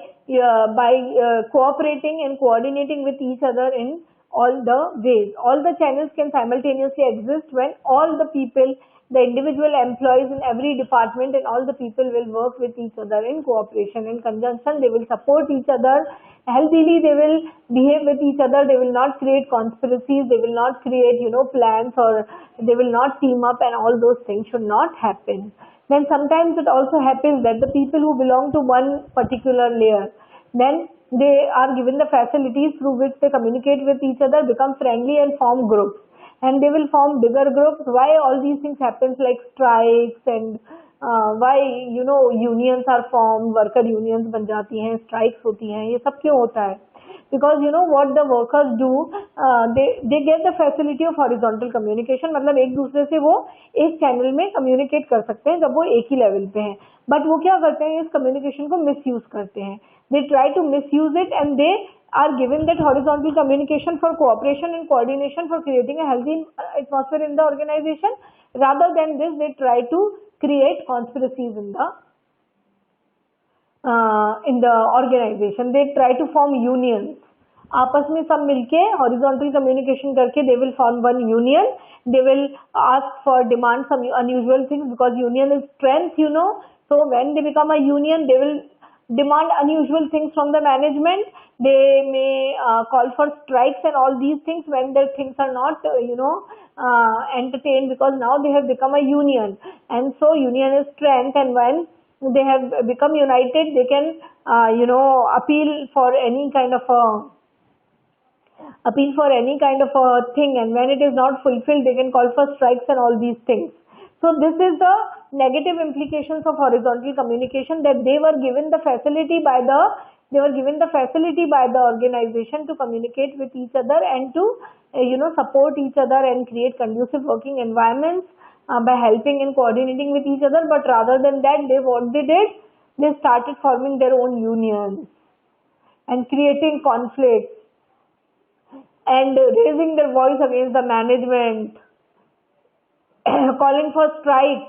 cooperating and coordinating with each other in all the ways. All the channels can simultaneously exist when all the people, the individual employees in every department and all the people will work with each other in cooperation, in conjunction. They will support each other healthily, they will behave with each other, they will not create conspiracies, they will not create plans, or they will not team up, and all those things should not happen. Then sometimes it also happens that the people who belong to one particular layer, then they are given the facilities through which they communicate with each other, become friendly and form groups. And they will form bigger groups. Why all these things happens, like strikes, and why unions are formed, worker unions बन जाती हैं, strikes होती हैं, ये सब क्यों होता है? Because what the workers do, they get the facility of horizontal communication, मतलब एक दूसरे से वो एक channel में communicate कर सकते हैं जब वो एक ही level पे हैं. But वो क्या करते हैं, इस communication को misuse करते हैं. They try to misuse it, and they are given that horizontal communication for cooperation and coordination for creating a healthy atmosphere in the organization. Rather than this, they try to create conspiracies in the organization. They try to form unions. आपस में सब मिलके horizontal communication करके they will form one union. They will ask for demand some unusual things, because union is strength, So when they become a union, they will demand unusual things from the management. They may call for strikes and all these things when their things are not entertained, because now they have become a union, and so union is strength, and when they have become united, they can appeal for any kind of a thing, and when it is not fulfilled, they can call for strikes and all these things. So this is the negative implications of horizontal communication, that they were given the facility by the organization to communicate with each other and to support each other and create conducive working environments by helping and coordinating with each other. But rather than that, they started forming their own unions and creating conflicts and raising their voice against the management, calling for strikes.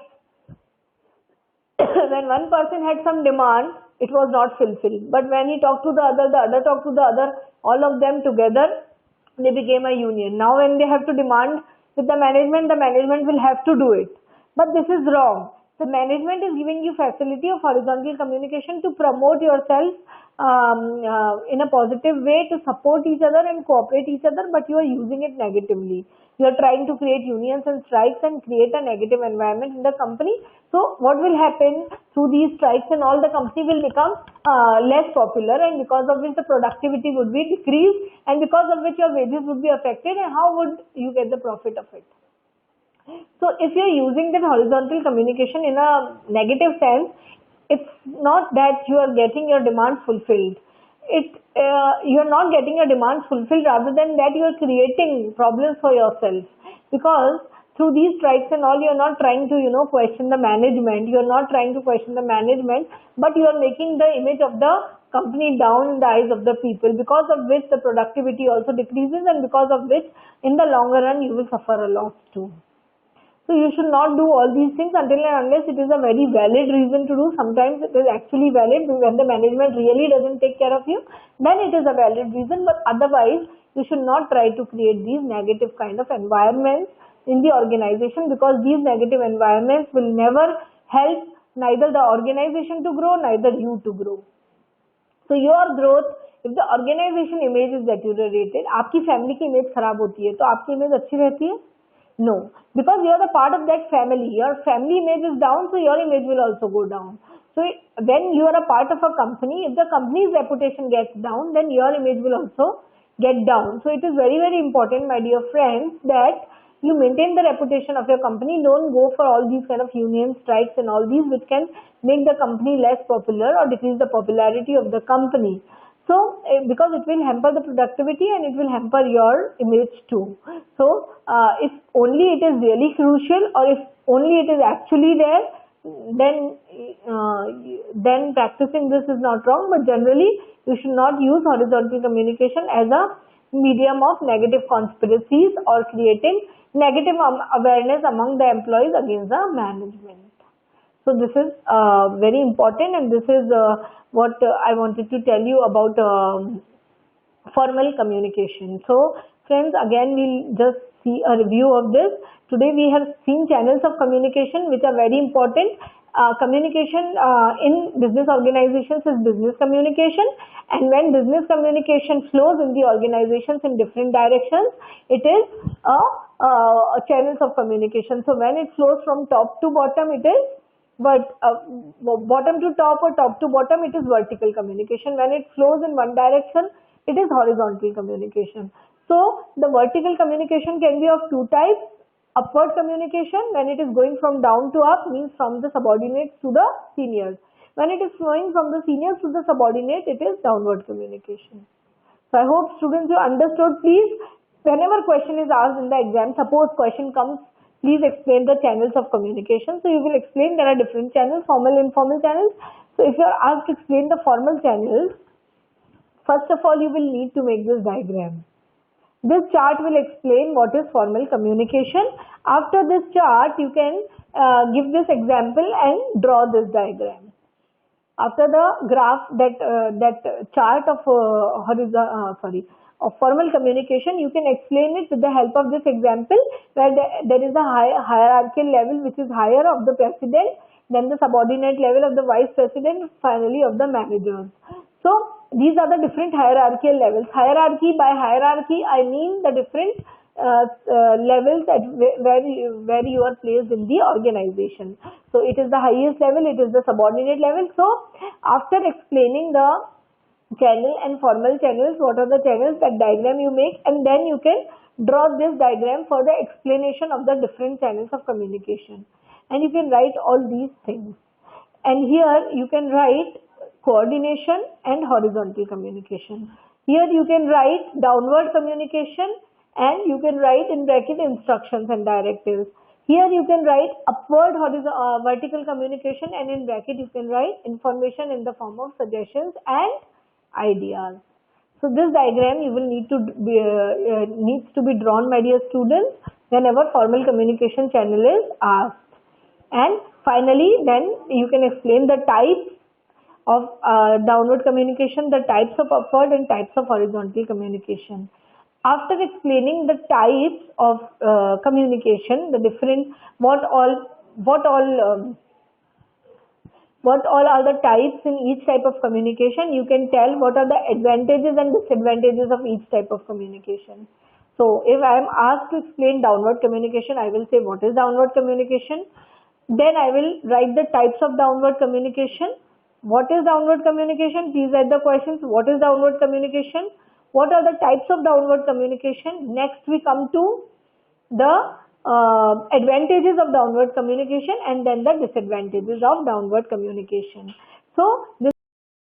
When one person had some demand, it was not fulfilled. But when he talked to the other talked to the other, all of them together, they became a union. Now when they have to demand with the management will have to do it. But this is wrong. The management is giving you facility of horizontal communication to promote yourself in a positive way, to support each other and cooperate each other, but you are using it negatively. You are trying to create unions and strikes and create a negative environment in the company. So what will happen through these strikes and all, the company will become less popular, and because of which the productivity would be decreased, and because of which your wages would be affected, and how would you get the profit of it? So if you are using that horizontal communication in a negative sense, it's not that you are getting your demands fulfilled. You are not getting your demands fulfilled. Rather than that, you are creating problems for yourself, because through these strikes and all, you are not trying to question the management. You are not trying to question the management, but you are making the image of the company down in the eyes of the people, because of which the productivity also decreases, and because of which in the longer run you will suffer a loss too. So you should not do all these things until and unless it is a very valid reason to do. Sometimes it is actually valid when the management really doesn't take care of you, then it is a valid reason. But otherwise, you should not try to create these negative kind of environments in the organization, because these negative environments will never help neither the organization to grow, neither you to grow. So your growth, if the organization image is deteriorated, आपकी family की image खराब होती है, तो आपकी image अच्छी रहती है? No, because you are a part of that family. Your family image is down, so your image will also go down. So when you are a part of a company, if the company's reputation gets down, then your image will also get down. So it is very, very important, my dear friends, that you maintain the reputation of your company. Don't go for all these kind of union strikes and all these, which can make the company less popular or decrease the popularity of the company. So, because it will hamper the productivity and it will hamper your image too. So, if only it is really crucial, or if only it is actually there, then practicing this is not wrong. But generally, you should not use horizontal communication as a medium of negative conspiracies or creating negative awareness among the employees against the management. So this is very important, and this is what I wanted to tell you about formal communication. So friends, again we'll just see a review of this. Today we have seen channels of communication which are very important. Communication in business organizations is business communication, and when business communication flows in the organizations in different directions, it is a channels of communication. So when it flows from top to bottom, it is bottom to top or top to bottom, it is vertical communication. When it flows in one direction, it is horizontal communication. So the vertical communication can be of two types. Upward communication, when it is going from down to up, means from the subordinates to the seniors. When it is flowing from the seniors to the subordinate, it is downward communication. So I hope students you understood. Please, whenever question is asked in the exam, suppose question comes, please explain the channels of communication. So you will explain there are different channels, formal, informal channels. So if you are asked to explain the formal channels, first of all you will need to make this diagram. This chart will explain what is formal communication. After this chart, you can give this example and draw this diagram. After the graph, that chart of of formal communication, you can explain it with the help of this example, where there is a hierarchical level which is higher of the president, then the subordinate level of the vice president, finally of the managers. So these are the different hierarchical levels. Hierarchy, by hierarchy I mean the different levels at where you are placed in the organization. So it is the highest level, it is the subordinate level. So after explaining the channel and formal channels, what are the channels, that diagram you make, and then you can draw this diagram for the explanation of the different channels of communication, and you can write all these things. And here you can write coordination and horizontal communication. Here you can write downward communication, and you can write in bracket instructions and directives. Here you can write upward vertical communication, and in bracket you can write information in the form of suggestions and ideas. So this diagram you will need to needs to be drawn, my dear students, whenever formal communication channel is asked. And finally, then you can explain the types of downward communication, the types of upward and types of horizontal communication. After explaining the types of communication, the different what all are the types in each type of communication, you can tell what are the advantages and disadvantages of each type of communication. So if I am asked to explain downward communication, I will say what is downward communication. Then I will write the types of downward communication. What is downward communication? Please write the questions. What is downward communication? What are the types of downward communication? Next we come to the advantages of downward communication, and then the disadvantages of downward communication. So this